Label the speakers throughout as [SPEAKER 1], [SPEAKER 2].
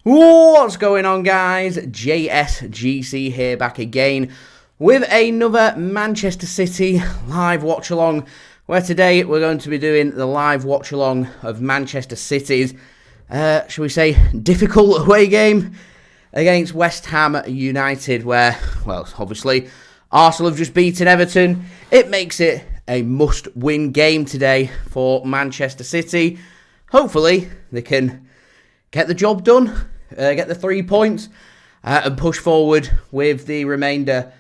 [SPEAKER 1] What's going on, guys? JSGC here, back again with another Manchester City live watch-along, where today we're going to be doing the live watch-along of Manchester City's, shall we say, difficult away game against West Ham United, where, well, obviously, Arsenal have just beaten Everton. It makes it a must-win game today for Manchester City. Hopefully, they can get the job done, get the 3 points, and push forward with the remainder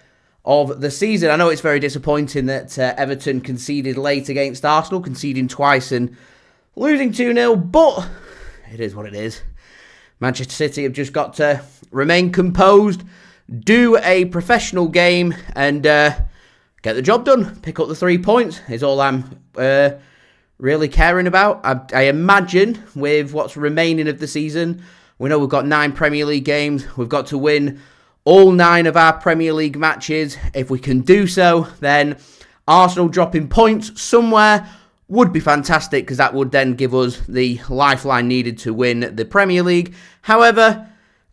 [SPEAKER 1] of the season. I know it's very disappointing that Everton conceded late against Arsenal, conceding twice and losing 2-0, but it is what it is. Manchester City have just got to remain composed, do a professional game, and get the job done. Pick up the 3 points is all I'm really caring about. I imagine with what's remaining of the season, we know we've got 9 Premier League games. We've got to win all 9 of our Premier League matches. If we can do so, then Arsenal dropping points somewhere would be fantastic, because that would then give us the lifeline needed to win the Premier League. However,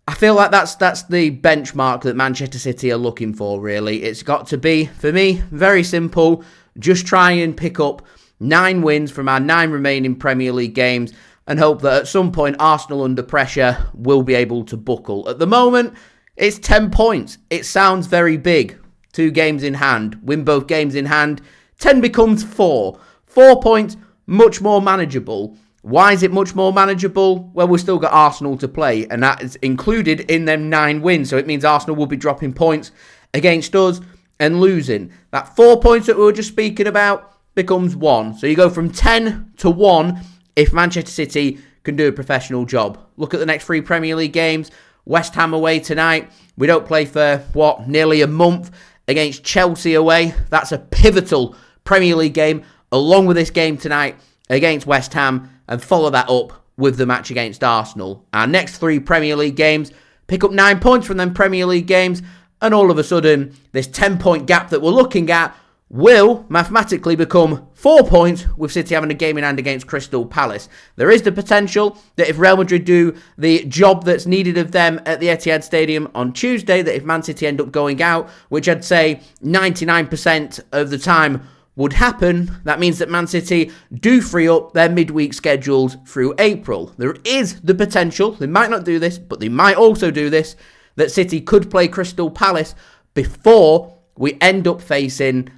[SPEAKER 1] I feel like that's the benchmark that Manchester City are looking for, really. It's got to be, for me, very simple. Just try and pick up 9 wins from our 9 remaining Premier League games and hope that at some point Arsenal under pressure will be able to buckle. At the moment, it's 10 points. It sounds very big. 2 games in hand. Win both games in hand. 10 becomes 4. 4 points, much more manageable. Why is it much more manageable? Well, we've still got Arsenal to play, and that is included in them 9 wins. So it means Arsenal will be dropping points against us and losing. That 4 points that we were just speaking about becomes 1. So you go from 10 to 1 if Manchester City can do a professional job. Look at the next 3 Premier League games. West Ham away tonight. We don't play for, nearly a month against Chelsea away. That's a pivotal Premier League game, along with this game tonight against West Ham, and follow that up with the match against Arsenal. Our next 3 Premier League games, pick up 9 points from them Premier League games, and all of a sudden, this 10-point gap that we're looking at will mathematically become 4 points, with City having a game in hand against Crystal Palace. There is the potential that if Real Madrid do the job that's needed of them at the Etihad Stadium on Tuesday, that if Man City end up going out, which I'd say 99% of the time would happen, that means that Man City do free up their midweek schedules through April. There is the potential, they might not do this, but they might also do this, that City could play Crystal Palace before we end up facing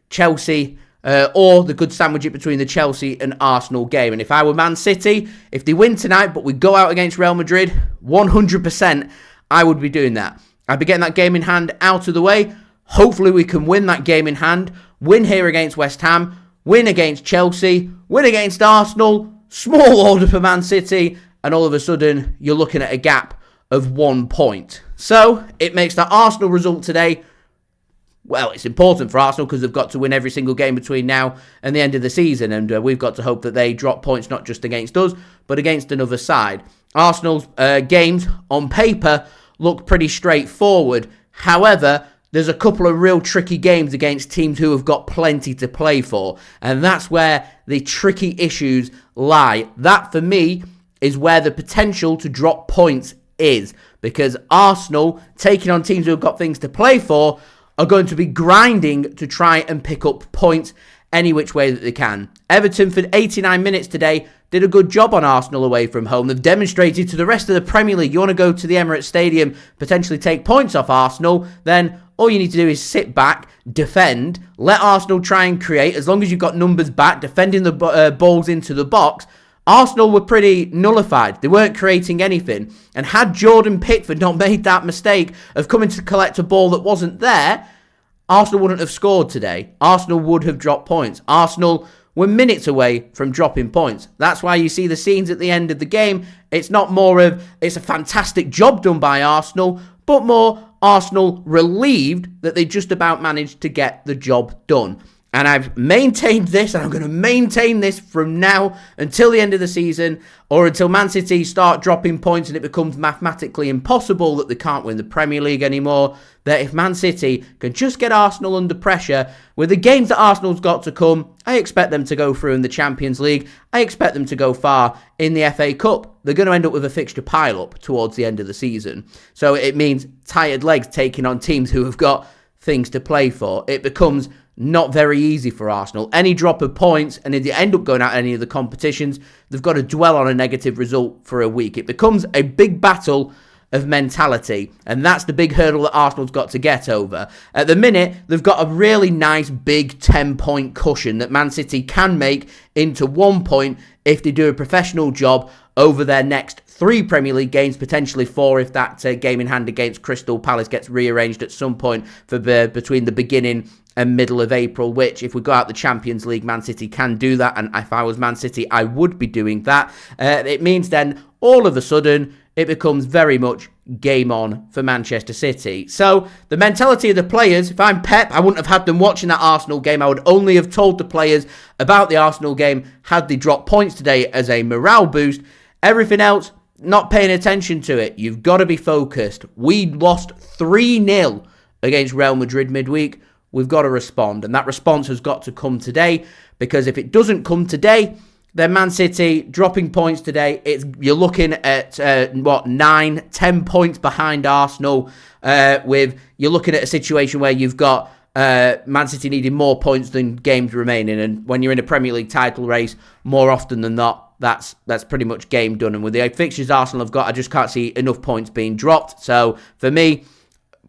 [SPEAKER 1] Chelsea, or the good sandwich it between the Chelsea and Arsenal game. And if I were Man City, if they win tonight but we go out against Real Madrid, 100% I would be doing that. I'd be getting that game in hand out of the way. Hopefully we can win that game in hand, win here against West Ham, win against Chelsea, win against Arsenal, small order for Man City, and all of a sudden you're looking at a gap of 1 point. So it makes that Arsenal result today, well, it's important for Arsenal because they've got to win every single game between now and the end of the season, and we've got to hope that they drop points not just against us, but against another side. Arsenal's games, on paper, look pretty straightforward. However, there's a couple of real tricky games against teams who have got plenty to play for, and that's where the tricky issues lie. That, for me, is where the potential to drop points is, because Arsenal, taking on teams who have got things to play for, are going to be grinding to try and pick up points any which way that they can. Everton, for 89 minutes today, did a good job on Arsenal away from home. They've demonstrated to the rest of the Premier League, you want to go to the Emirates Stadium, potentially take points off Arsenal, then all you need to do is sit back, defend, let Arsenal try and create. As long as you've got numbers back, defending the balls into the box, Arsenal were pretty nullified. They weren't creating anything. And had Jordan Pickford not made that mistake of coming to collect a ball that wasn't there, Arsenal wouldn't have scored today. Arsenal would have dropped points. Arsenal were minutes away from dropping points. That's why you see the scenes at the end of the game. It's not more of, it's a fantastic job done by Arsenal, but more Arsenal relieved that they just about managed to get the job done. and I've maintained this, and I'm going to maintain this from now until the end of the season, or until Man City start dropping points and it becomes mathematically impossible that they can't win the Premier League anymore, that if Man City can just get Arsenal under pressure, with the games that Arsenal's got to come, I expect them to go through in the Champions League. I expect them to go far in the FA Cup. They're going to end up with a fixture pile-up towards the end of the season. So it means tired legs taking on teams who have got things to play for. It becomes not very easy for Arsenal. Any drop of points, and if they end up going out any of the competitions, they've got to dwell on a negative result for a week. It becomes a big battle of mentality, and that's the big hurdle that Arsenal's got to get over. At the minute, they've got a really nice big 10-point cushion that Man City can make into 1 point if they do a professional job over their next 3 Premier League games, potentially 4 if that game in hand against Crystal Palace gets rearranged at some point for between the beginning and middle of April, which if we go out the Champions League, Man City can do that, and if I was Man City, I would be doing that. It means then all of a sudden it becomes very much game on for Manchester City. So the mentality of the players, if I'm Pep, I wouldn't have had them watching that Arsenal game. I would only have told the players about the Arsenal game had they dropped points today as a morale boost. Everything else, not paying attention to it. You've got to be focused. We lost 3-0 against Real Madrid midweek. We've got to respond, and that response has got to come today, because if it doesn't come today, then Man City dropping points today, you're looking at 9-10 points behind Arsenal. You're looking at a situation where you've got Man City needing more points than games remaining, and when you're in a Premier League title race, more often than not, that's pretty much game done. And with the fixtures Arsenal have got, I just can't see enough points being dropped. So for me,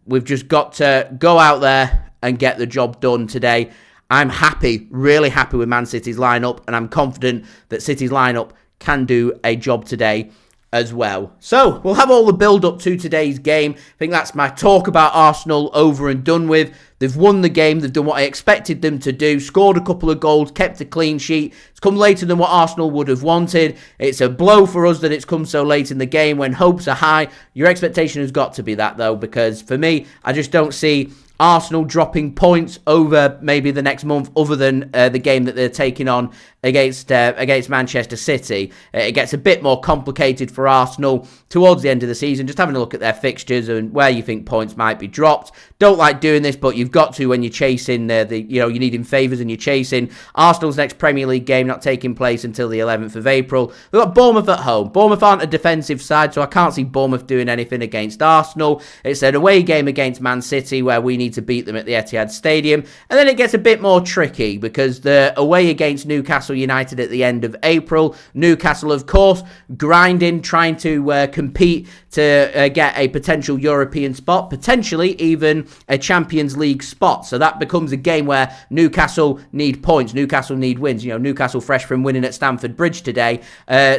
[SPEAKER 1] we've just got to go out there and get the job done today. I'm happy, really happy with Man City's lineup, and I'm confident that City's lineup can do a job today as well. So we'll have all the build up to today's game. I think that's my talk about Arsenal over and done with. They've won the game. They've done what I expected them to do. Scored a couple of goals, kept a clean sheet. It's come later than what Arsenal would have wanted. It's a blow for us that it's come so late in the game when hopes are high. Your expectation has got to be that, though, because for me, I just don't see Arsenal dropping points over maybe the next month, other than the game that they're taking on against Manchester City. It gets a bit more complicated for Arsenal towards the end of the season. Just having a look at their fixtures and where you think points might be dropped. Don't like doing this, but you've got to when you're chasing you're needing favours and you're chasing. Arsenal's next Premier League game not taking place until the 11th of April. We've got Bournemouth at home. Bournemouth aren't a defensive side, so I can't see Bournemouth doing anything against Arsenal. It's an away game against Man City where we need to beat them at the Etihad Stadium. And then it gets a bit more tricky because they're away against Newcastle United at the end of April. Newcastle, of course, grinding, trying to compete to get a potential European spot, potentially even a Champions League spot. So that becomes a game where Newcastle need points, Newcastle need wins. Newcastle fresh from winning at Stamford Bridge today.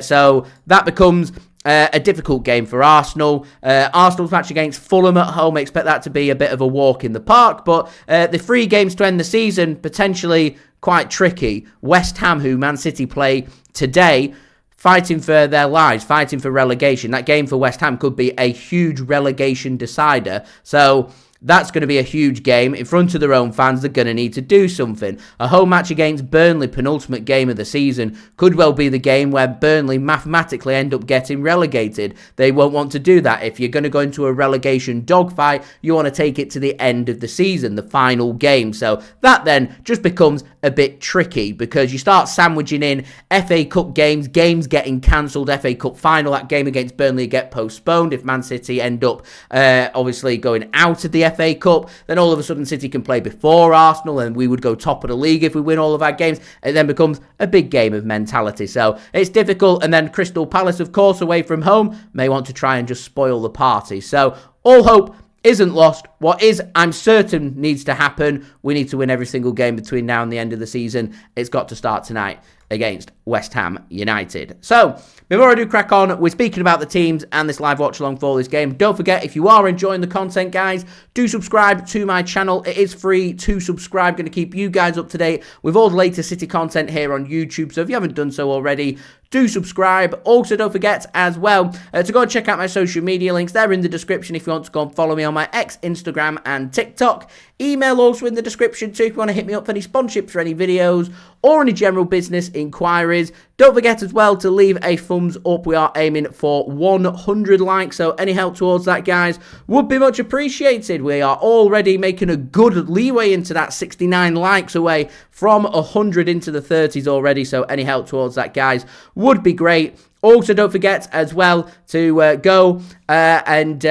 [SPEAKER 1] So that becomes a difficult game for Arsenal. Arsenal's match against Fulham at home, I expect that to be a bit of a walk in the park, but the 3 games to end the season, potentially quite tricky. West Ham, who Man City play today, fighting for their lives, fighting for relegation. That game for West Ham could be a huge relegation decider. So that's going to be a huge game. In front of their own fans, they're going to need to do something. A home match against Burnley, penultimate game of the season, could well be the game where Burnley mathematically end up getting relegated. They won't want to do that. If you're going to go into a relegation dogfight, you want to take it to the end of the season, the final game. So that then just becomes a bit tricky because you start sandwiching in FA Cup games getting cancelled. FA Cup final, that game against Burnley get postponed if Man City end up obviously going out of the FA Cup. Then all of a sudden City can play before Arsenal and we would go top of the league if we win all of our games. It then becomes a big game of mentality. So it's difficult. And then Crystal Palace, of course, away from home, may want to try and just spoil the party. So all hope isn't lost. What is, I'm certain, needs to happen. We need to win every single game between now and the end of the season. It's got to start tonight against West Ham United. So, before I do crack on, we're speaking about the teams and this live watch along for this game. Don't forget, if you are enjoying the content, guys, do subscribe to my channel. It is free to subscribe. Going to keep you guys up to date with all the latest City content here on YouTube. So if you haven't done so already, do subscribe. Also, don't forget as well to go and check out my social media links. They're in the description if you want to go and follow me on my X, Instagram and TikTok. Email also in the description too if you want to hit me up for any sponsorships for any videos or any general business inquiries. Don't forget as well to leave a thumbs up. We are aiming for 100 likes, so any help towards that, guys, would be much appreciated. We are already making a good leeway into that 69 likes away from 100 into the 30s already, so any help towards that, guys, would be great. Also, don't forget as well to go and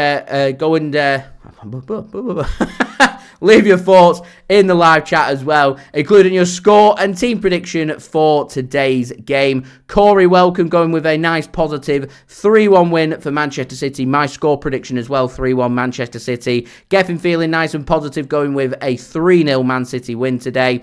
[SPEAKER 1] leave your thoughts in the live chat as well, including your score and team prediction for today's game. Corey, welcome, going with a nice positive 3-1 win for Manchester City. My score prediction as well, 3-1 Manchester City. Getting feeling nice and positive, going with a 3-0 Man City win today.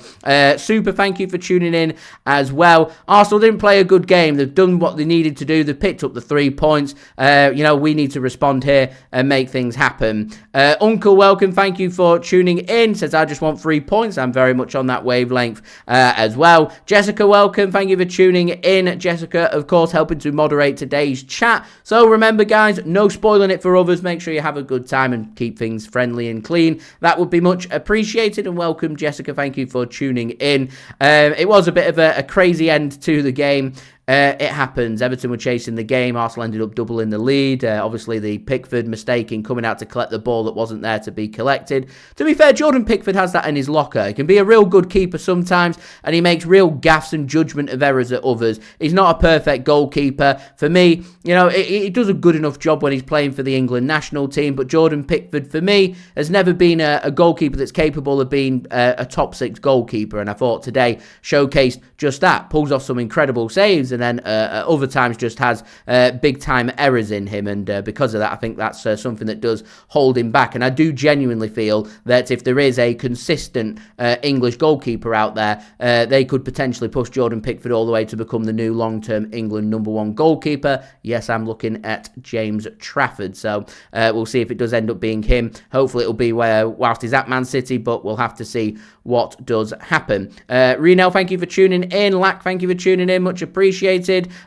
[SPEAKER 1] Super, thank you for tuning in as well. Arsenal didn't play a good game. They've done what they needed to do. They've picked up the 3 points. We need to respond here and make things happen. Uncle, welcome, thank you for tuning in. Says, I just want 3 points. I'm very much on that wavelength as well. Jessica, welcome. Thank you for tuning in. Jessica, of course, helping to moderate today's chat. So remember, guys, no spoiling it for others. Make sure you have a good time and keep things friendly and clean. That would be much appreciated. And welcome, Jessica. Thank you for tuning in. It was a bit of a crazy end to the game. It happens. Everton were chasing the game. Arsenal ended up doubling the lead. Obviously, the Pickford mistake in coming out to collect the ball that wasn't there to be collected. To be fair, Jordan Pickford has that in his locker. He can be a real good keeper sometimes, and he makes real gaffes and judgment of errors at others. He's not a perfect goalkeeper. For me, he does a good enough job when he's playing for the England national team, but Jordan Pickford, for me, has never been a goalkeeper that's capable of being a top 6 goalkeeper, and I thought today showcased just that. Pulls off some incredible saves, and then other times just has big time errors in him, and because of that, I think that's something that does hold him back. And I do genuinely feel that if there is a consistent English goalkeeper out there, they could potentially push Jordan Pickford all the way to become the new long-term England #1 goalkeeper. Yes, I'm looking at James Trafford, so we'll see if it does end up being him. Hopefully it'll be whilst he's at Man City, but we'll have to see what does happen. Renel, thank you for tuning in. Lack, thank you for tuning in, much appreciated.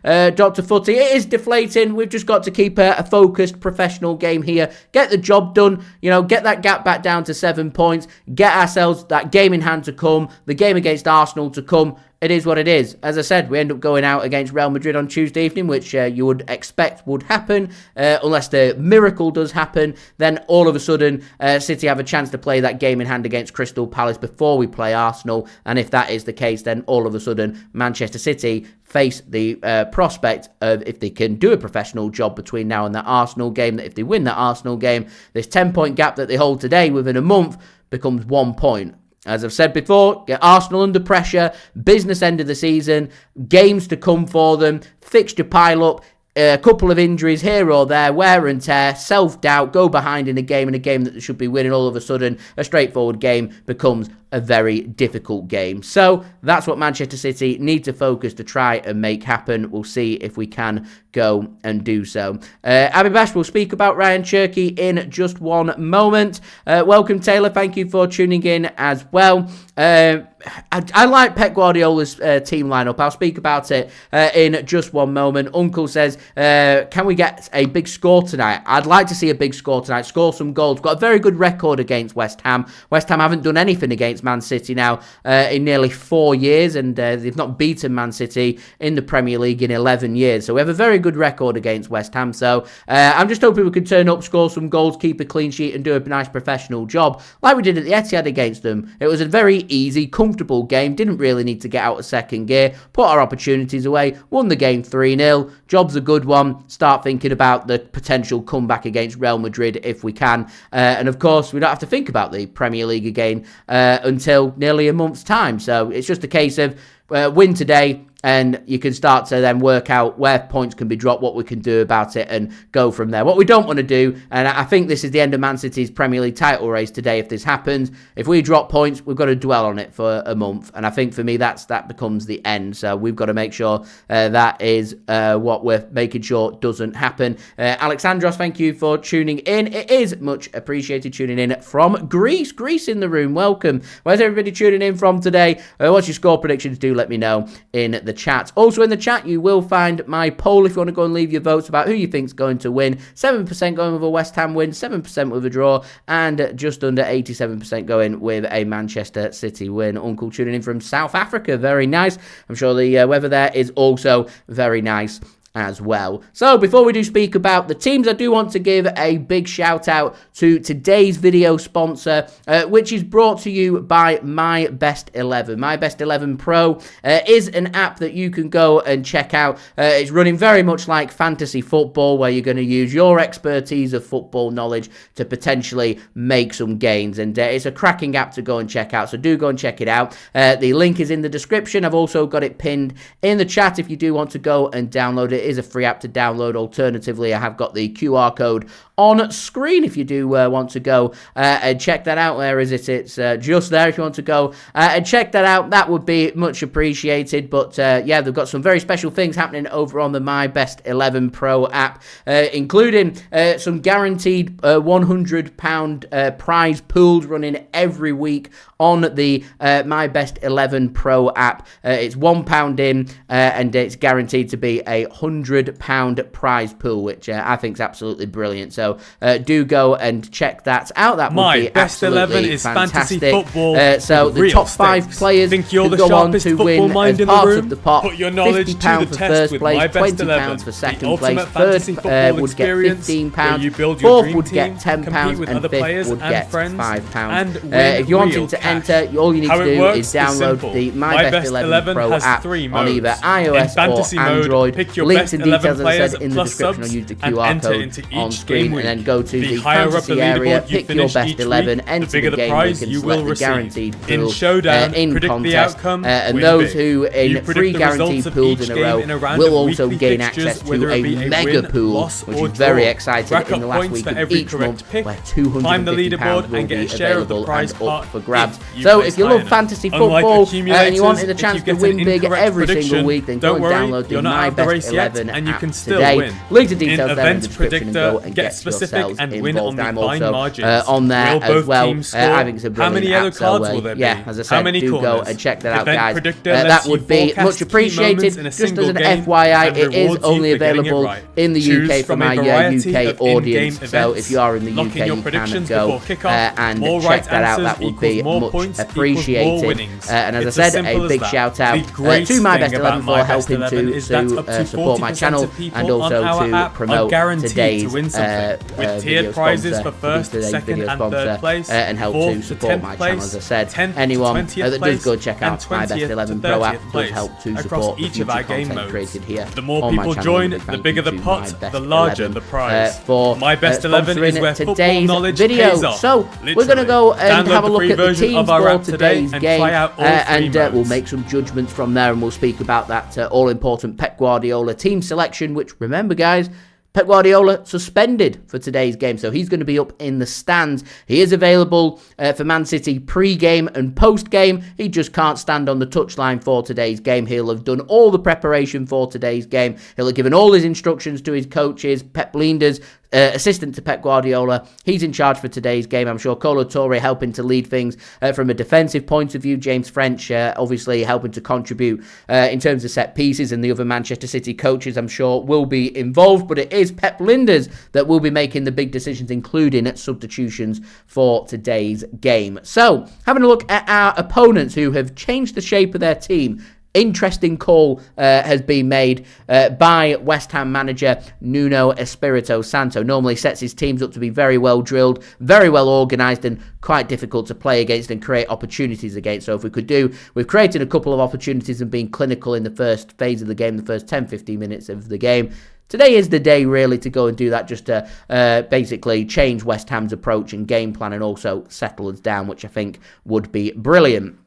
[SPEAKER 1] Dr. Footy, it is deflating. We've just got to keep a focused professional game here, get the job done, get that gap back down to 7 points, get ourselves that game in hand to come, the game against Arsenal to come. It is what it is. As I said, we end up going out against Real Madrid on Tuesday evening, which you would expect would happen. Unless the miracle does happen, then all of a sudden City have a chance to play that game in hand against Crystal Palace before we play Arsenal. And if that is the case, then all of a sudden Manchester City face the prospect of, if they can do a professional job between now and that Arsenal game, that if they win that Arsenal game, this 10-point gap that they hold today within a month becomes 1 point. As I've said before, get Arsenal under pressure, business end of the season, games to come for them, fixture pile up, a couple of injuries here or there, wear and tear, self-doubt, go behind in a game that they should be winning. All of a sudden, a straightforward game becomes a very difficult game. So that's what Manchester City need to focus to try and make happen. We'll see if we can go and do so. Abby Bash will speak about Rayan Cherki in just one moment. Welcome, Taylor. Thank you for tuning in as well. I like Pep Guardiola's team lineup. I'll speak about it in just one moment. Uncle says, can we get a big score tonight? I'd like to see a big score tonight. Score some goals. Got a very good record against West Ham. West Ham haven't done anything against Man City now in nearly 4 years, and they've not beaten Man City in the Premier League in 11 years. So we have a very good record against West Ham. So I'm just hoping we can turn up, score some goals, keep a clean sheet, and do a nice professional job like we did at the Etihad against them. It was a very easy, comfortable game. Didn't really need to get out of second gear. Put our opportunities away. Won the game 3-0. Job's a good one. Start thinking about the potential comeback against Real Madrid if we can. And of course, we don't have to think about the Premier League again until nearly a month's time. So it's just a case of win today, and you can start to then work out where points can be dropped, what we can do about it, and go from there. What we don't want to do, and I think this is the end of Man City's Premier League title race today if this happens, if we drop points, we've got to dwell on it for a month, and I think for me that becomes the end. So we've got to make sure that is what we're making sure doesn't happen. Alexandros, thank you for tuning in. It is much appreciated tuning in from Greece. Greece in the room, welcome. Where's everybody tuning in from today? What's your score predictions? Do let me know in the chat. Also in the chat, you will find my poll if you want to go and leave your votes about who you think's going to win. 7% going with a West Ham win, 7% with a draw, and just under 87% going with a Manchester City win. Uncle tuning in from South Africa, very nice. I'm sure the weather there is also very nice as well. So before we do speak about the teams, I do want to give a big shout out to today's video sponsor, which is brought to you by My Best 11. My Best 11 Pro is an app that you can go and check out. It's running very much like fantasy football, where you're going to use your expertise of football knowledge to potentially make some gains, and it's a cracking app to go and check out, so do go and check it out. The link is in the description. I've also got it pinned in the chat if you do want to go and download it. It is a free app to download. Alternatively, I have got the QR code on screen if you do want to go and check that out. Where is it? It's just there if you want to go and check that out. That would be much appreciated. But yeah, they've got some very special things happening over on the My Best 11 Pro app, including some guaranteed £100 prize pools running every week on the My Best 11 Pro app. It's £1 in and it's guaranteed to be a £100 prize pool, which I think is absolutely brilliant. So do go and check that out. That would be
[SPEAKER 2] Best 11 is
[SPEAKER 1] fantastic.
[SPEAKER 2] Fantasy football.
[SPEAKER 1] So the top 5 players
[SPEAKER 2] think you're
[SPEAKER 1] can
[SPEAKER 2] the
[SPEAKER 1] go on
[SPEAKER 2] sharpest
[SPEAKER 1] to
[SPEAKER 2] football
[SPEAKER 1] win
[SPEAKER 2] mind
[SPEAKER 1] as
[SPEAKER 2] in the
[SPEAKER 1] part
[SPEAKER 2] room?
[SPEAKER 1] of the pot.
[SPEAKER 2] Put your knowledge
[SPEAKER 1] £50
[SPEAKER 2] to the
[SPEAKER 1] for
[SPEAKER 2] test
[SPEAKER 1] first
[SPEAKER 2] with
[SPEAKER 1] place,
[SPEAKER 2] My Best 11,
[SPEAKER 1] £20 for second
[SPEAKER 2] the
[SPEAKER 1] place,
[SPEAKER 2] ultimate fantasy
[SPEAKER 1] third
[SPEAKER 2] football
[SPEAKER 1] would get
[SPEAKER 2] experience where you
[SPEAKER 1] £15,
[SPEAKER 2] build your
[SPEAKER 1] fourth
[SPEAKER 2] dream
[SPEAKER 1] would get
[SPEAKER 2] team, compete
[SPEAKER 1] £10,
[SPEAKER 2] with
[SPEAKER 1] and
[SPEAKER 2] other
[SPEAKER 1] fifth
[SPEAKER 2] players
[SPEAKER 1] would
[SPEAKER 2] and
[SPEAKER 1] get
[SPEAKER 2] friends,
[SPEAKER 1] £5.
[SPEAKER 2] and
[SPEAKER 1] If you're
[SPEAKER 2] win
[SPEAKER 1] wanting
[SPEAKER 2] real
[SPEAKER 1] to
[SPEAKER 2] cash.
[SPEAKER 1] enter, all you need
[SPEAKER 2] How
[SPEAKER 1] to
[SPEAKER 2] it
[SPEAKER 1] do
[SPEAKER 2] works
[SPEAKER 1] is download
[SPEAKER 2] simple.
[SPEAKER 1] the My Best 11 Pro
[SPEAKER 2] has
[SPEAKER 1] app
[SPEAKER 2] 3
[SPEAKER 1] on
[SPEAKER 2] modes.
[SPEAKER 1] either
[SPEAKER 2] In
[SPEAKER 1] iOS
[SPEAKER 2] fantasy
[SPEAKER 1] or
[SPEAKER 2] mode,
[SPEAKER 1] Android.
[SPEAKER 2] pick your
[SPEAKER 1] Links
[SPEAKER 2] best
[SPEAKER 1] and
[SPEAKER 2] 11
[SPEAKER 1] details, as I
[SPEAKER 2] players
[SPEAKER 1] said, in the
[SPEAKER 2] plus
[SPEAKER 1] description, or
[SPEAKER 2] subs
[SPEAKER 1] use the
[SPEAKER 2] and
[SPEAKER 1] QR
[SPEAKER 2] enter
[SPEAKER 1] code
[SPEAKER 2] into
[SPEAKER 1] on
[SPEAKER 2] each
[SPEAKER 1] screen,
[SPEAKER 2] game
[SPEAKER 1] and then
[SPEAKER 2] week.
[SPEAKER 1] go to the
[SPEAKER 2] higher up the
[SPEAKER 1] fantasy area,
[SPEAKER 2] leaderboard you
[SPEAKER 1] pick your
[SPEAKER 2] finish
[SPEAKER 1] best
[SPEAKER 2] each
[SPEAKER 1] 11,
[SPEAKER 2] week,
[SPEAKER 1] enter
[SPEAKER 2] the bigger
[SPEAKER 1] the
[SPEAKER 2] the
[SPEAKER 1] game
[SPEAKER 2] prize
[SPEAKER 1] week, and
[SPEAKER 2] you
[SPEAKER 1] select
[SPEAKER 2] will
[SPEAKER 1] the
[SPEAKER 2] receive.
[SPEAKER 1] guaranteed
[SPEAKER 2] In
[SPEAKER 1] pool
[SPEAKER 2] Showdown,
[SPEAKER 1] in
[SPEAKER 2] predict the
[SPEAKER 1] contest,
[SPEAKER 2] outcome,
[SPEAKER 1] and
[SPEAKER 2] win
[SPEAKER 1] those
[SPEAKER 2] big.
[SPEAKER 1] who in
[SPEAKER 2] You predict
[SPEAKER 1] 3
[SPEAKER 2] the
[SPEAKER 1] guaranteed
[SPEAKER 2] results of
[SPEAKER 1] pools
[SPEAKER 2] each
[SPEAKER 1] in a
[SPEAKER 2] game
[SPEAKER 1] row
[SPEAKER 2] in a round
[SPEAKER 1] will
[SPEAKER 2] of
[SPEAKER 1] also
[SPEAKER 2] weekly
[SPEAKER 1] gain
[SPEAKER 2] fixtures,
[SPEAKER 1] access to
[SPEAKER 2] whether it
[SPEAKER 1] a
[SPEAKER 2] be a
[SPEAKER 1] mega
[SPEAKER 2] win,
[SPEAKER 1] pool,
[SPEAKER 2] loss,
[SPEAKER 1] which
[SPEAKER 2] or
[SPEAKER 1] is very
[SPEAKER 2] draw.
[SPEAKER 1] exciting
[SPEAKER 2] Rack
[SPEAKER 1] in the
[SPEAKER 2] up
[SPEAKER 1] last
[SPEAKER 2] points
[SPEAKER 1] week
[SPEAKER 2] for
[SPEAKER 1] of
[SPEAKER 2] every
[SPEAKER 1] each
[SPEAKER 2] correct
[SPEAKER 1] month,
[SPEAKER 2] pick.
[SPEAKER 1] where
[SPEAKER 2] Climb the
[SPEAKER 1] £250
[SPEAKER 2] leaderboard
[SPEAKER 1] will
[SPEAKER 2] and get
[SPEAKER 1] be
[SPEAKER 2] a share of the
[SPEAKER 1] available
[SPEAKER 2] prize
[SPEAKER 1] and
[SPEAKER 2] pot
[SPEAKER 1] up for grabs.
[SPEAKER 2] if you
[SPEAKER 1] So
[SPEAKER 2] place
[SPEAKER 1] if you
[SPEAKER 2] high
[SPEAKER 1] love
[SPEAKER 2] enough.
[SPEAKER 1] fantasy
[SPEAKER 2] Unlike
[SPEAKER 1] football and you
[SPEAKER 2] accumulators,
[SPEAKER 1] wanted the
[SPEAKER 2] if
[SPEAKER 1] chance
[SPEAKER 2] you
[SPEAKER 1] to
[SPEAKER 2] get an
[SPEAKER 1] win big
[SPEAKER 2] incorrect
[SPEAKER 1] every single
[SPEAKER 2] prediction,
[SPEAKER 1] week, then go
[SPEAKER 2] don't
[SPEAKER 1] and
[SPEAKER 2] worry,
[SPEAKER 1] download the
[SPEAKER 2] you're not
[SPEAKER 1] My
[SPEAKER 2] out of the
[SPEAKER 1] Best
[SPEAKER 2] race yet,
[SPEAKER 1] 11
[SPEAKER 2] and you
[SPEAKER 1] app
[SPEAKER 2] can still
[SPEAKER 1] today.
[SPEAKER 2] win.
[SPEAKER 1] Links and details
[SPEAKER 2] In
[SPEAKER 1] there in
[SPEAKER 2] Event
[SPEAKER 1] the description, and go
[SPEAKER 2] Predictor,
[SPEAKER 1] and
[SPEAKER 2] get
[SPEAKER 1] get
[SPEAKER 2] specific
[SPEAKER 1] yourselves
[SPEAKER 2] and win on
[SPEAKER 1] involved.
[SPEAKER 2] the
[SPEAKER 1] I'm
[SPEAKER 2] fine
[SPEAKER 1] also
[SPEAKER 2] margins.
[SPEAKER 1] on there
[SPEAKER 2] Will
[SPEAKER 1] as
[SPEAKER 2] both
[SPEAKER 1] well.
[SPEAKER 2] teams score?
[SPEAKER 1] I think it's a
[SPEAKER 2] How many
[SPEAKER 1] brilliant
[SPEAKER 2] other
[SPEAKER 1] app,
[SPEAKER 2] cards
[SPEAKER 1] so
[SPEAKER 2] will there be?
[SPEAKER 1] yeah, as I
[SPEAKER 2] How
[SPEAKER 1] said,
[SPEAKER 2] many
[SPEAKER 1] do go
[SPEAKER 2] corners?
[SPEAKER 1] and check that out,
[SPEAKER 2] Event
[SPEAKER 1] guys.
[SPEAKER 2] Predictor
[SPEAKER 1] That
[SPEAKER 2] lets
[SPEAKER 1] would
[SPEAKER 2] you
[SPEAKER 1] be
[SPEAKER 2] forecast
[SPEAKER 1] much
[SPEAKER 2] key
[SPEAKER 1] appreciated.
[SPEAKER 2] moments in a
[SPEAKER 1] Just as
[SPEAKER 2] single
[SPEAKER 1] an
[SPEAKER 2] game
[SPEAKER 1] FYI,
[SPEAKER 2] and
[SPEAKER 1] it is
[SPEAKER 2] rewards you
[SPEAKER 1] only
[SPEAKER 2] for getting it
[SPEAKER 1] available
[SPEAKER 2] right.
[SPEAKER 1] in the
[SPEAKER 2] Choose
[SPEAKER 1] UK for
[SPEAKER 2] from a
[SPEAKER 1] my
[SPEAKER 2] variety
[SPEAKER 1] UK
[SPEAKER 2] of in-game
[SPEAKER 1] audience. So
[SPEAKER 2] events.
[SPEAKER 1] if you are in the
[SPEAKER 2] Lock
[SPEAKER 1] UK,
[SPEAKER 2] in your
[SPEAKER 1] you can
[SPEAKER 2] predictions
[SPEAKER 1] go
[SPEAKER 2] before kickoff.
[SPEAKER 1] and
[SPEAKER 2] More
[SPEAKER 1] check
[SPEAKER 2] right
[SPEAKER 1] that out. That
[SPEAKER 2] answers
[SPEAKER 1] would be
[SPEAKER 2] equals more
[SPEAKER 1] much
[SPEAKER 2] points equals
[SPEAKER 1] appreciated.
[SPEAKER 2] more winnings.
[SPEAKER 1] And as
[SPEAKER 2] It's
[SPEAKER 1] I
[SPEAKER 2] as
[SPEAKER 1] said,
[SPEAKER 2] simple
[SPEAKER 1] a
[SPEAKER 2] as
[SPEAKER 1] big
[SPEAKER 2] that.
[SPEAKER 1] shout out
[SPEAKER 2] The great
[SPEAKER 1] to My
[SPEAKER 2] thing
[SPEAKER 1] Best 11
[SPEAKER 2] about
[SPEAKER 1] for
[SPEAKER 2] My Best
[SPEAKER 1] helping
[SPEAKER 2] 11
[SPEAKER 1] to
[SPEAKER 2] is that up to
[SPEAKER 1] support my
[SPEAKER 2] 40%
[SPEAKER 1] channel
[SPEAKER 2] of people
[SPEAKER 1] and also
[SPEAKER 2] on our
[SPEAKER 1] to
[SPEAKER 2] app are
[SPEAKER 1] promote
[SPEAKER 2] guaranteed
[SPEAKER 1] today's
[SPEAKER 2] to win something, with
[SPEAKER 1] video
[SPEAKER 2] tiered prizes
[SPEAKER 1] sponsor,
[SPEAKER 2] for first,
[SPEAKER 1] today's
[SPEAKER 2] second,
[SPEAKER 1] video
[SPEAKER 2] and
[SPEAKER 1] sponsor,
[SPEAKER 2] third place,
[SPEAKER 1] and help to
[SPEAKER 2] 4th to
[SPEAKER 1] support
[SPEAKER 2] 10th
[SPEAKER 1] my channel.
[SPEAKER 2] place,
[SPEAKER 1] As I said,
[SPEAKER 2] 10th to
[SPEAKER 1] anyone
[SPEAKER 2] 20th
[SPEAKER 1] that does
[SPEAKER 2] place,
[SPEAKER 1] go check
[SPEAKER 2] and
[SPEAKER 1] out My Best
[SPEAKER 2] 20th
[SPEAKER 1] 11
[SPEAKER 2] to
[SPEAKER 1] Pro app
[SPEAKER 2] 30th
[SPEAKER 1] does
[SPEAKER 2] place
[SPEAKER 1] help to
[SPEAKER 2] across
[SPEAKER 1] support the
[SPEAKER 2] each of
[SPEAKER 1] future
[SPEAKER 2] our game
[SPEAKER 1] content
[SPEAKER 2] modes.
[SPEAKER 1] created here
[SPEAKER 2] The more
[SPEAKER 1] on my
[SPEAKER 2] people
[SPEAKER 1] channel.
[SPEAKER 2] join,
[SPEAKER 1] And a big
[SPEAKER 2] the
[SPEAKER 1] thank
[SPEAKER 2] bigger
[SPEAKER 1] you
[SPEAKER 2] the
[SPEAKER 1] to
[SPEAKER 2] pot,
[SPEAKER 1] My Best
[SPEAKER 2] the larger
[SPEAKER 1] 11,
[SPEAKER 2] the prize.
[SPEAKER 1] for
[SPEAKER 2] My Best 11 is
[SPEAKER 1] sponsoring
[SPEAKER 2] where football
[SPEAKER 1] today's
[SPEAKER 2] knowledge
[SPEAKER 1] video.
[SPEAKER 2] pays off.
[SPEAKER 1] So we're going to go and
[SPEAKER 2] Download
[SPEAKER 1] have a
[SPEAKER 2] the
[SPEAKER 1] look
[SPEAKER 2] free
[SPEAKER 1] at the
[SPEAKER 2] version
[SPEAKER 1] teams
[SPEAKER 2] of our
[SPEAKER 1] for
[SPEAKER 2] app today
[SPEAKER 1] today's
[SPEAKER 2] and
[SPEAKER 1] game,
[SPEAKER 2] try out all
[SPEAKER 1] and
[SPEAKER 2] three
[SPEAKER 1] we'll
[SPEAKER 2] modes.
[SPEAKER 1] make some judgments from there, and we'll speak about that all-important Pep Guardiola team selection, which, remember guys, Pep Guardiola suspended for today's game, so he's going to be up in the stands. He is available for Man City pre-game and post-game. He just can't stand on the touchline for today's game. He'll have done all the preparation for today's game. He'll have given all his instructions to his coaches. Pep Linders, assistant to Pep Guardiola, he's in charge for today's game. I'm sure Kolo Touré helping to lead things from a defensive point of view. James French obviously helping to contribute in terms of set pieces, and the other Manchester City coaches I'm sure will be involved, but it is Pep Linders that will be making the big decisions, including substitutions for today's game. So having a look at our opponents who have changed the shape of their team. Interesting call has been made by West Ham manager Nuno Espirito Santo. Normally sets his teams up to be very well drilled, very well organised, and quite difficult to play against and create opportunities against. So if we could do, we've created a couple of opportunities and been clinical in the first phase of the game, the first 10-15 minutes of the game. Today is the day really to go and do that, just to basically change West Ham's approach and game plan, and also settle us down, which I think would be brilliant.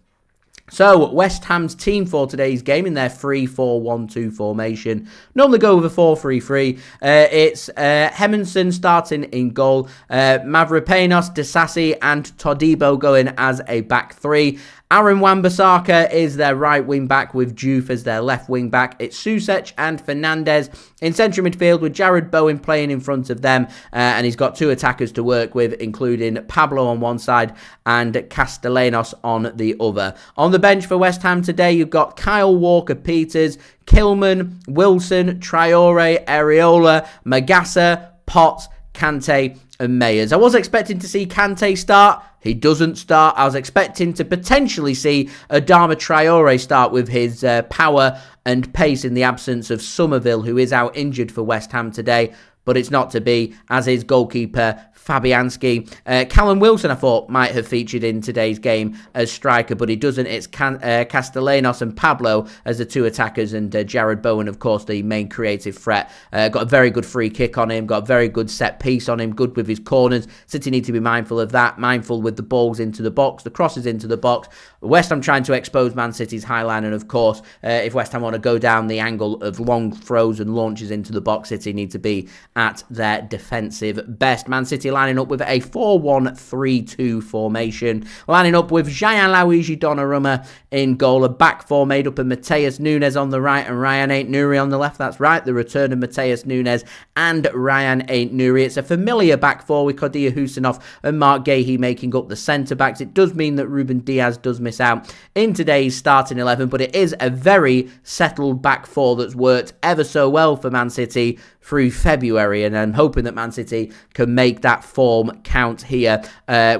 [SPEAKER 1] So, West Ham's team for today's game in their 3-4-1-2 formation. Normally go with a 4-3-3. It's Hemenson starting in goal. Mavropanos, Disasi and Todibo going as a back three. Aaron Wan-Bissaka is their right wing-back with Juve as their left wing-back. It's Soucek and Fernandes in central midfield with Jarrod Bowen playing in front of them. And he's got 2 attackers to work with, including Pablo on one side and Castellanos on the other. On the bench for West Ham today, you've got Kyle Walker-Peters, Kilman, Wilson, Traore, Areola, Magassa, Potts, Kante and Meyers. I was expecting to see Kante start. He doesn't start. I was expecting to potentially see Adama Traore start with his power and pace in the absence of Summerville, who is out injured for West Ham today. But it's not to be, as is goalkeeper Fabianski. Callum Wilson, I thought, might have featured in today's game as striker, but he doesn't. It's Castellanos and Pablo as the 2 attackers, and Jarrod Bowen, of course, the main creative threat. Got a very good free kick on him, got a very good set piece on him, good with his corners. City need to be mindful of that, mindful with the balls into the box, the crosses into the box. West Ham trying to expose Man City's high line, and of course, if West Ham want to go down the angle of long throws and launches into the box, City need to be at their defensive best. Man City lining up with a 4-1-3-2 formation, lining up with Gianluigi Donnarumma in goal, a back four made up of Matheus Nunes on the right and Rayan Ait-Nouri on the left. That's right, the return of Matheus Nunes and Rayan Ait-Nouri. It's a familiar back four with Abdukodir Khusanov and Marc Guehi making up the centre-backs. It does mean that Ruben Dias does miss out in today's starting 11, but it is a very settled back four that's worked ever so well for Man City through February, and I'm hoping that Man City can make that form count here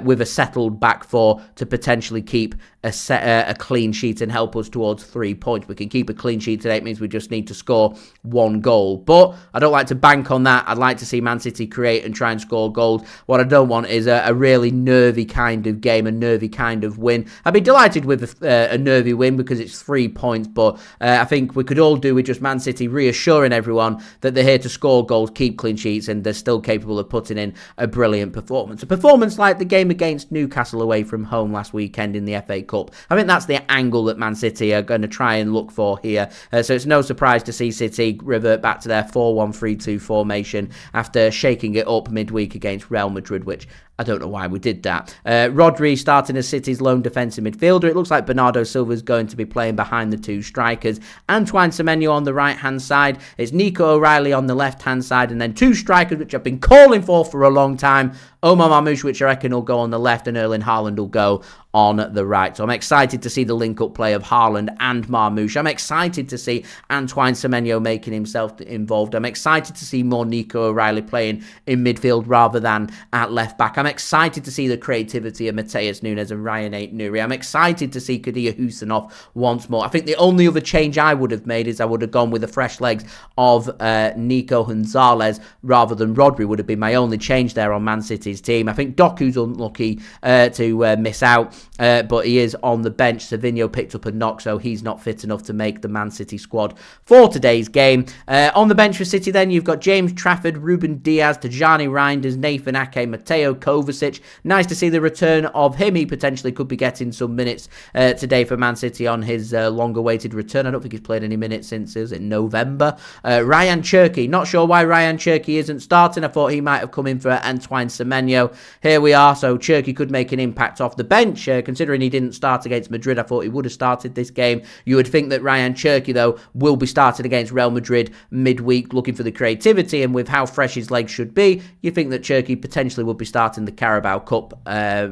[SPEAKER 1] with a settled back four to potentially keep a clean sheet and help us towards 3 points. We can keep a clean sheet today. It means we just need to score 1 goal. But I don't like to bank on that. I'd like to see Man City create and try and score goals. What I don't want is a really nervy kind of game, a nervy kind of win. I'd be delighted with a nervy win because it's 3 points, but I think we could all do with just Man City reassuring everyone that they're here to score goals, keep clean sheets, and they're still capable of putting in a brilliant performance. A performance like the game against Newcastle away from home last weekend in the FA Cup. I think that's the angle that Man City are going to try and look for here. So it's no surprise to see City revert back to their 4-1-3-2 formation after shaking it up midweek against Real Madrid, which I don't know why we did that. Rodri starting as City's lone defensive midfielder. It looks like Bernardo Silva is going to be playing behind the 2 strikers. Antoine Semenyo on the right-hand side. It's Nico O'Reilly on the left-hand side. And then 2 strikers, which I've been calling for a long time. Omar Marmoush, which I reckon will go on the left, and Erling Haaland will go on the right. So I'm excited to see the link-up play of Haaland and Marmoush. I'm excited to see Antoine Semenyo making himself involved. I'm excited to see more Nico O'Reilly playing in midfield rather than at left-back. I'm excited to see the creativity of Matheus Nunes and Rayan Ait-Nouri. I'm excited to see Abdukodir Khusanov once more. I think the only other change I would have made is I would have gone with the fresh legs of Nico Gonzalez rather than Rodri would have been my only change there on Man City's team. I think Doku's unlucky to miss out, but he is on the bench. Savinho picked up a knock, so he's not fit enough to make the Man City squad for today's game. On the bench for City then, you've got James Trafford, Ruben Dias, Tijjani Reijnders, Nathan Ake, Mateo Kovacic. Nice to see the return of him. He potentially could be getting some minutes today for Man City on his long-awaited return. I don't think he's played any minutes since, is it November? Rayan Cherki. Not sure why Rayan Cherki isn't starting. I thought he might have come in for Antoine Semenyo. Here we are, so Cherki could make an impact off the bench. Considering he didn't start against Madrid, I thought he would have started this game. You would think that Rayan Cherki, though, will be starting against Real Madrid midweek, looking for the creativity, and with how fresh his legs should be, you think that Cherki potentially would be starting the Carabao Cup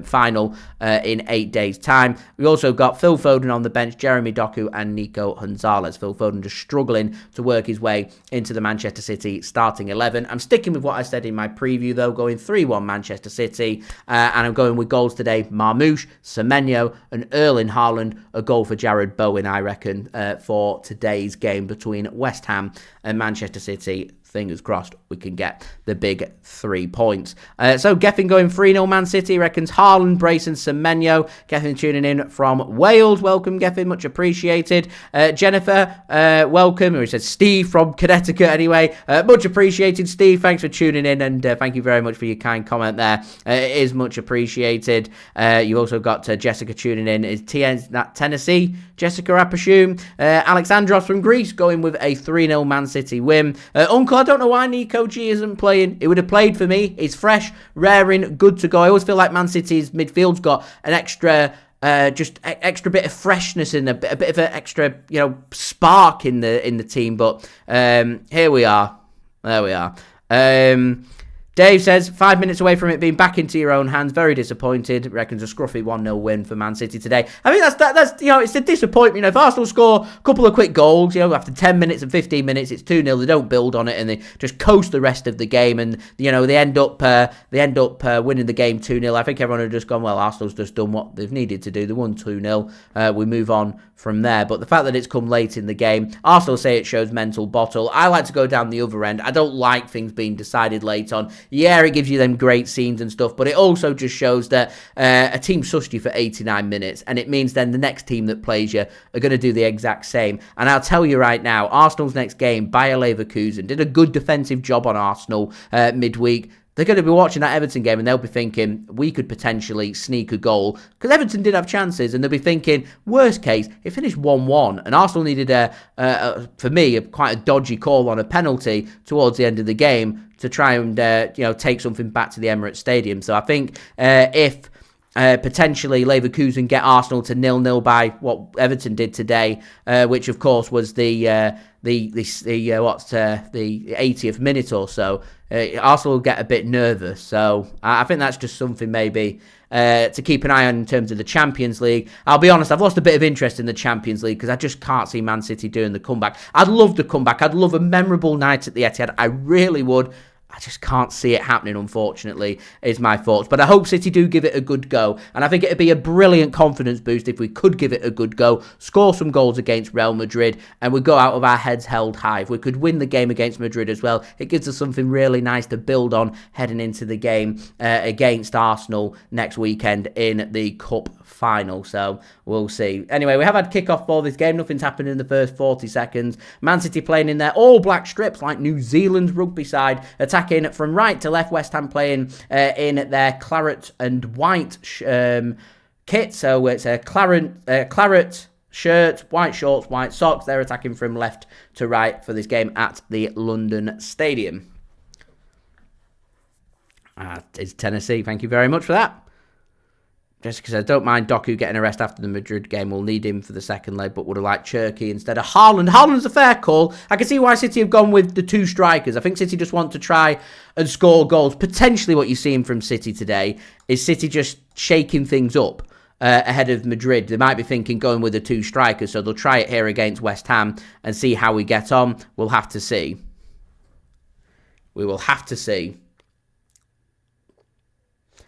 [SPEAKER 1] final in 8 days' time. We also got Phil Foden on the bench, Jeremy Doku and Nico Gonzalez. Phil Foden just struggling to work his way into the Manchester City starting 11. I'm sticking with what I said in my preview, though, going 3-1 Manchester City, and I'm going with goals today. Marmoush, Semenyo and Erling Haaland. A goal for Jarrod Bowen, I reckon, for today's game between West Ham and Manchester City. Fingers crossed we can get the big 3 points. So Geffin going 3-0 Man City, reckons Haaland, Brace and Semenyo. Geffin tuning in from Wales. Welcome, Geffin, much appreciated. Jennifer, welcome. Or he says Steve from Connecticut anyway. Much appreciated, Steve. Thanks for tuning in, and thank you very much for your kind comment there. It is much appreciated. You also got Jessica tuning in. Is that Tennessee? Jessica, I presume. Alexandros from Greece going with a 3-0 Man City win. Uncle, I don't know why Nico G isn't playing. He would have played for me. He's fresh, raring, good to go. I always feel like Man City's midfield's got an extra just extra bit of freshness and a bit of an extra, spark in the team. But here we are. There we are. Dave says, 5 minutes away from it being back into your own hands. Very disappointed. Reckons a scruffy 1-0 win for Man City today. I think that's it's a disappointment. If Arsenal score a couple of quick goals, after 10 minutes and 15 minutes, it's 2-0. They don't build on it and they just coast the rest of the game. And, they end up winning the game 2-0. I think everyone had just gone, well, Arsenal's just done what they've needed to do. They won 2-0. We move on from there. But the fact that it's come late in the game, Arsenal say it shows mental bottle. I like to go down the other end. I don't like things being decided late on. Yeah, it gives you them great scenes and stuff, but it also just shows that a team sussed you for 89 minutes, and it means then the next team that plays you are going to do the exact same. And I'll tell you right now, Arsenal's next game, Bayer Leverkusen, did a good defensive job on Arsenal midweek. They're going to be watching that Everton game and they'll be thinking, we could potentially sneak a goal. Because Everton did have chances and they'll be thinking, worst case, it finished 1-1. And Arsenal needed, for me, quite a dodgy call on a penalty towards the end of the game to try and, take something back to the Emirates Stadium. So I think if potentially Leverkusen get Arsenal to 0-0 by what Everton did today, which of course was the 80th minute or so, Arsenal will get a bit nervous. So I think that's just something maybe to keep an eye on in terms of the Champions League. I'll be honest, I've lost a bit of interest in the Champions League because I just can't see Man City doing the comeback. I'd love the comeback. I'd love a memorable night at the Etihad. I really would. I just can't see it happening, unfortunately, is my thoughts. But I hope City do give it a good go. And I think it'd be a brilliant confidence boost if we could give it a good go, score some goals against Real Madrid, and we go out with our heads held high. If we could win the game against Madrid as well, it gives us something really nice to build on heading into the game against Arsenal next weekend in the Cup final. So we'll see. Anyway, we have had kickoff for this game. Nothing's happened in the first 40 seconds. Man City playing in their all-black strips like New Zealand's rugby side, attacking from right to left. West Ham playing in their claret and white kit. So it's a claret shirt, white shorts, white socks. They're attacking from left to right for this game at the London Stadium. It's Tennessee. Thank you very much for that. Just because I don't mind Doku getting a rest after the Madrid game. We'll need him for the second leg, but would have liked Cherki instead of Haaland. Haaland's a fair call. I can see why City have gone with the two strikers. I think City just want to try and score goals. Potentially what you're seeing from City today is City just shaking things up ahead of Madrid. They might be thinking going with the two strikers, so they'll try it here against West Ham and see how we get on. We'll have to see. We will have to see.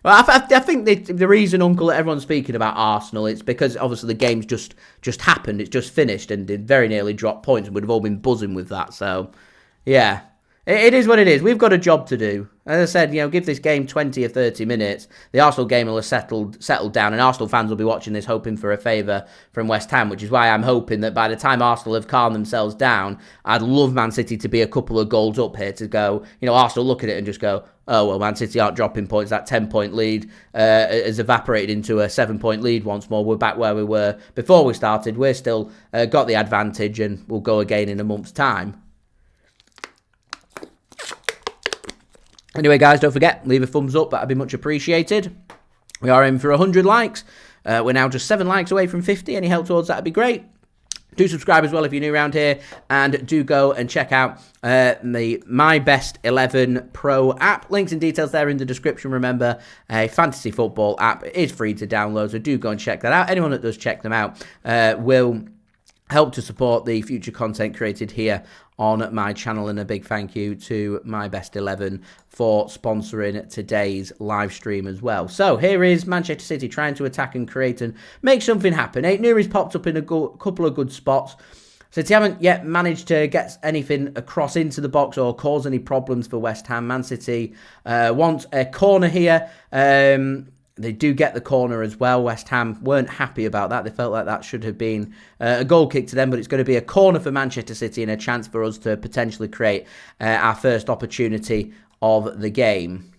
[SPEAKER 1] Well, I think the reason, Uncle, that everyone's speaking about Arsenal, it's because obviously the game's just happened. It's just finished and it very nearly dropped points and we'd have all been buzzing with that. So, yeah, it is what it is. We've got a job to do. As I said, give this game 20 or 30 minutes. The Arsenal game will have settled down and Arsenal fans will be watching this hoping for a favour from West Ham, which is why I'm hoping that by the time Arsenal have calmed themselves down, I'd love Man City to be a couple of goals up here to go, Arsenal look at it and just go, oh, well, Man City aren't dropping points. That 10-point lead has evaporated into a 7-point lead once more. We're back where we were before we started. We're still got the advantage and we'll go again in a month's time. Anyway, guys, don't forget, leave a thumbs up. That'd be much appreciated. We are aiming for 100 likes. We're now just 7 likes away from 50. Any help towards that would be great. Do subscribe as well if you're new around here. And do go and check out the My Best 11 Pro app. Links and details there in the description. Remember, a fantasy football app is free to download, so do go and check that out. Anyone that does check them out will help to support the future content created here on my channel, and a big thank you to My Best 11 for sponsoring today's live stream as well. So here is Manchester City trying to attack and create and make something happen. Ait-Nouri's popped up in a couple of good spots. City haven't yet managed to get anything across into the box or cause any problems for West Ham. Man City want a corner here. They do get the corner as well. West Ham weren't happy about that. They felt like that should have been a goal kick to them, but it's going to be a corner for Manchester City and a chance for us to potentially create our first opportunity of the game.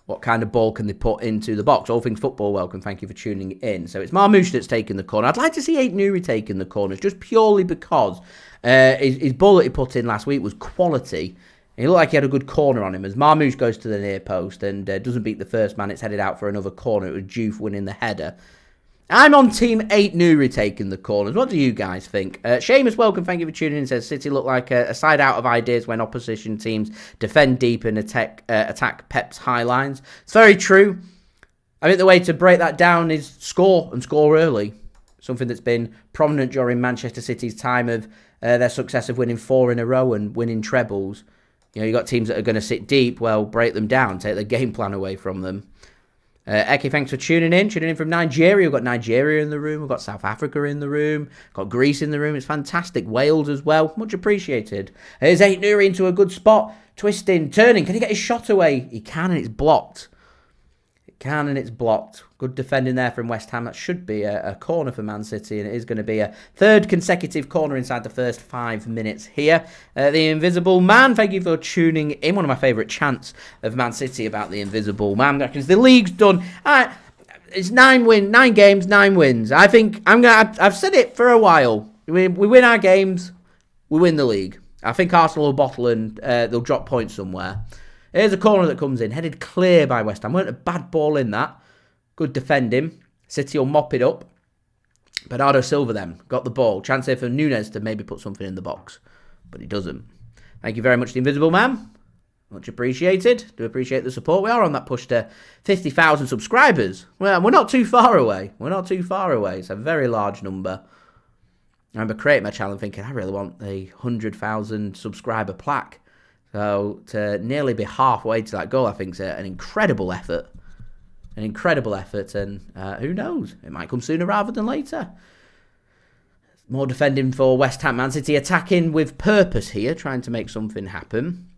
[SPEAKER 1] What kind of ball can they put into the box? All things football welcome. Thank you for tuning in. So it's Marmoush that's taking the corner. I'd like to see Ait-Nouri taking the corners just purely because his ball that he put in last week was quality. He looked like he had a good corner on him as Marmoush goes to the near post and doesn't beat the first man. It's headed out for another corner. It was Juve winning the header. I'm on team Ait-Nouri taking the corners. What do you guys think? Seamus, welcome. Thank you for tuning in. Says City look like a side out of ideas when opposition teams defend deep and attack Pep's high lines. It's very true. I think the way to break that down is score and score early. Something that's been prominent during Manchester City's time of their success of winning 4 in a row and winning trebles. You know, you got teams that are going to sit deep. Well, break them down, take the game plan away from them. Eki, thanks for tuning in from Nigeria. We've got Nigeria in the room. We've got South Africa in the room. Got Greece in the room. It's fantastic. Wales as well. Much appreciated. Here's Ait-Nouri into a good spot. Twisting, turning. Can he get his shot away? He can, and it's blocked. Good defending there from West Ham. That should be a corner for Man City, and it is going to be a third consecutive corner inside the first 5 minutes here. The Invisible Man, thank you for tuning in. One of my favourite chants of Man City about the Invisible Man. Because the league's done. It's 9 games, 9 wins. I think I've said it for a while. We win our games, we win the league. I think Arsenal will bottle and they'll drop points somewhere. Here's a corner that comes in, headed clear by West Ham. Weren't a bad ball in that. Good defending. City will mop it up. Bernardo Silva then got the ball. Chance here for Nunes to maybe put something in the box. But he doesn't. Thank you very much, the Invisible Man. Much appreciated. Do appreciate the support. We are on that push to 50,000 subscribers. Well, we're not too far away. It's a very large number. I remember creating my channel and thinking, I really want a 100,000 subscriber plaque. So to nearly be halfway to that goal, I think is an incredible effort. And who knows? It might come sooner rather than later. More defending for West Ham. Man City attacking with purpose here, trying to make something happen.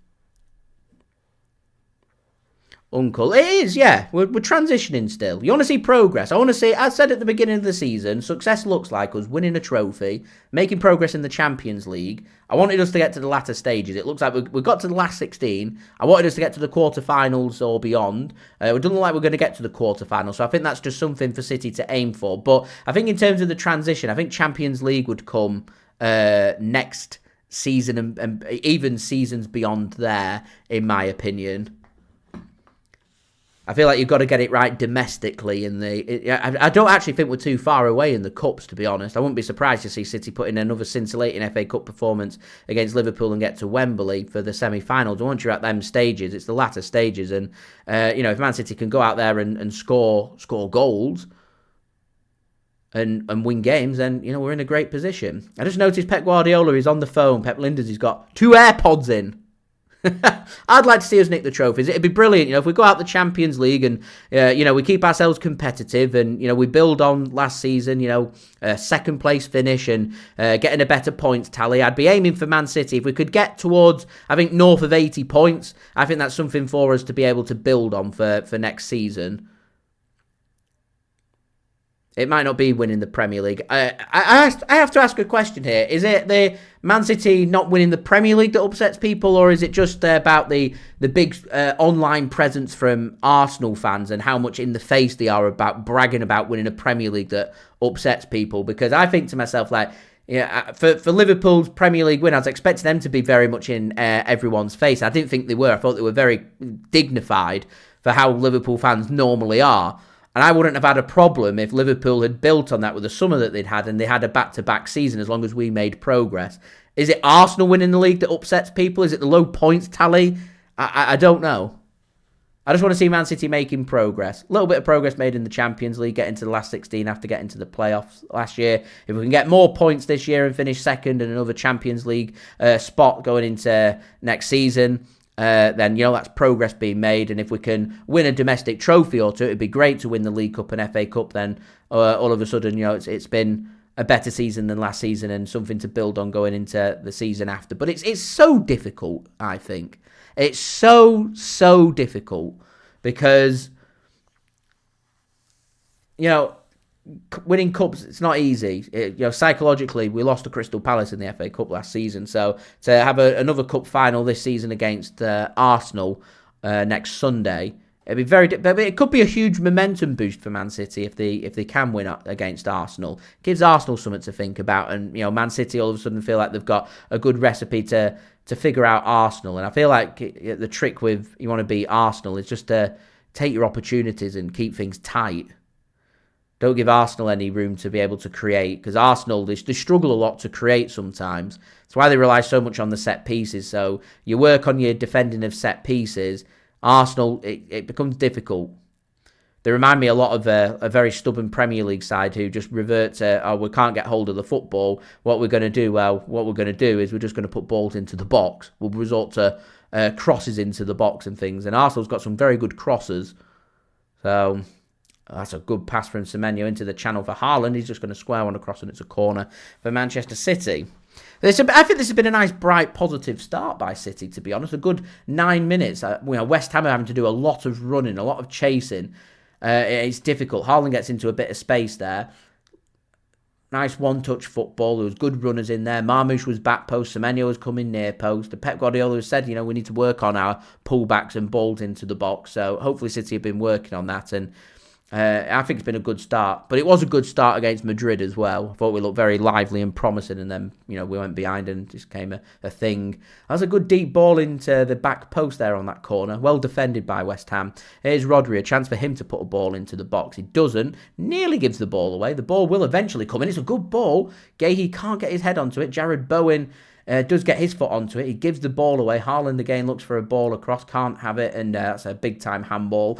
[SPEAKER 1] Uncle. It is, yeah. We're transitioning still. You want to see progress. I want to see, as I said at the beginning of the season, success looks like us winning a trophy, making progress in the Champions League. I wanted us to get to the latter stages. It looks like we got to the last 16. I wanted us to get to the quarterfinals or beyond. It doesn't look like we're going to get to the quarterfinals, so I think that's just something for City to aim for. But I think in terms of the transition, I think Champions League would come next season and even seasons beyond there, in my opinion. I feel like you've got to get it right domestically. I don't actually think we're too far away in the Cups, to be honest. I wouldn't be surprised to see City put in another scintillating FA Cup performance against Liverpool and get to Wembley for the semi-finals. Once you're at them stages, it's the latter stages. And, if Man City can go out there and score goals and win games, then, we're in a great position. I just noticed Pep Guardiola is on the phone. Pep Linders, he's got 2 AirPods in. I'd like to see us nick the trophies. It'd be brilliant, if we go out the Champions League and, we keep ourselves competitive and, we build on last season, second place finish and getting a better points tally. I'd be aiming for Man City. If we could get towards, I think, north of 80 points, I think that's something for us to be able to build on for next season. It might not be winning the Premier League. I have to ask a question here. Is it the Man City not winning the Premier League that upsets people, or is it just about the big online presence from Arsenal fans and how much in the face they are about bragging about winning a Premier League that upsets people? Because I think to myself, for Liverpool's Premier League win, I was expecting them to be very much in everyone's face. I didn't think they were. I thought they were very dignified for how Liverpool fans normally are. And I wouldn't have had a problem if Liverpool had built on that with the summer that they'd had and they had a back-to-back season as long as we made progress. Is it Arsenal winning the league that upsets people? Is it the low points tally? I don't know. I just want to see Man City making progress. A little bit of progress made in the Champions League, getting to the last 16 after getting to the playoffs last year. If we can get more points this year and finish second and another Champions League spot going into next season, then, that's progress being made. And if we can win a domestic trophy or two, it'd be great to win the League Cup and FA Cup. Then all of a sudden, it's been a better season than last season and something to build on going into the season after. But it's so difficult, I think. It's so difficult because, winning cups, it's not easy. Psychologically, we lost to Crystal Palace in the FA Cup last season. So to have another cup final this season against Arsenal next Sunday It'd be very, but it could be a huge momentum boost for Man City if they can win against Arsenal. Gives Arsenal something to think about, and Man City all of a sudden feel like they've got a good recipe to figure out Arsenal. And I feel like the trick with you want to beat Arsenal is just to take your opportunities and keep things tight. Don't give Arsenal any room to be able to create, because Arsenal, they struggle a lot to create sometimes. That's why they rely so much on the set pieces. So you work on your defending of set pieces. Arsenal, it becomes difficult. They remind me a lot of a very stubborn Premier League side who just revert to, we can't get hold of the football. What we're going to do? Well, what we're going to do is we're just going to put balls into the box. We'll resort to crosses into the box and things. And Arsenal's got some very good crosses. So that's a good pass from Semenyo into the channel for Haaland. He's just going to square one across, and it's a corner for Manchester City. I think this has been a nice, bright, positive start by City, to be honest. A good 9 minutes. West Ham are having to do a lot of running, a lot of chasing. It's difficult. Haaland gets into a bit of space there. Nice one-touch football. There was good runners in there. Marmoush was back post. Semenyo was coming near post. The Pep Guardiola has said, we need to work on our pullbacks and balls into the box. So hopefully City have been working on that, and I think it's been a good start. But it was a good start against Madrid as well. I thought we looked very lively and promising, and then we went behind and just came a thing. That was a good deep ball into the back post there on that corner. Well defended by West Ham. Here's Rodri, a chance for him to put a ball into the box. He doesn't. Nearly gives the ball away. The ball will eventually come in. It's a good ball. Guehi can't get his head onto it. Jarrod Bowen does get his foot onto it. He gives the ball away. Haaland again looks for a ball across. Can't have it, and that's a big-time handball.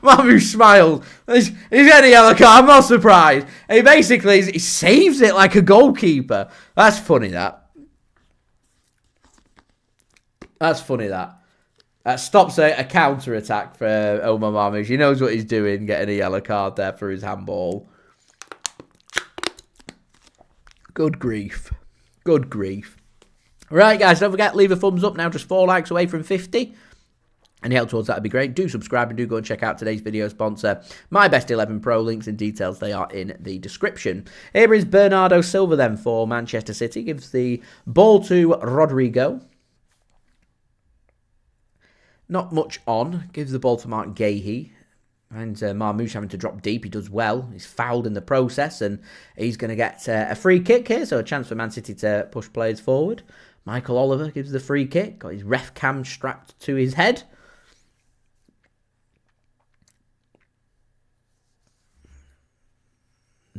[SPEAKER 1] Marmoush smiled. He's getting a yellow card. I'm not surprised. He saves it like a goalkeeper. That's funny, that. That stops a counter-attack for Omar Marmoush. He knows what he's doing, getting a yellow card there for his handball. Good grief. Right, guys, don't forget, leave a thumbs up now. Just 4 likes away from 50. Any help towards that would be great. Do subscribe and do go and check out today's video sponsor, My Best 11 Pro. Links and details, they are in the description. Here is Bernardo Silva then for Manchester City. Gives the ball to Rodrigo. Not much on. Gives the ball to Marc Guehi. And Marmoush having to drop deep. He does well. He's fouled in the process, and he's going to get a free kick here. So a chance for Man City to push players forward. Michael Oliver gives the free kick. Got his ref cam strapped to his head.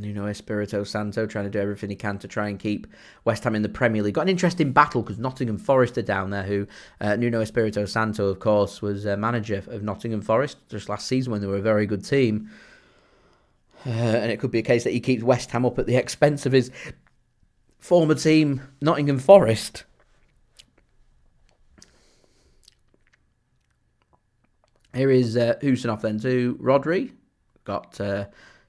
[SPEAKER 1] Nuno Espirito Santo trying to do everything he can to try and keep West Ham in the Premier League. Got an interesting battle because Nottingham Forest are down there, who Nuno Espirito Santo, of course, was manager of Nottingham Forest just last season when they were a very good team. And it could be a case that he keeps West Ham up at the expense of his former team, Nottingham Forest. Here is Khusanov then to Rodri. Got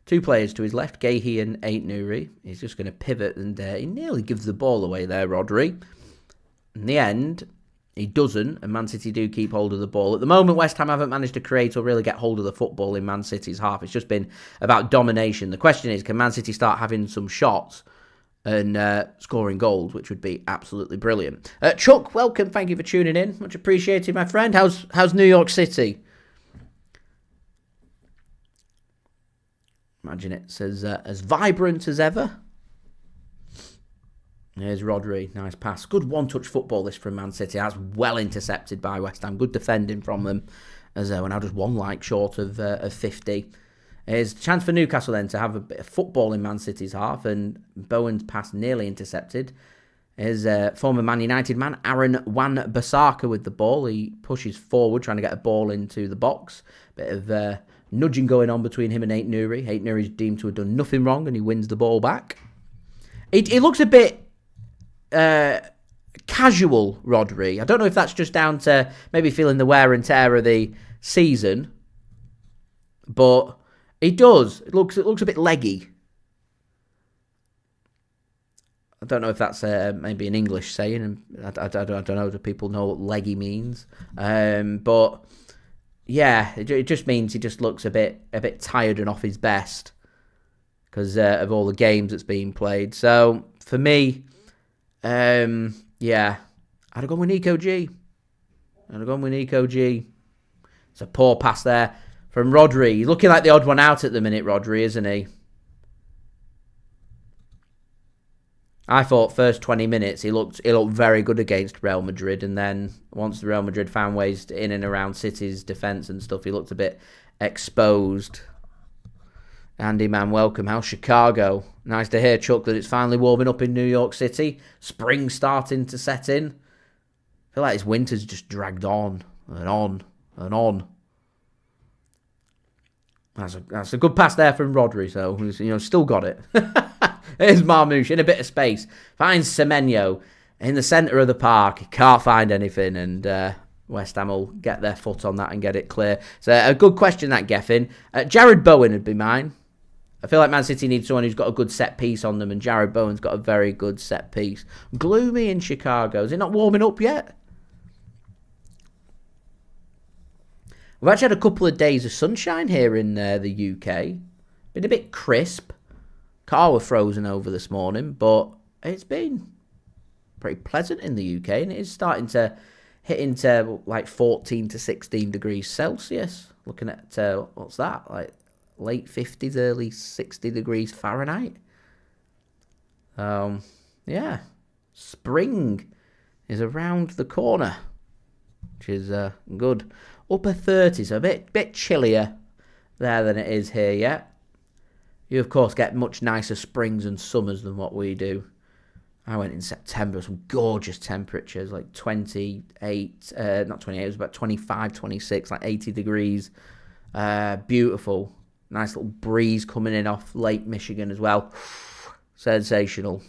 [SPEAKER 1] 2 players to his left, Guehi and Ait-Nouri. He's just going to pivot, and he nearly gives the ball away there, Rodri. In the end, he doesn't, and Man City do keep hold of the ball. At the moment, West Ham haven't managed to create or really get hold of the football in Man City's half. It's just been about domination. The question is, can Man City start having some shots and scoring goals, which would be absolutely brilliant. Chuck, welcome. Thank you for tuning in. Much appreciated, my friend. How's New York City? Imagine it's as vibrant as ever. Here's Rodri. Nice pass. Good one-touch football this from Man City. That's well intercepted by West Ham. Good defending from them. As we're now just 1 like short of 50. Here's a chance for Newcastle then to have a bit of football in Man City's half. And Bowen's pass nearly intercepted. Here's former Man United man, Aaron Wan-Bissaka with the ball. He pushes forward, trying to get a ball into the box. Bit of nudging going on between him and Ait-Nouri. Ait-Nouri's deemed to have done nothing wrong, and he wins the ball back. It looks a bit casual, Rodri. I don't know if that's just down to maybe feeling the wear and tear of the season, but it does. It looks a bit leggy. I don't know if that's maybe an English saying, and I don't know. Do people know what leggy means? But yeah, it just means he just looks a bit tired and off his best because of all the games that's being played. So for me, yeah, I'd go with Nico G. And I've gone with Nico G. It's a poor pass there from Rodri. He's looking like the odd one out at the minute, Rodri, isn't he? I thought first 20 minutes he looked very good against Real Madrid, and then once the Real Madrid found ways in and around City's defence and stuff, he looked a bit exposed. Andy, man, welcome. How's Chicago? Nice to hear, Chuck, that it's finally warming up in New York City. Spring starting to set in. I feel like this winter's just dragged on and on and on. That's a good pass there from Rodri, so still got it. There's Marmoush in a bit of space. Finds Semenyo in the centre of the park. He can't find anything, and West Ham will get their foot on that and get it clear. So a good question, that Geffin. Jarrod Bowen would be mine. I feel like Man City needs someone who's got a good set piece on them, and Jarrod Bowen's got a very good set piece. Gloomy in Chicago. Is it not warming up yet? We've actually had a couple of days of sunshine here in the UK. Been a bit crisp. Car were frozen over this morning, but it's been pretty pleasant in the UK, and it is starting to hit into like 14 to 16 degrees Celsius. Looking at, what's that, like late 50s, early 60 degrees Fahrenheit. Yeah, spring is around the corner, which is good. Upper 30s, so a bit chillier there than it is here yet. You, of course, get much nicer springs and summers than what we do. I went in September, some gorgeous temperatures, like 28, not 28, it was about 25, 26, like 80 degrees. Beautiful. Nice little breeze coming in off Lake Michigan as well. Sensational.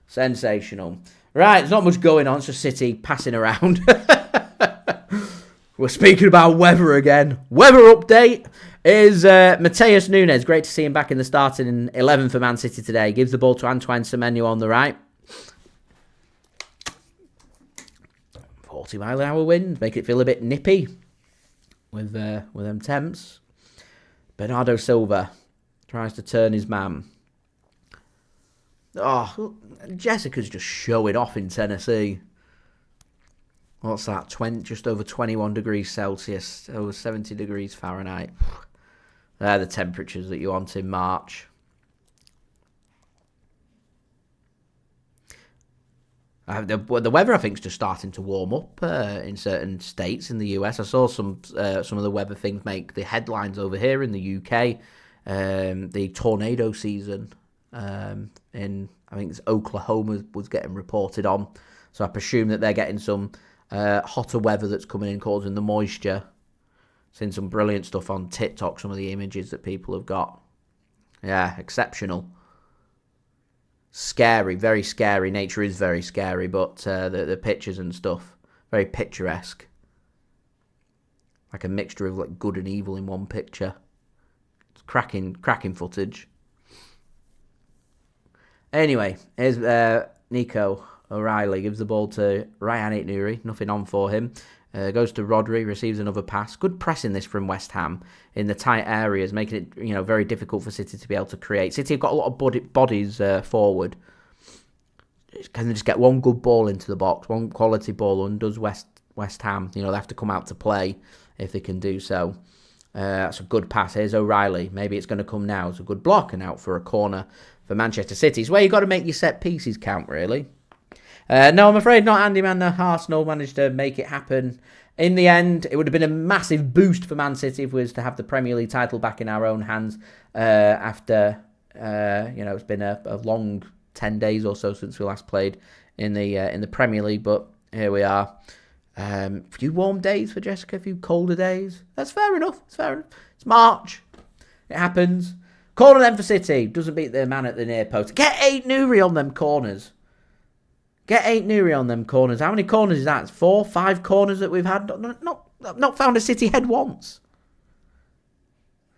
[SPEAKER 1] Sensational. Right, there's not much going on, it's just City passing around. We're speaking about weather again. Weather update is Matheus Nunes. Great to see him back in the starting 11 for Man City today. Gives the ball to Antoine Semenyo on the right. 40-mile-an-hour winds make it feel a bit nippy with them temps. Bernardo Silva tries to turn his man. Oh, Jessica's just showing off in Tennessee. What's that? Just over 21 degrees Celsius, over 70 degrees Fahrenheit. They're the temperatures that you want in March. The weather, I think, is just starting to warm up in certain states in the US. I saw some of the weather things make the headlines over here in the UK. The tornado season in, I think it's Oklahoma, was getting reported on. So I presume that they're getting some hotter weather that's coming in, causing the moisture. Seen some brilliant stuff on TikTok, some of the images that people have got. Yeah, exceptional. Scary, very scary. Nature is very scary, but the pictures and stuff, very picturesque. Like a mixture of like good and evil in one picture. It's cracking footage. Anyway, here's Nico O'Reilly, gives the ball to Rayan Ait-Nouri, nothing on for him. Goes to Rodri, receives another pass. Good pressing this from West Ham in the tight areas, making it very difficult for City to be able to create. City have got a lot of bodies forward. Can they just get one good ball into the box, one quality ball, and does West Ham? They have to come out to play if they can do so. That's a good pass. Here's O'Reilly. Maybe it's going to come now. It's a good block and out for a corner for Manchester City. It's where you've got to make your set pieces count, really. No, I'm afraid not, Andy Man. Arsenal managed to make it happen. In the end, it would have been a massive boost for Man City if we was to have the Premier League title back in our own hands after, it's been a long 10 days or so since we last played in the Premier League. But here we are. A few warm days for Jessica, a few colder days. That's fair enough. It's March. It happens. Corner then for City. Doesn't beat the man at the near post. Get Ait-Nouri on them corners. Get Ait-Nouri on them corners. How many corners is that? It's 4, 5 corners that we've had. Not found a City head once.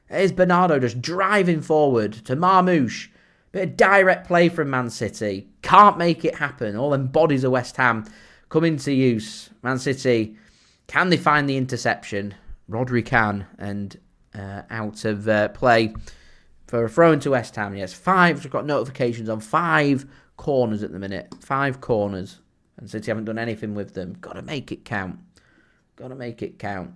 [SPEAKER 1] Here's Bernardo just driving forward to Marmoush. Bit of direct play from Man City. Can't make it happen. All them bodies of West Ham come into use. Man City, can they find the interception? Rodri can. And out of play for a throw into West Ham. Yes, 5. We've got notifications on 5 corners at the minute. 5 corners. And City haven't done anything with them. Got to make it count. Got to make it count.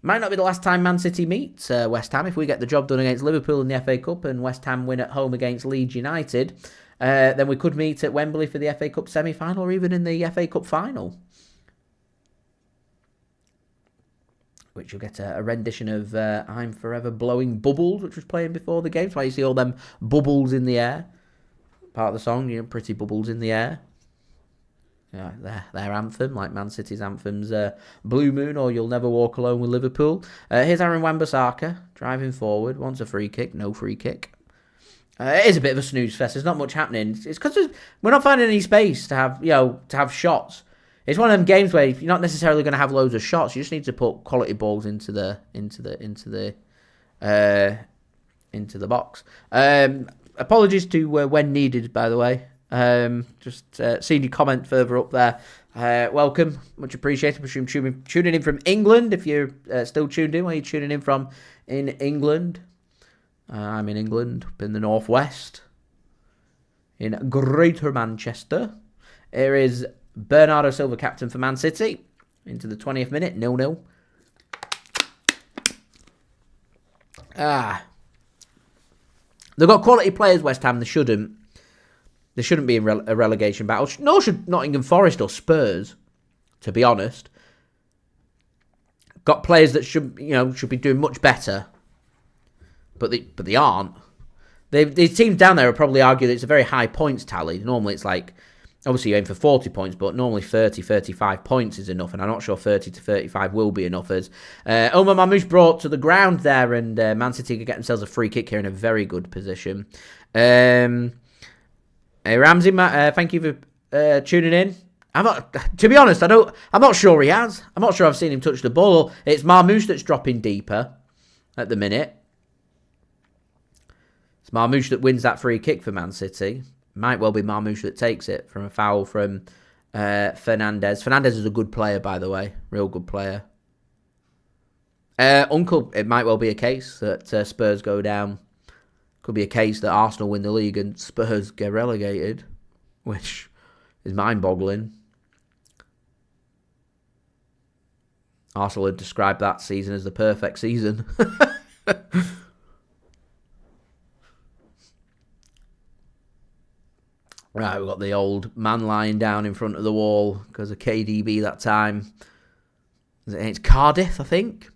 [SPEAKER 1] Might not be the last time Man City meets West Ham. If we get the job done against Liverpool in the FA Cup and West Ham win at home against Leeds United, then we could meet at Wembley for the FA Cup semi-final or even in the FA Cup final. Which you'll get a rendition of I'm Forever Blowing Bubbles, which was playing before the game. That's why you see all them bubbles in the air. Part of the song, pretty bubbles in the air. Yeah, their anthem, like Man City's anthem's Blue Moon or You'll Never Walk Alone with Liverpool. Here's Aaron Wan-Bissaka driving forward. Wants a free kick, no free kick. It is a bit of a snooze fest. There's not much happening. It's because we're not finding any space to have shots. It's one of them games where you're not necessarily going to have loads of shots. You just need to put quality balls into the box. Apologies to When Needed, by the way. Just seeing your comment further up there. Welcome, much appreciated. Presume tuning in from England. If you're still tuned in, where you're tuning in from in England. I'm in England, up in the northwest, in Greater Manchester. Here is Bernardo Silva, captain for Man City, into the 20th minute, 0-0. They've got quality players, West Ham. They shouldn't be in a relegation battle. Nor should Nottingham Forest or Spurs, to be honest. Got players that should be doing much better, but they aren't. These teams down there will probably argue that it's a very high points tally. Normally it's like, obviously you aim for 40 points, but normally 30, 35 points is enough, and I'm not sure 30 to 35 will be enough. As Omar Marmoush brought to the ground there, and Man City could get themselves a free kick here in a very good position. Ramsey, thank you for tuning in. To be honest, I'm not sure he has. I'm not sure I've seen him touch the ball. It's Marmoush that's dropping deeper at the minute. It's Marmoush that wins that free kick for Man City. Might well be Marmoush that takes it from a foul from Fernandes. Fernandes is a good player, by the way. Real good player. It might well be a case that Spurs go down. Could be a case that Arsenal win the league and Spurs get relegated, which is mind-boggling. Arsenal had described that season as the perfect season. Right, we've got the old man lying down in front of the wall because of KDB that time. It's Cardiff, I think.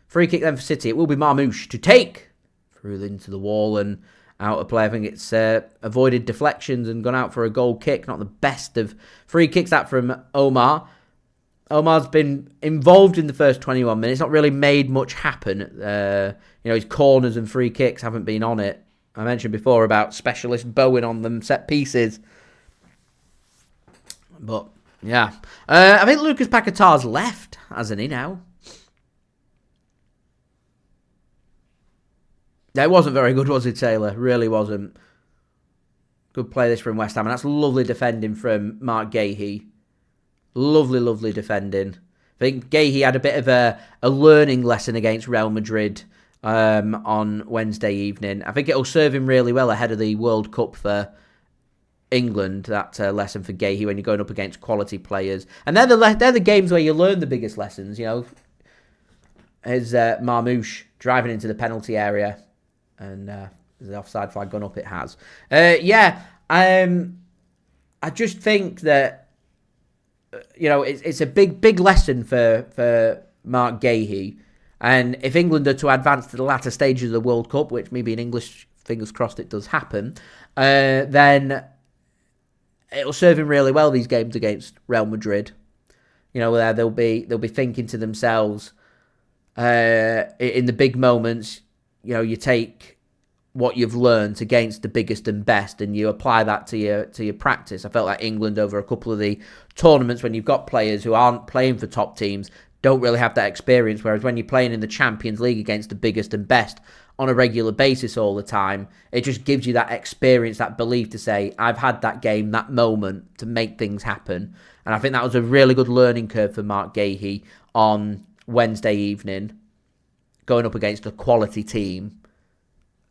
[SPEAKER 1] Free kick then for City. It will be Marmoush to take through into the wall and out of play. I think it's avoided deflections and gone out for a goal kick. Not the best of free kicks, that from Omar. Omar's been involved in the first 21 minutes. Not really made much happen. His corners and free kicks haven't been on it. I mentioned before about specialist Bowen on them set pieces. But, yeah. I think Lucas Paquetá's left, hasn't he, now? It wasn't very good, was it, Taylor? Really wasn't. Good play this from West Ham. And that's lovely defending from Marc Guehi. Lovely, lovely defending. I think Guehi had a bit of a learning lesson against Real Madrid on Wednesday evening. I think it'll serve him really well ahead of the World Cup for England, that lesson for Guehi when you're going up against quality players. And they're the games where you learn the biggest lessons, Is Marmoush driving into the penalty area and the offside flag gone up? It has. I just think that, it's a big lesson for Marc Guehi. And if England are to advance to the latter stages of the World Cup, which maybe in English, fingers crossed, it does happen, then it'll serve him really well, these games against Real Madrid. Where they'll be thinking to themselves, in the big moments, you take what you've learned against the biggest and best, and you apply that to your practice. I felt like England over a couple of the tournaments, when you've got players who aren't playing for top teams, don't really have that experience, whereas when you're playing in the Champions League against the biggest and best on a regular basis all the time, it just gives you that experience, that belief to say, I've had that game, that moment to make things happen. And I think that was a really good learning curve for Marc Guehi on Wednesday evening, going up against a quality team.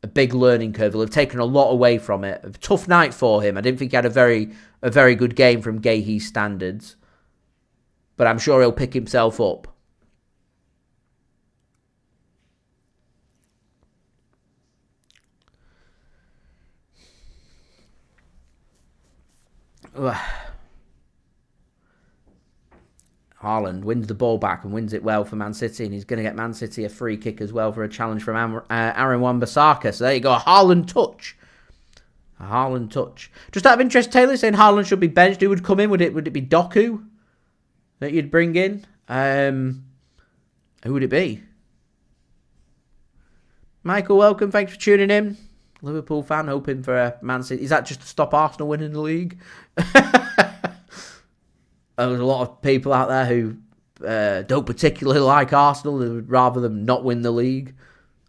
[SPEAKER 1] A big learning curve. He'll have taken a lot away from it. A tough night for him. I didn't think he had a very good game from Guehi's standards, but I'm sure he'll pick himself up Haaland wins the ball back and wins it well for Man City, and he's going to get Man City a free kick as well for a challenge from Aaron Wan-Bissaka. So there you go, a Haaland touch. A Haaland touch. Just out of interest, Taylor saying Haaland should be benched. Who would come in? Would it be Doku that you'd bring in? Who would it be? Michael, welcome. Thanks for tuning in. Liverpool fan, hoping for a Man City. Is that just to stop Arsenal winning the league? There's a lot of people out there who don't particularly like Arsenal. They would rather them not win the league.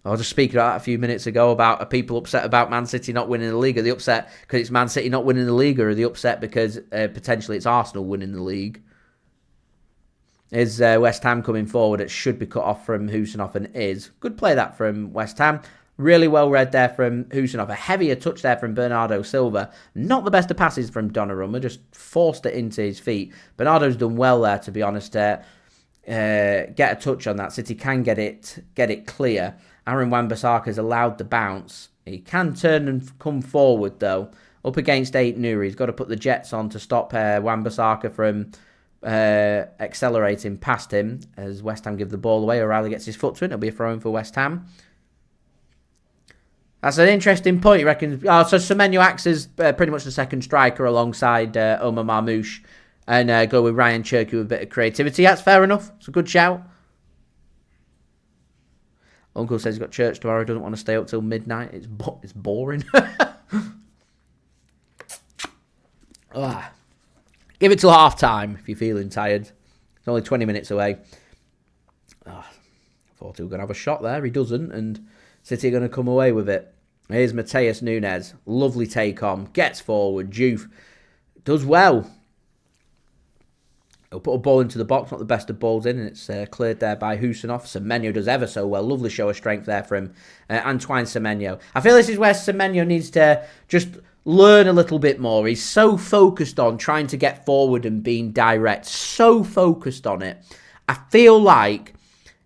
[SPEAKER 1] I was just speaking about that a few minutes ago about are people upset about Man City not winning the league? Are they upset because it's Man City not winning the league, or are they upset because potentially it's Arsenal winning the league? Is West Ham coming forward? It should be cut off from Khusanov, and is. Good play that from West Ham. Really well read there from Khusanov. A heavier touch there from Bernardo Silva. Not the best of passes from Donnarumma. Just forced it into his feet. Bernardo's done well there, to be honest. Get a touch on that. City can get it clear. Aaron Wan-Bissaka allowed the bounce. He can turn and come forward, though. Up against Ait-Nouri. He's got to put the jets on to stop Wan-Bissaka from accelerating past him as West Ham give the ball away. O'Reilly gets his foot to it. It'll be a throw-in for West Ham. That's an interesting point, you reckon? Oh, so Semenyo acts as pretty much the second striker alongside Omar Marmoush, and go with Rayan Cherki with a bit of creativity. That's fair enough. It's a good shout. Uncle says he's got church tomorrow. Doesn't want to stay up till midnight. It's boring. Give it till half time if you're feeling tired. It's only 20 minutes away. Thought he was going to have a shot there. He doesn't, and City are going to come away with it. Here's Matheus Nunes. Lovely take on. Gets forward. Juve does well. He'll put a ball into the box. Not the best of balls in. And it's cleared there by Khusanov. Semenyo does ever so well. Lovely show of strength there from Antoine Semenyo. I feel this is where Semenyo needs to just learn a little bit more. He's so focused on trying to get forward and being direct. So focused on it. I feel like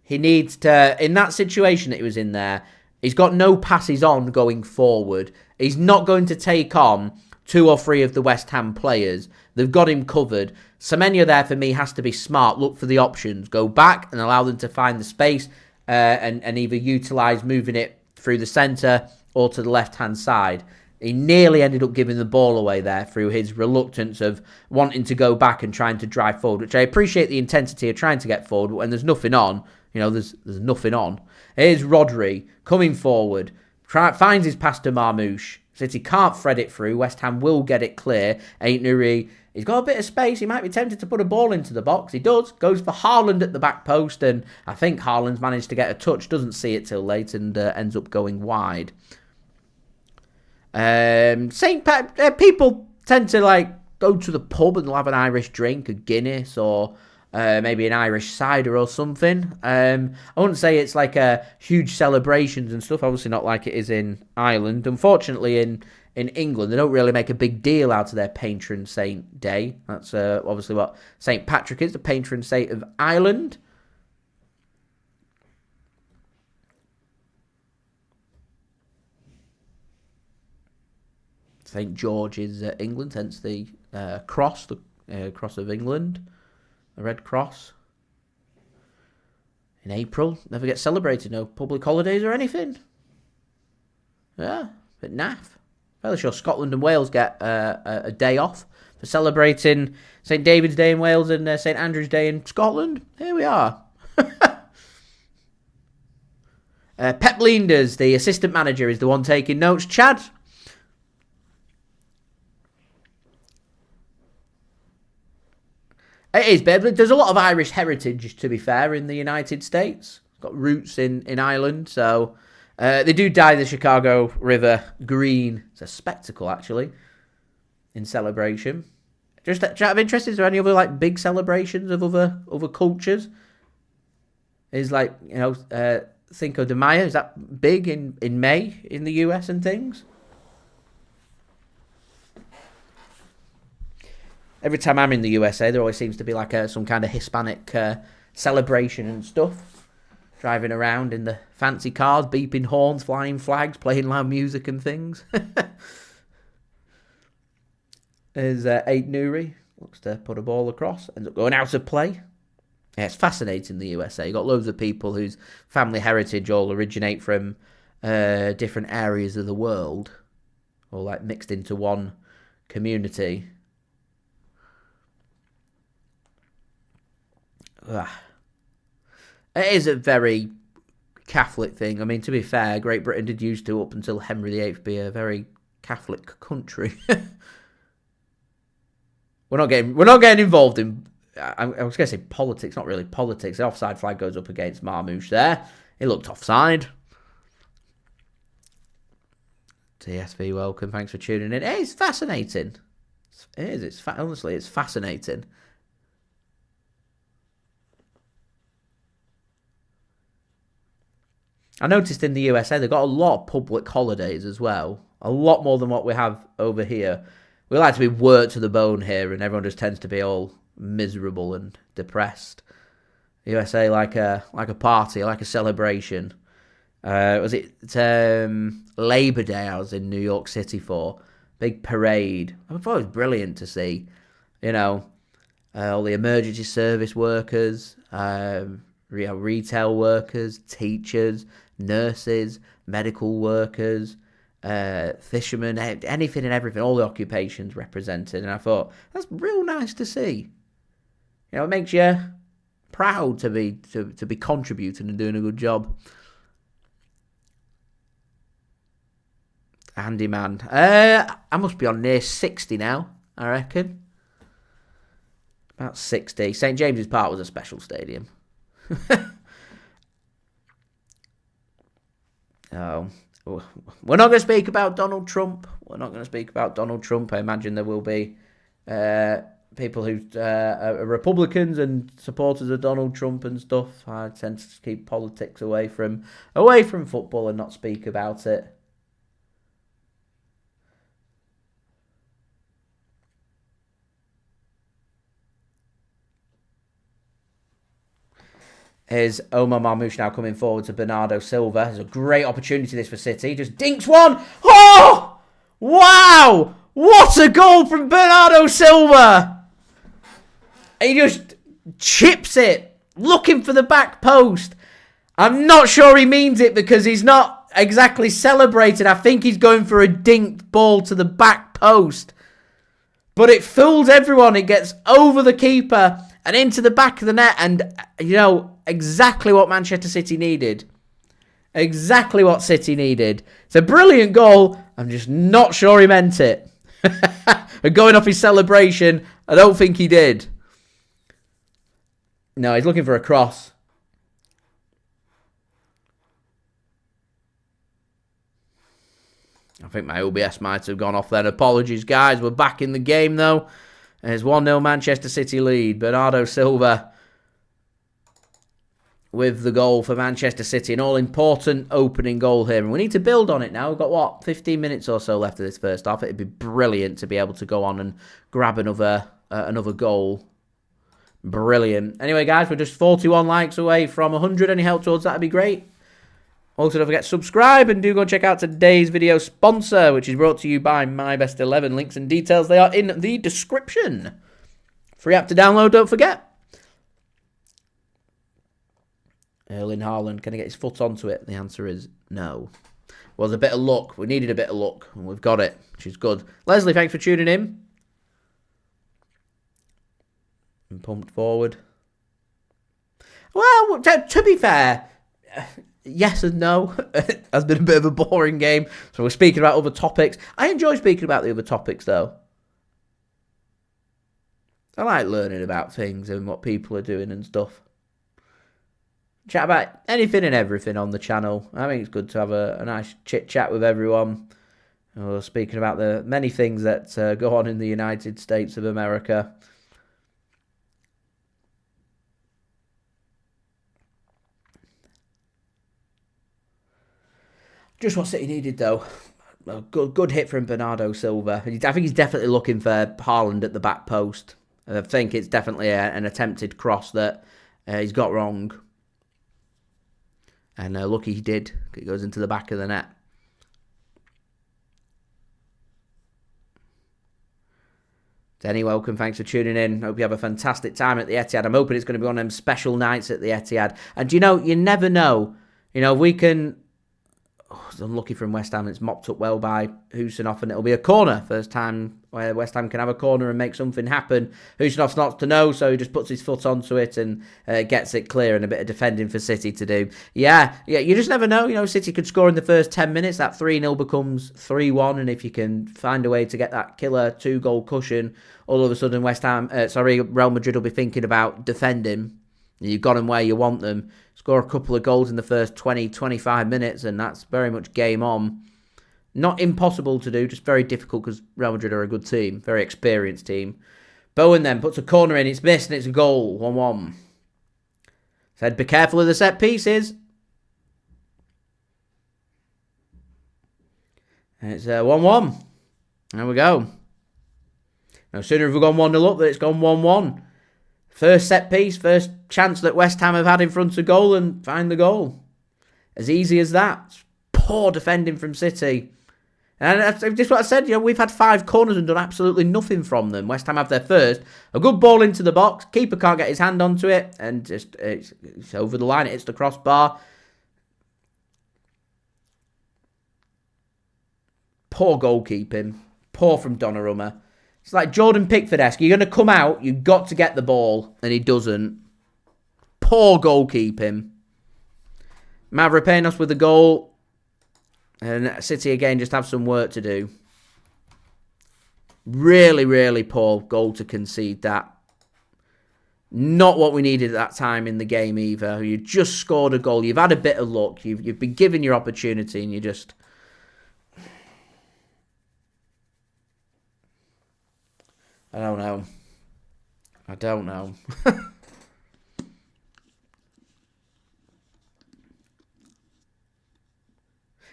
[SPEAKER 1] he needs to, in that situation that he was in there, he's got no passes on going forward. He's not going to take on 2 or 3 of the West Ham players. They've got him covered. Semenyo there for me has to be smart. Look for the options. Go back and allow them to find the space and either utilise moving it through the centre or to the left-hand side. He nearly ended up giving the ball away there through his reluctance of wanting to go back and trying to drive forward, which I appreciate the intensity of trying to get forward, but when there's nothing on, there's nothing on. Here's Rodri coming forward, finds his pass to Marmoush. City can't thread it through. West Ham will get it clear. Ait-Nouri, he's got a bit of space. He might be tempted to put a ball into the box. He does. Goes for Haaland at the back post, and I think Haaland's managed to get a touch. Doesn't see it till late and ends up going wide. People tend to go to the pub and they'll have an Irish drink, a Guinness, or maybe an Irish cider or something. I wouldn't say it's like a huge celebrations and stuff. Obviously not like it is in Ireland. Unfortunately, in England, they don't really make a big deal out of their patron saint day. That's obviously what St. Patrick is, the patron saint of Ireland. St. George is England, hence the cross, the cross of England, the Red Cross. In April, never gets celebrated, no public holidays or anything. Yeah, a bit naff. Fairly sure Scotland and Wales get a day off for celebrating St. David's Day in Wales and St. Andrew's Day in Scotland. Here we are. Pep Guardiola, the assistant manager, is the one taking notes. Chad? It is, but there's a lot of Irish heritage, to be fair, in the United States. It's got roots in Ireland, so they do dye the Chicago River green. It's a spectacle, actually, in celebration. Just out of interest, is there any other big celebrations of other cultures? Is Cinco de Mayo, is that big in May in the US and things? Every time I'm in the USA, there always seems to be some kind of Hispanic celebration and stuff. Driving around in the fancy cars, beeping horns, flying flags, playing loud music and things. is Ait-Nouri. Looks to put a ball across. Ends up going out of play. Yeah, it's fascinating, the USA. You've got loads of people whose family heritage all originate from different areas of the world. All like mixed into one community. Ugh. It is a very Catholic thing. I mean, to be fair, Great Britain did used to, up until Henry VIII, be a very Catholic country. We're not getting involved in. I was going to say politics, not really politics. The offside flag goes up against Marmoush there. He looked offside. TSV, welcome. Thanks for tuning in. It's fascinating. It is. Honestly, it's fascinating. I noticed in the USA they've got a lot of public holidays as well. A lot more than what we have over here. We like to be worked to the bone here, and everyone just tends to be all miserable and depressed. The USA like a party, like a celebration. Was it Labor Day I was in New York City for? Big parade. I thought it was brilliant to see. You know, all the emergency service workers, retail workers, teachers, nurses, medical workers, fishermen, anything and everything, all the occupations represented. And I thought, that's real nice to see. You know, it makes you proud to be contributing and doing a good job. Handyman. I must be on near 60 now, I reckon. About 60. St James's Park was a special stadium. Oh, we're not going to speak about Donald Trump. I imagine there will be people who are Republicans and supporters of Donald Trump and stuff. I tend to keep politics away from football and not speak about it. Here's Omar Marmoush now coming forward to Bernardo Silva. There's a great opportunity this for City. Just dinks one. Oh! Wow! What a goal from Bernardo Silva! He just chips it, looking for the back post. I'm not sure he means it because he's not exactly celebrating. I think he's going for a dinked ball to the back post. But it fools everyone. It gets over the keeper and into the back of the net. And, you know, exactly what Manchester City needed. Exactly what City needed. It's a brilliant goal. I'm just not sure he meant it. And going off his celebration, I don't think he did. No, he's looking for a cross. I think my OBS might have gone off then. Apologies, guys. We're back in the game, though. There's 1-0 Manchester City lead. Bernardo Silva with the goal for Manchester City. An all-important opening goal here. And we need to build on it now. We've got, 15 minutes or so left of this first half. It'd be brilliant to be able to go on and grab another goal. Brilliant. Anyway, guys, we're just 41 likes away from 100. Any help towards that would be great. Also, don't forget to subscribe and do go check out today's video sponsor, which is brought to you by My Best 11. Links and details, they are in the description. Free app to download, don't forget. Erling Haaland, can he get his foot onto it? The answer is no. Well, there's a bit of luck. We needed a bit of luck, and we've got it, which is good. Leslie, thanks for tuning in. And pumped forward. Well, to be fair, yes and no. It has been a bit of a boring game, so we're speaking about other topics. I enjoy speaking about the other topics, though. I like learning about things and what people are doing and stuff. Chat about anything and everything on the channel. I think it's good to have a nice chit-chat with everyone. We're speaking about the many things that go on in the United States of America. Just what City needed, though. A good hit from Bernardo Silva. I think he's definitely looking for Haaland at the back post. I think it's definitely an attempted cross that he's got wrong. And lucky he did. It goes into the back of the net. Denny, welcome. Thanks for tuning in. Hope you have a fantastic time at the Etihad. I'm hoping it's going to be one of them special nights at the Etihad. And you never know. We can... Oh, it's unlucky from West Ham. It's mopped up well by Khusanov, and it'll be a corner. First time where West Ham can have a corner and make something happen. Khusanov's not to know, so he just puts his foot onto it and gets it clear, and a bit of defending for City to do. Yeah, you just never know. City could score in the first 10 minutes. That 3-0 becomes 3-1, and if you can find a way to get that killer 2-goal cushion, all of a sudden Real Madrid will be thinking about defending. You've got them where you want them. Score a couple of goals in the first 20-25 minutes, and that's very much game on. Not impossible to do, just very difficult because Real Madrid are a good team, very experienced team. Bowen then puts a corner in, it's missed, and it's a goal, 1-1. Said be careful of the set pieces. And it's 1-1. There we go. No sooner have we gone 1-0 up than it's gone 1-1. First set piece, first chance that West Ham have had in front of goal and find the goal. As easy as that. Poor defending from City. And that's just what I said, we've had 5 corners and done absolutely nothing from them. West Ham have their first. A good ball into the box. Keeper can't get his hand onto it. And just it's over the line. It hits the crossbar. Poor goalkeeping. Poor from Donnarumma. It's like Jordan Pickford-esque. You're going to come out, you've got to get the ball, and he doesn't. Poor goalkeeping. Mavropanos with the goal. And City again just have some work to do. Really, really poor goal to concede that. Not what we needed at that time in the game either. You just scored a goal. You've had a bit of luck. You've been given your opportunity and you just... I don't know.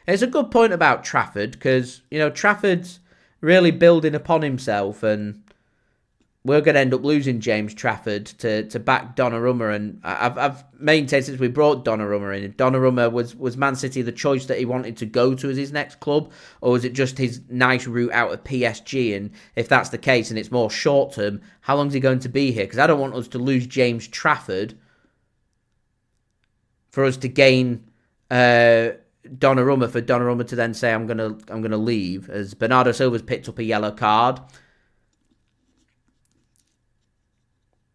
[SPEAKER 1] It's a good point about Trafford because, Trafford's really building upon himself and we're going to end up losing James Trafford to back Donnarumma. And I've maintained since we brought Donnarumma in, Donnarumma was Man City the choice that he wanted to go to as his next club, or was it just his nice route out of PSG? And if that's the case and it's more short term, how long is he going to be here? Because I don't want us to lose James Trafford for us to gain Donnarumma, for Donnarumma to then say I'm gonna leave, as Bernardo Silva's picked up a yellow card.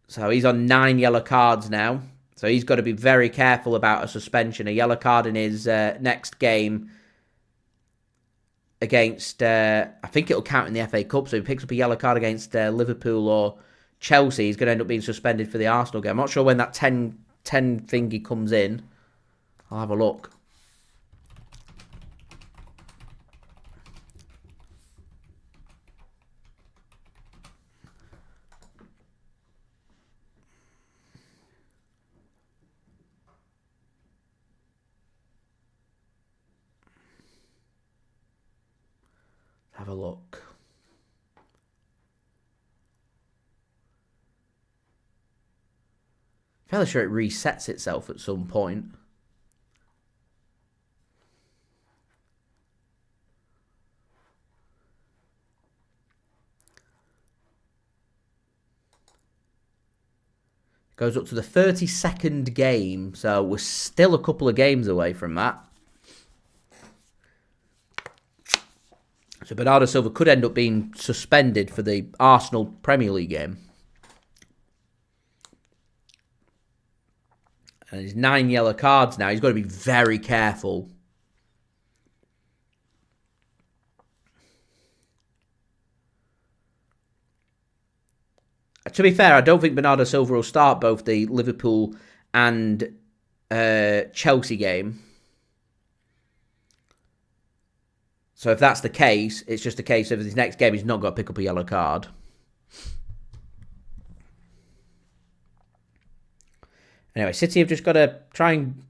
[SPEAKER 1] So he's on 9 yellow cards now. So he's got to be very careful about a suspension. A yellow card in his next game against... I think it'll count in the FA Cup. So he picks up a yellow card against Liverpool or Chelsea. He's going to end up being suspended for the Arsenal game. I'm not sure when that 10 thingy comes in. I'll have a look. Have a look. I'm fairly sure it resets itself at some point. It goes up to the 32nd game, so we're still a couple of games away from that. So Bernardo Silva could end up being suspended for the Arsenal Premier League game. And he's 9 yellow cards now. He's got to be very careful. To be fair, I don't think Bernardo Silva will start both the Liverpool and Chelsea game. So if that's the case, it's just a case of his next game he's not got to pick up a yellow card. Anyway, City have just got to try and...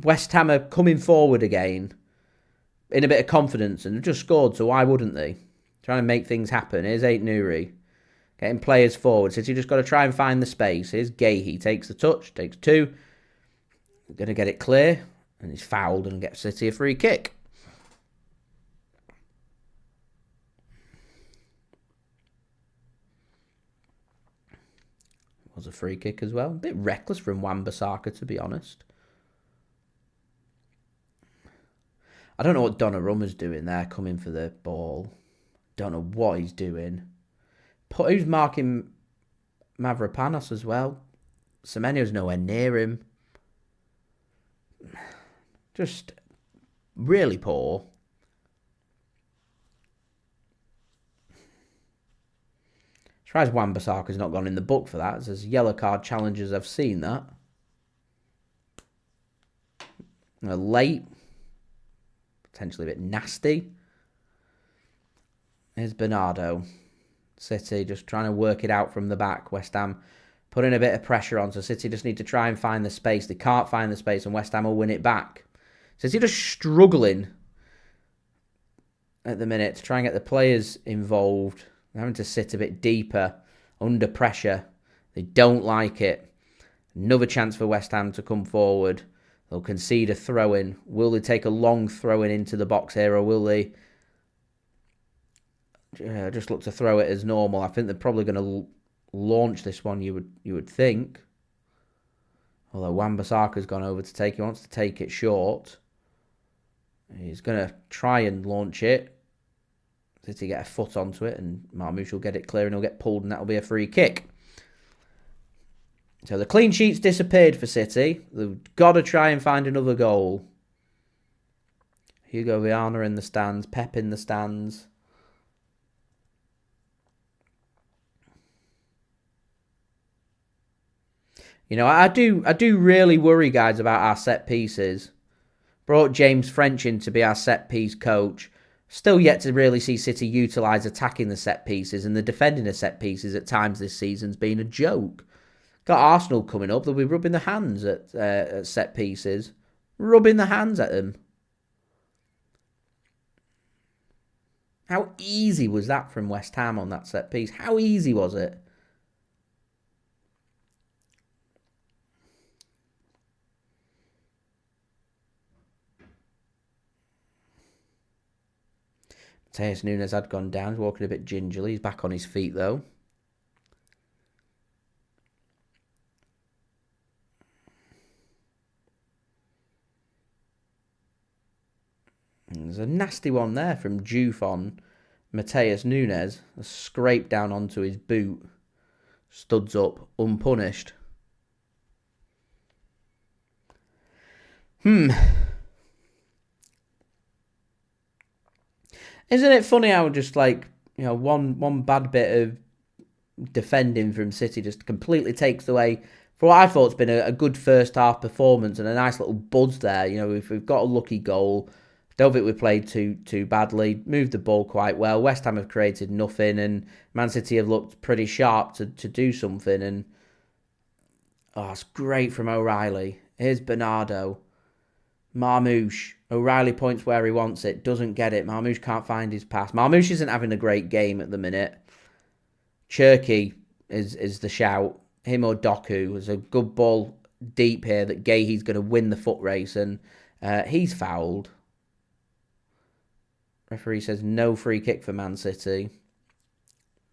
[SPEAKER 1] West Ham are coming forward again in a bit of confidence and have just scored, so why wouldn't they? Trying to make things happen. Here's Ait-Nouri. Getting players forward. City just got to try and find the space. Here's Guehi. Takes the touch. Takes 2. Going to get it clear. And he's fouled and gets City a free kick. Was a free kick as well. A bit reckless from Wan-Bissaka, to be honest. I don't know what Donnarumma's doing there, coming for the ball. Don't know what he's doing. Who's marking Mavropanos as well? Semenyo's nowhere near him. Just really poor. Surprised Wan-Bissaka's not gone in the book for that. It's as yellow card challenges I've seen that. Late. Potentially a bit nasty. Here's Bernardo. City just trying to work it out from the back. West Ham putting a bit of pressure on. So City just need to try and find the space. They can't find the space and West Ham will win it back. City just struggling at the minute to try and get the players involved. They're having to sit a bit deeper under pressure. They don't like it. Another chance for West Ham to come forward. They'll concede a throw-in. Will they take a long throw-in into the box here, or will they just look to throw it as normal? I think they're probably going to launch this one, you would think. Although Wan-Bissaka's gone over to take it. He wants to take it short. He's going to try and launch it. City get a foot onto it, and Marmoush will get it clear, and he'll get pulled, and that'll be a free kick. So the clean sheet's disappeared for City. They've got to try and find another goal. Hugo Viana in the stands. Pep in the stands. You know, I do really worry, guys, about our set pieces. Brought James French in to be our set piece coach. Still yet to really see City utilise attacking the set pieces, and the defending of set pieces at times this season's been a joke. Got Arsenal coming up. They'll be rubbing the hands at set pieces. Rubbing the hands at them. How easy was that from West Ham on that set piece? How easy was it? Matheus Nunes had gone down. He's walking a bit gingerly. He's back on his feet, though. There's a nasty one there from Juve on Matheus Nunes. A scrape down onto his boot. Studs up, unpunished. Isn't it funny how just like, you know, one bad bit of defending from City just completely takes away for what I thought's been a good first half performance and a nice little buzz there. You know, if we've got a lucky goal. Don't think we played too badly. Moved the ball quite well. West Ham have created nothing, and Man City have looked pretty sharp to do something. And it's great from O'Reilly. Here's Bernardo. Marmoush. O'Reilly points where he wants it. Doesn't get it. Marmoush can't find his pass. Marmoush isn't having a great game at the minute. Cherki is the shout. Him or Doku. There's a good ball deep here that Guehi's going to win the foot race, and he's fouled. Referee says no free kick for Man City.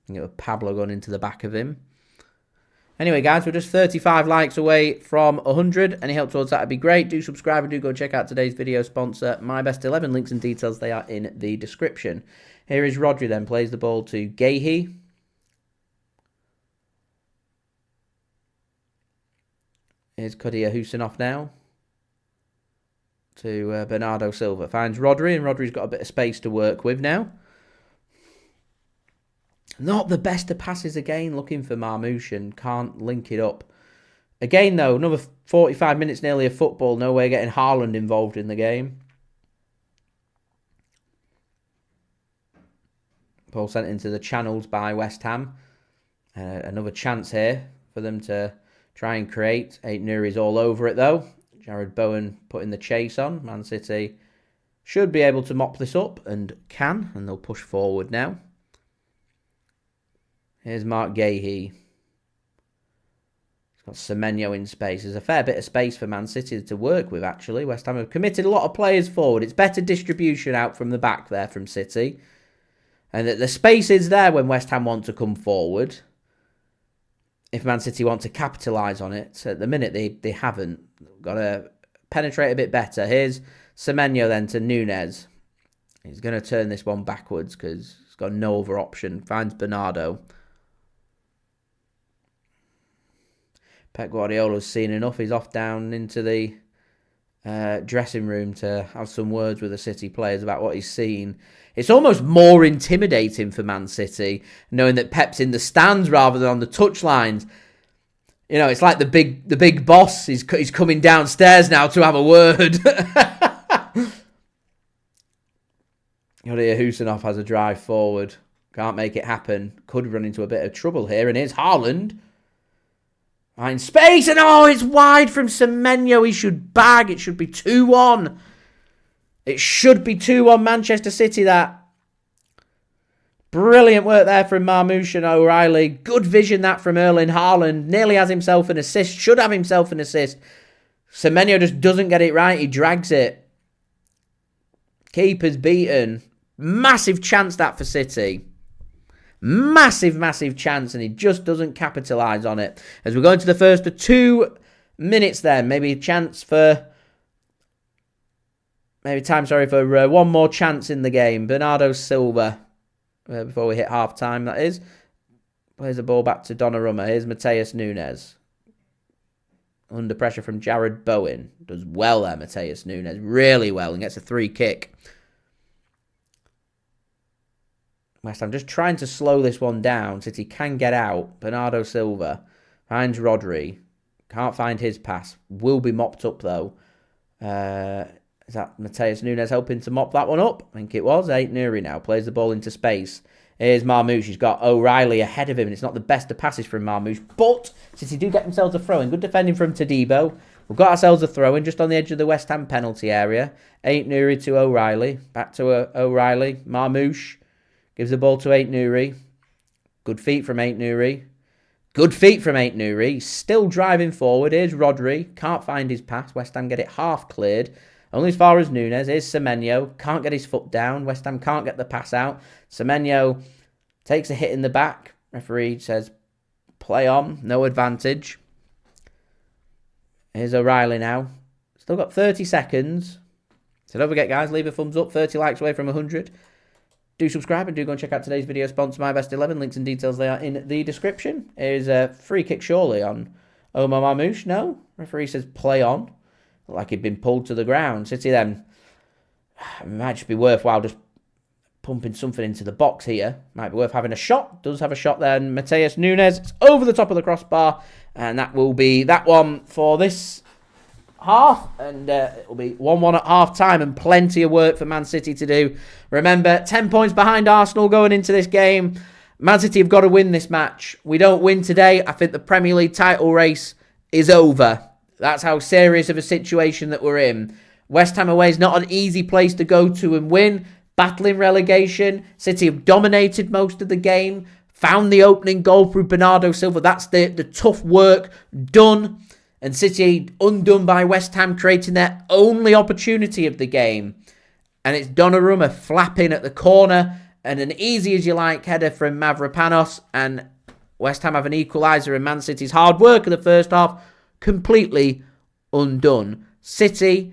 [SPEAKER 1] You know, Pablo gone into the back of him. Anyway, guys, we're just 35 likes away from 100. Any help towards that would be great. Do subscribe and do go check out today's video sponsor, My Best 11. Links and details, they are in the description. Here is Rodri then. Plays the ball to Guehi. Here's Abdukodir Khusanov now. To Bernardo Silva. Finds Rodri, and Rodri's got a bit of space to work with now. Not the best of passes again, looking for Marmoush and can't link it up. Again, though, another 45 minutes nearly of football. No way getting Haaland involved in the game. Ball sent into the channels by West Ham. Another chance here for them to try and create. Ait-Nouri's all over it, though. Jarrod Bowen putting the chase on. Man City should be able to mop this up and can. And they'll push forward now. Here's Marc Guehi. He's got Semenyo in space. There's a fair bit of space for Man City to work with, actually. West Ham have committed a lot of players forward. It's better distribution out from the back there from City. And the space is there when West Ham want to come forward. if Man City want to capitalise on it. At the minute, they haven't. Got to penetrate a bit better. Here's Semenyo then to Nunes. He's going to turn this one backwards because he's got no other option. Finds Bernardo. Pep Guardiola's seen enough. He's off down into the dressing room to have some words with the City players about what he's seen. It's almost more intimidating for Man City, knowing that Pep's in the stands rather than on the touchlines. You know, it's like the big boss. He's coming downstairs now to have a word. Khusanov has a drive forward. Can't make it happen. Could run into a bit of trouble here. And here's Haaland. In space. And it's wide from Semenyo. He should bag. It should be 2-1. It should be 2-1 Manchester City, that. Brilliant work there from Marmoush and O'Reilly. Good vision that from Erling Haaland. Nearly has himself an assist. Should have himself an assist. Semenyo just doesn't get it right. He drags it. Keeper's beaten. Massive chance that for City. Massive, massive chance. And he just doesn't capitalise on it. As we go into the first 2 minutes then. Maybe a chance for... for one more chance in the game. Bernardo Silva. Before we hit half-time, that is. Plays the ball back to Donnarumma. Here's Matheus Nunes. Under pressure from Jarrod Bowen. Does well there, Matheus Nunes. Really well. And gets a free kick. West Ham just trying to slow this one down. City can get out. Bernardo Silva. Finds Rodri. Can't find his pass. Will be mopped up, though. Is that Matheus Nunes helping to mop that one up? I think it was. Ait-Nouri now. Plays the ball into space. Here's Marmoush. He's got O'Reilly ahead of him. And it's not the best of passes from Marmoush. But City do get themselves a throw-in. Good defending from Todibo. We've got ourselves a throw-in just on the edge of the West Ham penalty area. Ait-Nouri to O'Reilly. Back to O'Reilly. Marmoush gives the ball to Ait-Nouri. Good feet from Ait-Nouri. Good feet from Ait-Nouri. Still driving forward. Here's Rodri. Can't find his pass. West Ham get it half cleared. Only as far as Nunes. Here's Semenyo. Can't get his foot down. West Ham can't get the pass out. Semenyo takes a hit in the back. Referee says, play on. No advantage. Here's O'Reilly now. Still got 30 seconds. So don't forget, guys, leave a thumbs up. 30 likes away from 100. Do subscribe and do go and check out today's video sponsor, My Best 11. Links and details they are in the description. Here's a free kick surely on Omar Marmoush. No. Referee says play on. Like he'd been pulled to the ground. City then, it might just be worthwhile just pumping something into the box here. Might be worth having a shot. Does have a shot there. And Matheus Nunes, it's over the top of the crossbar. And that will be that one for this half. And it will be 1-1 at half time. And plenty of work for Man City to do. Remember, 10 points behind Arsenal going into this game. Man City have got to win this match. We don't win today, I think the Premier League title race is over. That's how serious of a situation that we're in. West Ham away is not an easy place to go to and win. Battling relegation. City have dominated most of the game. Found the opening goal through Bernardo Silva. That's the tough work done. And City undone by West Ham, creating their only opportunity of the game. And it's Donnarumma flapping at the corner. And an easy as you like header from Mavropanos. And West Ham have an equaliser. And Man City's hard work in the first half completely undone. City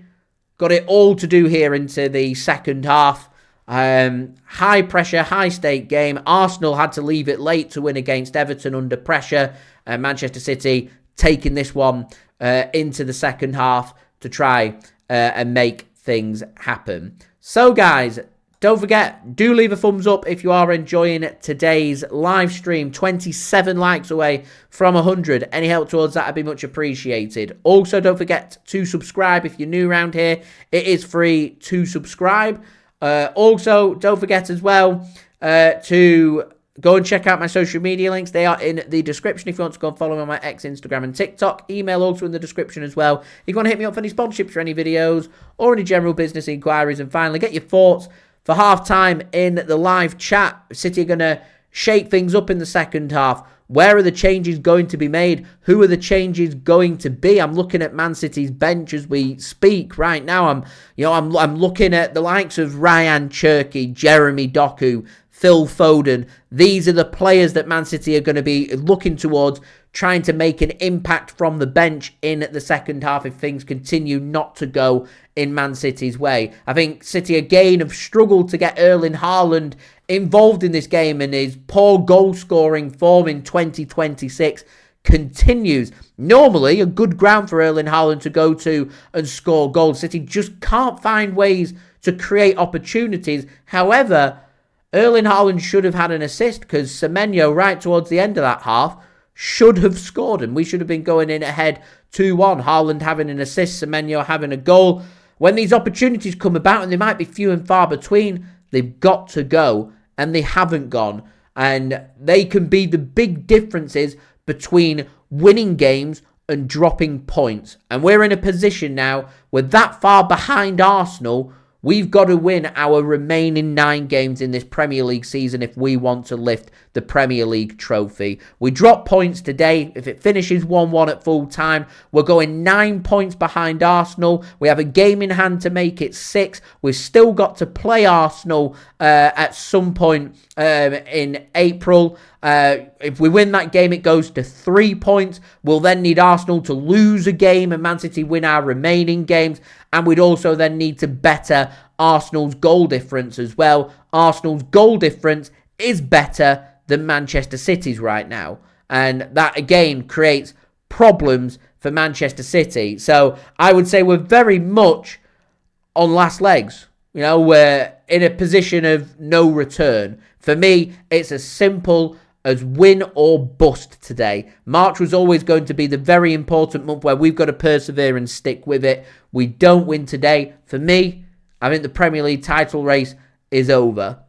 [SPEAKER 1] got it all to do here into the second half. High pressure, high stake game. Arsenal had to leave it late to win against Everton under pressure. Manchester City taking this one into the second half to try and make things happen. So guys, don't forget, do leave a thumbs up if you are enjoying today's live stream. 27 likes away from 100. Any help towards that would be much appreciated. Also, don't forget to subscribe if you're new around here. It is free to subscribe. Also, don't forget as well to go and check out my social media links. They are in the description if you want to go and follow me on my X, Instagram and TikTok. Email also in the description as well. If you want to hit me up for any sponsorships for any videos or any general business inquiries. And finally, get your thoughts for half-time in the live chat. City are going to shake things up in the second half. Where are the changes going to be made? Who are the changes going to be? I'm looking at Man City's bench as we speak right now. I'm looking at the likes of Rayan Cherki, Jeremy Doku, Phil Foden. These are the players that Man City are going to be looking towards, trying to make an impact from the bench in the second half if things continue not to go in Man City's way. I think City again have struggled to get Erling Haaland involved in this game, and his poor goal-scoring form in 2026 continues. Normally, a good ground for Erling Haaland to go to and score goals. City just can't find ways to create opportunities. However, Erling Haaland should have had an assist, because Semenyo, right towards the end of that half, should have scored, and we should have been going in ahead 2-1. Haaland having an assist, Semenyo having a goal. When these opportunities come about, and they might be few and far between, they've got to go, and they haven't gone. And they can be the big differences between winning games and dropping points. And we're in a position now, we're that far behind Arsenal. We've got to win our remaining 9 games in this Premier League season if we want to lift the Premier League trophy. We drop points today. If it finishes 1-1 at full time, we're going 9 points behind Arsenal. We have a game in hand to make it 6. We've still got to play Arsenal at some point in April. If we win that game, it goes to 3 points. We'll then need Arsenal to lose a game and Man City win our remaining games. And we'd also then need to better Arsenal's goal difference as well. Arsenal's goal difference is better than Manchester City's right now. And that, again, creates problems for Manchester City. So I would say we're very much on last legs. You know, we're in a position of no return. For me, it's as simple as win or bust today. March was always going to be the very important month where we've got to persevere and stick with it. We don't win today. For me, I think the Premier League title race is over.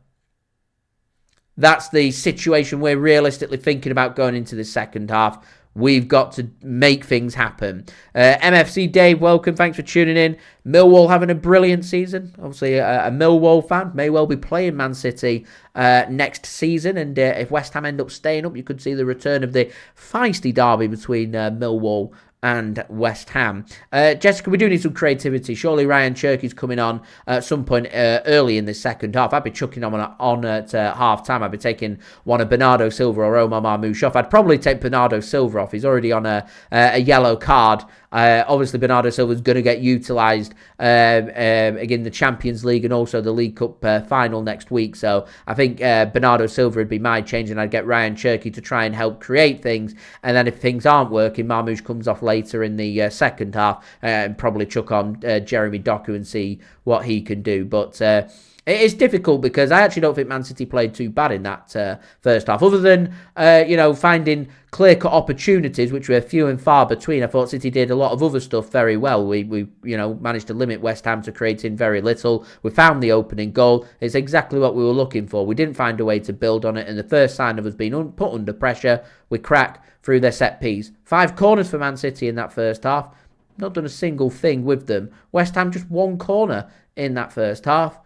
[SPEAKER 1] That's the situation we're realistically thinking about going into the second half. We've got to make things happen. MFC Dave, welcome. Thanks for tuning in. Millwall having a brilliant season. Obviously, a Millwall fan may well be playing Man City next season. And if West Ham end up staying up, you could see the return of the feisty derby between Millwall and West Ham. Jessica, we do need some creativity. Surely Rayan Cherki's coming on at some point early in the second half. I'd be chucking on at half time. I'd be taking one of Bernardo Silva or Omar Marmoush off. I'd probably take Bernardo Silva off. He's already on a yellow card. Obviously, Bernardo Silva is going to get utilised again the Champions League and also the League Cup final next week. So I think Bernardo Silva would be my change, and I'd get Rayan Cherki to try and help create things. And then if things aren't working, Marmoush comes off later in the second half and probably chuck on Jeremy Doku and see what he can do. But it is difficult because I actually don't think Man City played too bad in that first half. Other than, finding clear-cut opportunities, which were few and far between. I thought City did a lot of other stuff very well. We managed to limit West Ham to creating very little. We found the opening goal. It's exactly what we were looking for. We didn't find a way to build on it. And the first sign of us being put under pressure, we crack through their set piece. 5 corners for Man City in that first half. Not done a single thing with them. West Ham just 1 corner in that first half,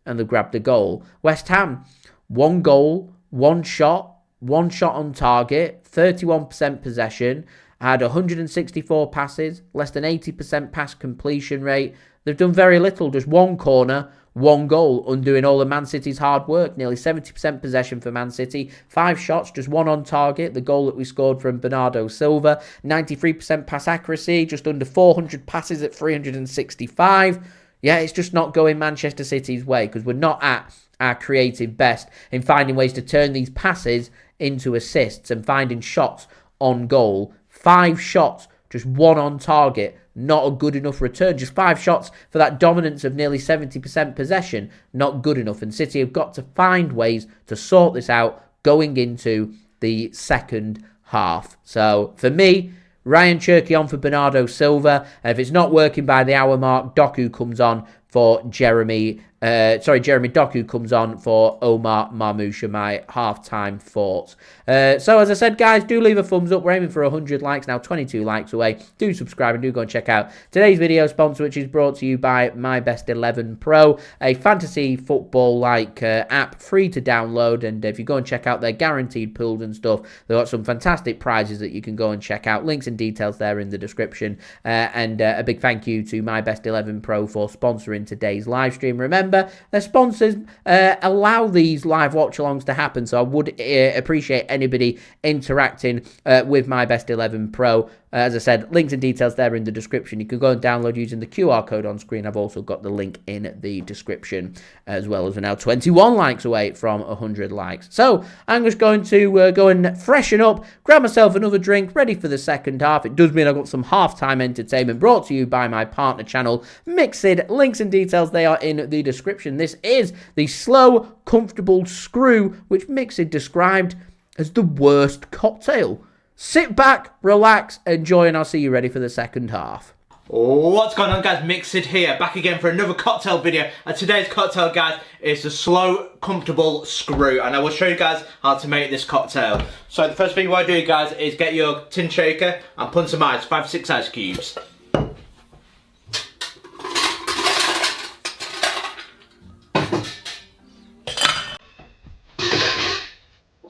[SPEAKER 1] and they grabbed a goal. West Ham, 1 goal, 1 shot on target, 31% possession, had 164 passes, less than 80% pass completion rate. They've done very little, just 1 corner, 1 goal, undoing all of Man City's hard work. Nearly 70% possession for Man City, 5 shots, just 1 on target, the goal that we scored from Bernardo Silva, 93% pass accuracy, just under 400 passes at 365. Yeah, it's just not going Manchester City's way because we're not at our creative best in finding ways to turn these passes into assists and finding shots on goal. 5 shots, just 1 on target. Not a good enough return. Just 5 shots for that dominance of nearly 70% possession. Not good enough. And City have got to find ways to sort this out going into the second half. So, for me, Rayan Cherki on for Bernardo Silva. And if it's not working by the hour mark, Doku comes on for Jeremy Doku comes on for Omar Marmoush, my half-time thoughts. So as I said, guys, do leave a thumbs up. We're aiming for 100 likes now, 22 likes away. Do subscribe and do go and check out today's video sponsor, which is brought to you by My Best 11 Pro, a fantasy football-like app, free to download. And if you go and check out their guaranteed pools and stuff, they've got some fantastic prizes that you can go and check out. Links and details there in the description. And a big thank you to My Best 11 Pro for sponsoring today's live stream. Remember, remember, their sponsors allow these live watch-alongs to happen, so I would appreciate anybody interacting with My Best 11 Pro. As I said, links and details there in the description. You can go and download using the QR code on screen. I've also got the link in the description, as well as we're now 21 likes away from 100 likes. So I'm just going to go and freshen up, grab myself another drink, ready for the second half. It does mean I've got some halftime entertainment brought to you by my partner channel, Mixed. Links and details, they are in the description. This is the slow, comfortable screw, which Mixed described as the worst cocktail. Sit back, relax, enjoy, and I'll see you ready for the second half.
[SPEAKER 3] What's going on, guys? Mixed here, back again for another cocktail video. And today's cocktail, guys, is the slow, comfortable screw. And I will show you guys how to make this cocktail. So the first thing you want to do, guys, is get your tin shaker and put some ice, 5-6 ice cubes.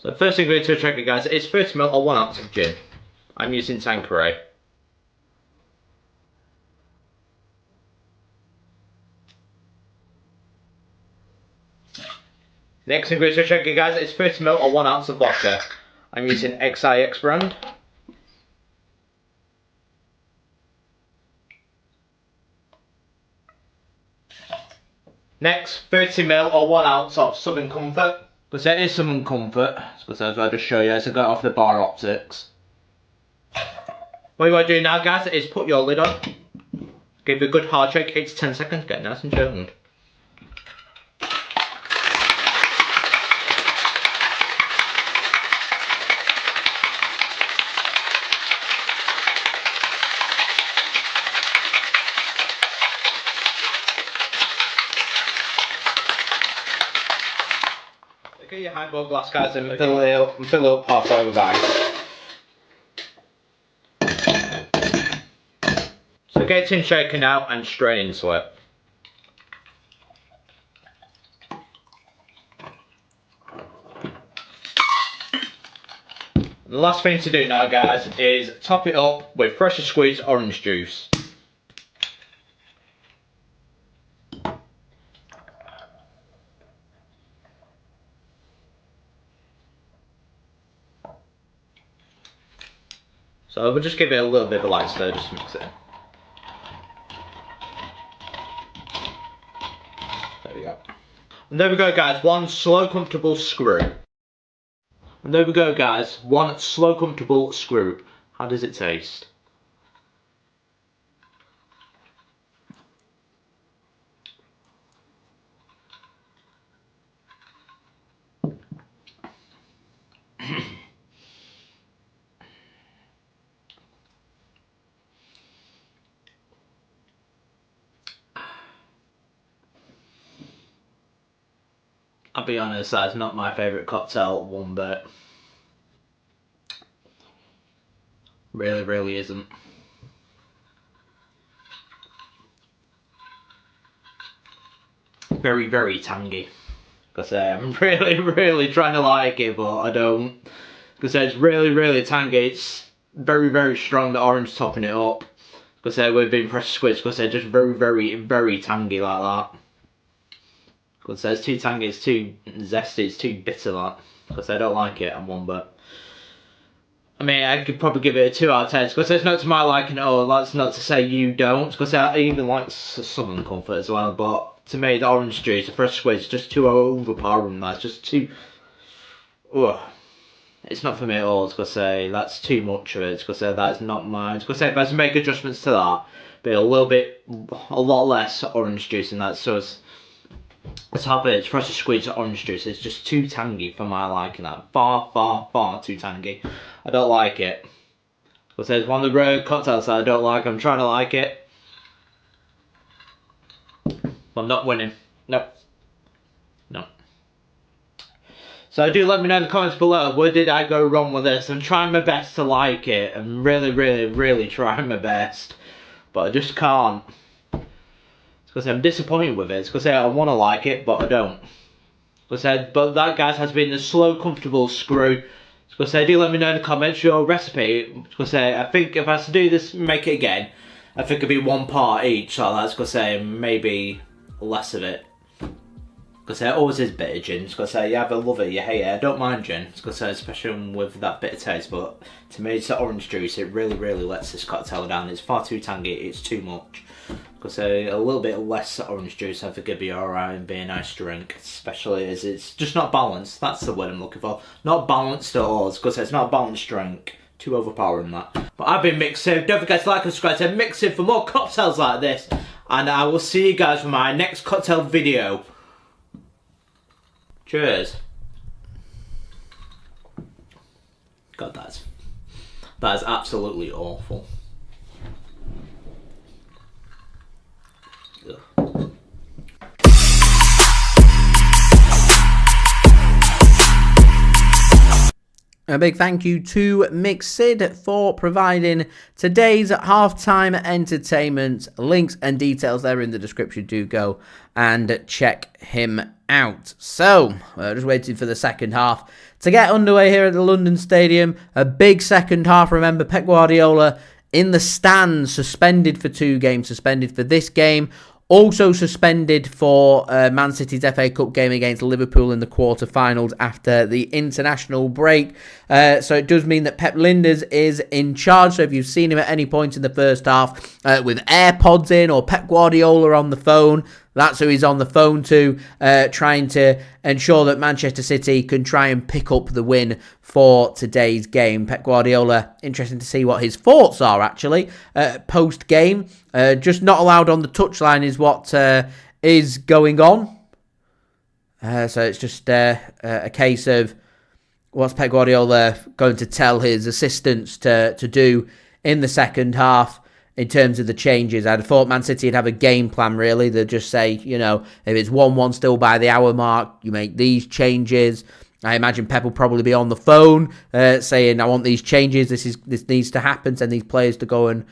[SPEAKER 3] So the first thing we're going to check, guys, is 30ml or 1 ounce of gin. I'm using Tanqueray. Next thing we're going to check, guys, is 30ml or 1 ounce of vodka. I'm using XIX brand. Next, 30ml or 1 ounce of Southern Comfort. Because there is Southern Comfort, because as I'll just show you, as I got off the bar optics. What you want to do now, guys, is put your lid on. Give it a good hard shake, 8 to 10 seconds, get nice and chilled. Get your highball glass, guys, and fill it up halfway with ice. So get it tin shaken out and straight into it. The last thing to do now, guys, is top it up with freshly squeezed orange juice. So we'll just give it a little bit of a light stir just to mix it in. There we go. And there we go, guys, one slow comfortable screw. And there we go, guys, one slow comfortable screw. How does it taste? I'll be honest, that's not my favourite cocktail one bit. Really isn't. Very tangy. Because I'm really trying to like it, but I don't. Because it's really tangy. It's very strong, the orange topping it up. Because we've been fresh squeezed, because they're just very tangy like that. Because it's too tangy, it's too zesty, it's too bitter that. Because I don't like it, I'm one bit. I mean, I could probably give it a 2 out of 10. Because it's not to my liking at all. That's not to say you don't. Because I even like Southern Comfort as well. But to me, the orange juice, the fresh squeeze, is just too overpowering. That's just too. Ugh. It's not for me at all. Because that's too much of it. Because that's not mine. Because if I was to make adjustments to that, be a lot less orange juice in that. So it's. The top of it, it's freshly squeezed orange juice. It's just too tangy for my liking. That far too tangy. I don't like it. Because there's one of the rare cocktails that I don't like. I'm trying to like it. But I'm not winning. No. So do let me know in the comments below. Where did I go wrong with this? I'm trying my best to like it. I'm really trying my best. But I just can't. Because I'm disappointed with it. It's because I want to like it, but I don't. But that, guys, has been the slow, comfortable screw. Because do let me know in the comments your recipe. Because I think if I was to do this, make it again, I think it'd be 1 part each. So that's because maybe less of it. Because there always is bitter gins. Because you either love it, you hate it. I don't mind gin. Because especially with that bitter taste. But to me, it's the orange juice. It really, really lets this cocktail down. It's far too tangy. It's too much. Because a little bit less orange juice, I think it'd be alright and be a nice drink. Especially as it's just not balanced. That's the word I'm looking for. Not balanced at all. Because it's not a balanced drink. Too overpowering that. But I've been Mixing. Don't forget to like and subscribe to Mixing for more cocktails like this. And I will see you guys for my next cocktail video. Cheers. God, that is absolutely awful. Ugh.
[SPEAKER 1] A big thank you to Mixid for providing today's halftime entertainment. Links and details there in the description. Do go and check him out. So, just waiting for the second half to get underway here at the London Stadium. A big second half. Remember, Pep Guardiola in the stands, suspended for 2 games, suspended for this game. Also suspended for Man City's FA Cup game against Liverpool in the quarter-finals after the international break. So it does mean that Pep Lijnders is in charge. So if you've seen him at any point in the first half with AirPods in or Pep Guardiola on the phone, that's who he's on the phone to, trying to ensure that Manchester City can try and pick up the win for today's game. Pep Guardiola, interesting to see what his thoughts are, actually, post-game. Just not allowed on the touchline is what is going on. So it's just a case of what's Pep Guardiola going to tell his assistants to do in the second half. In terms of the changes, I'd thought Man City would have a game plan, really. They'd just say, you know, if it's 1-1 still by the hour mark, you make these changes. I imagine Pep will probably be on the phone saying, I want these changes, this needs to happen, send these players to go and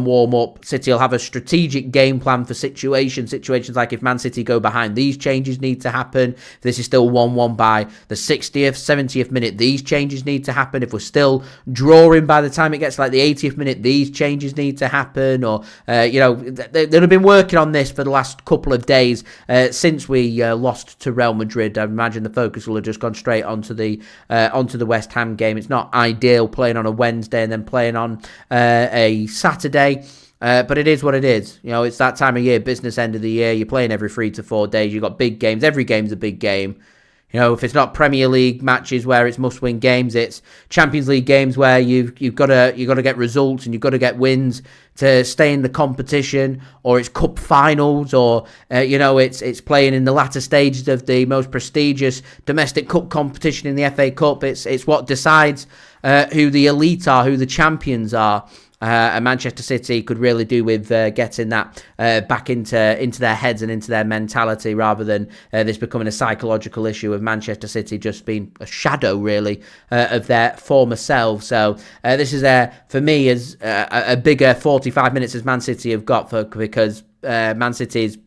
[SPEAKER 1] warm up. City will have a strategic game plan for situations like if Man City go behind, these changes need to happen. If this is still 1-1 by the 60th, 70th minute, these changes need to happen. If we're still drawing by the time it gets like the 80th minute, these changes need to happen. Or, you know, they'll have been working on this for the last couple of days since we lost to Real Madrid. I imagine the focus will have just gone straight onto the West Ham game. It's not ideal playing on a Wednesday and then playing on a Saturday, but it is what it is. You know, it's that time of year, business end of the year. You're playing every 3 to 4 days. You've got big games. Every game's a big game. You know, if it's not Premier League matches where it's must-win games, it's Champions League games where you've got to get results and you've got to get wins to stay in the competition, or it's cup finals, or you know, it's playing in the latter stages of the most prestigious domestic cup competition in the FA Cup. It's what decides who the elite are, who the champions are. And Manchester City could really do with getting that back into their heads and into their mentality, rather than this becoming a psychological issue of Manchester City just being a shadow, really, of their former selves. So this is, for me, as a bigger 45 minutes as Man City have got, because Man City's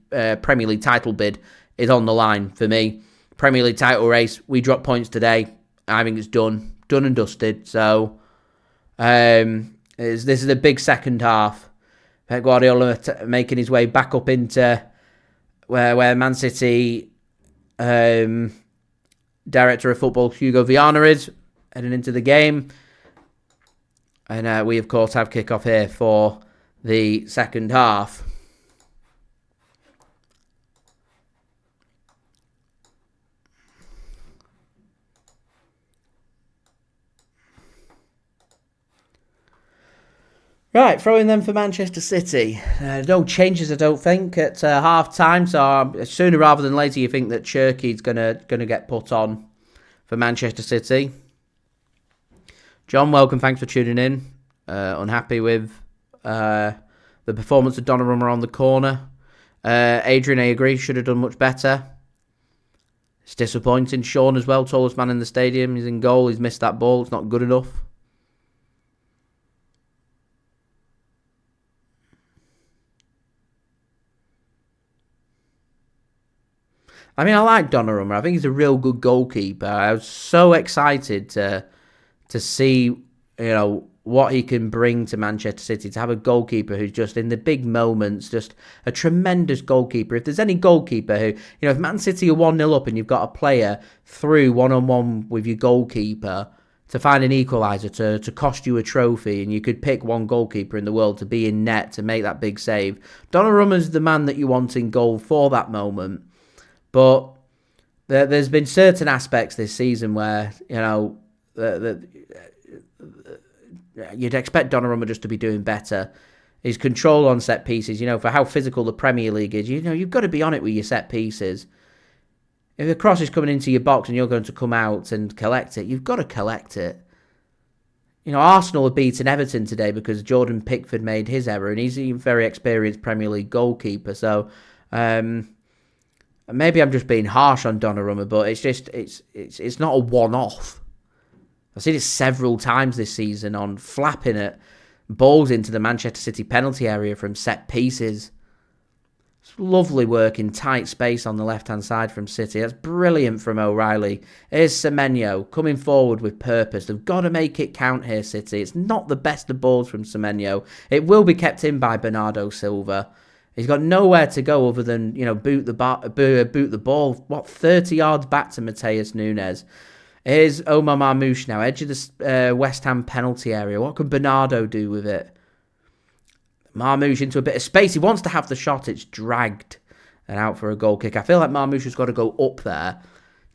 [SPEAKER 1] Premier League title bid is on the line for me. Premier League title race, we dropped points today. I think it's done and dusted. So this is a big second half. Pep Guardiola making his way back up into where Man City director of football Hugo Viana is, heading into the game. And we, of course, have kickoff here for the second half. Right, throwing them for Manchester City. No changes, I don't think, at half-time. So sooner rather than later, you think that Cherki's gonna get put on for Manchester City. John, welcome. Thanks for tuning in. Unhappy with the performance of Donnarumma on the corner. Adrian, I agree, should have done much better. It's disappointing. Sean as well, tallest man in the stadium. He's in goal. He's missed that ball. It's not good enough. I mean, I like Donnarumma. I think he's a real good goalkeeper. I was so excited to see, you know, what he can bring to Manchester City, to have a goalkeeper who's just in the big moments, just a tremendous goalkeeper. If there's any goalkeeper who, if Man City are 1-0 up and you've got a player through one-on-one with your goalkeeper to find an equaliser, to cost you a trophy, and you could pick one goalkeeper in the world to be in net to make that big save, Donnarumma's the man that you want in goal for that moment. But there's been certain aspects this season where, you'd expect Donnarumma just to be doing better. His control on set pieces, for how physical the Premier League is, you've got to be on it with your set pieces. If a cross is coming into your box and you're going to come out and collect it, you've got to collect it. Arsenal have beaten Everton today because Jordan Pickford made his error, and he's a very experienced Premier League goalkeeper. So maybe I'm just being harsh on Donnarumma, but it's not a one-off. I've seen it several times this season on flapping at balls into the Manchester City penalty area from set pieces. It's lovely work in tight space on the left-hand side from City. That's brilliant from O'Reilly. Here's Semenyo coming forward with purpose. They've got to make it count here, City. It's not the best of balls from Semenyo. It will be kept in by Bernardo Silva. He's got nowhere to go other than, boot the ball, 30 yards back to Matheus Nunes. Here's Omar Marmoush now, edge of the West Ham penalty area. What can Bernardo do with it? Marmoush into a bit of space. He wants to have the shot. It's dragged and out for a goal kick. I feel like Marmoush has got to go up there.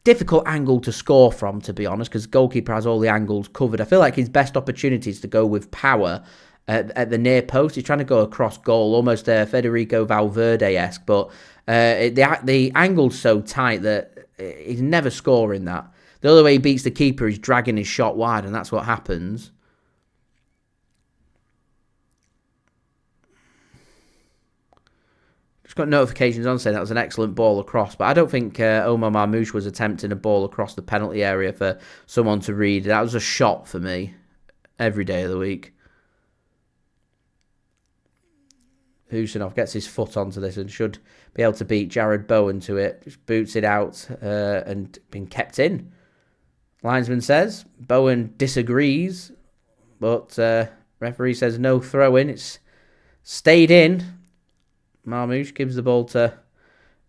[SPEAKER 1] Difficult angle to score from, to be honest, because goalkeeper has all the angles covered. I feel like his best opportunity is to go with power at the near post. He's trying to go across goal, almost Federico Valverde-esque, but the angle's so tight that he's never scoring that. The other way he beats the keeper is dragging his shot wide, and that's what happens. Just got notifications on saying that was an excellent ball across, but I don't think Omar Marmoush was attempting a ball across the penalty area for someone to read. That was a shot for me every day of the week. Khusanov gets his foot onto this and should be able to beat Jarrod Bowen to it. Just boots it out and been kept in. Linesman says Bowen disagrees, but referee says no throw-in. It's stayed in. Marmoush gives the ball to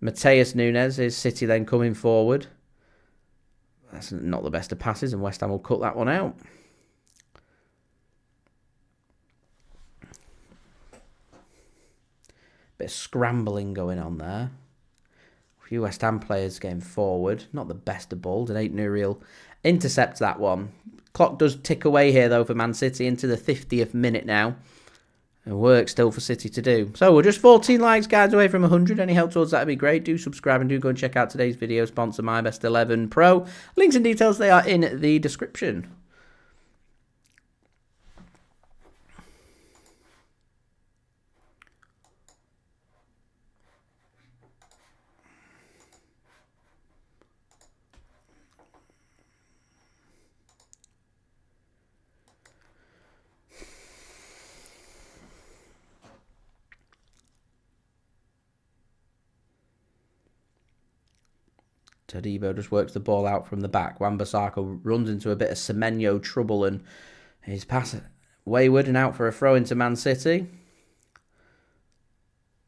[SPEAKER 1] Matheus Nunes. His City then coming forward. That's not the best of passes, and West Ham will cut that one out. Bit of scrambling going on there. A few West Ham players getting forward. Not the best of balls, and Ait-Nouri will intercept that one. Clock does tick away here, though, for Man City into the 50th minute now. And work still for City to do. So we're just 14 likes, guys, away from 100. Any help towards that would be great. Do subscribe and do go and check out today's video sponsor, My Best 11 Pro. Links and details, they are in the description. Todibo just works the ball out from the back. Wan-Bissaka runs into a bit of Semenyo trouble and his pass wayward and out for a throw into Man City.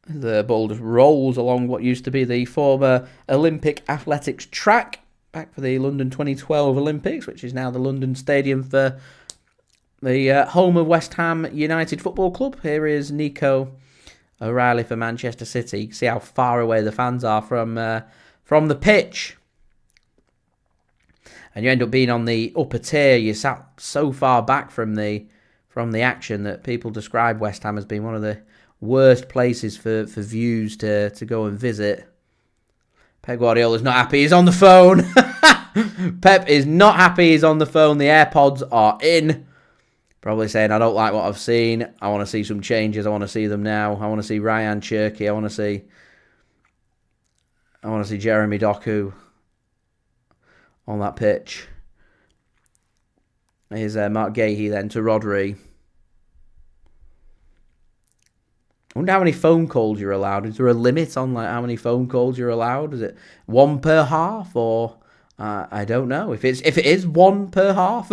[SPEAKER 1] The ball just rolls along what used to be the former Olympic athletics track back for the London 2012 Olympics, which is now the London Stadium for the home of West Ham United Football Club. Here is Nico O'Reilly for Manchester City. You can see how far away the fans are from the pitch. And you end up being on the upper tier. You sat so far back from the action that people describe West Ham as being one of the worst places for views to go and visit. Pep Guardiola is not happy. He's on the phone. Pep is not happy. He's on the phone. The AirPods are in. Probably saying, I don't like what I've seen. I want to see some changes. I want to see them now. I want to see Rayan Cherki. I want to see Jeremy Doku on that pitch. Here's Marc Guehi then to Rodri. I wonder how many phone calls you're allowed. Is there a limit on how many phone calls you're allowed? Is it one per half, or I don't know. If it is one per half,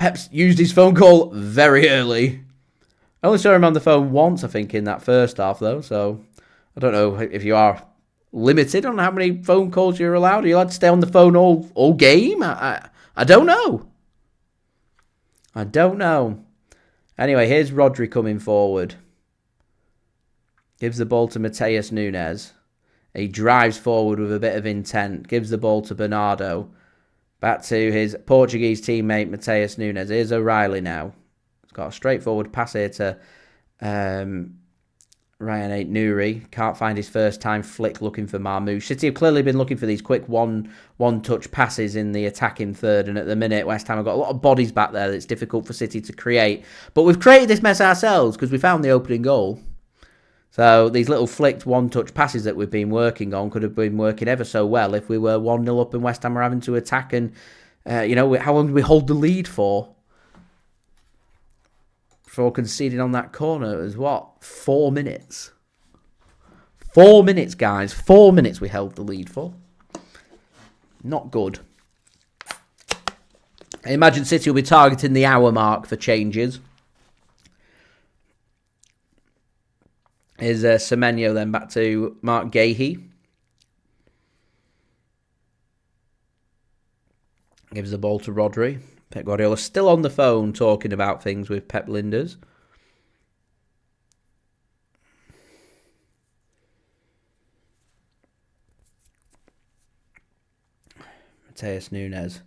[SPEAKER 1] Pep's used his phone call very early. I only saw him on the phone once, I think, in that first half, though. So I don't know if you are limited on how many phone calls you're allowed. Are you allowed to stay on the phone all game? I don't know. I don't know. Anyway, here's Rodri coming forward. Gives the ball to Matheus Nunes. He drives forward with a bit of intent. Gives the ball to Bernardo. Back to his Portuguese teammate, Matheus Nunes. Here's O'Reilly now. He's got a straightforward pass here to Rayan Ait-Nouri. Can't find his first time flick, looking for Marmoush. City have clearly been looking for these quick one-touch passes in the attacking third, and at the minute West Ham have got a lot of bodies back there that's difficult for City to create. But we've created this mess ourselves because we found the opening goal. So these little flicked one-touch passes that we've been working on could have been working ever so well if we were 1-0 up and West Ham were having to attack. And, how long did we hold the lead for? For conceding on that corner, it was what? 4 minutes. 4 minutes, guys. 4 minutes we held the lead for. Not good. I imagine City will be targeting the hour mark for changes. Is Semenyo then back to Marc Guehi. Gives the ball to Rodri. Pep Guardiola still on the phone talking about things with Pep Linders. Matheus Nunes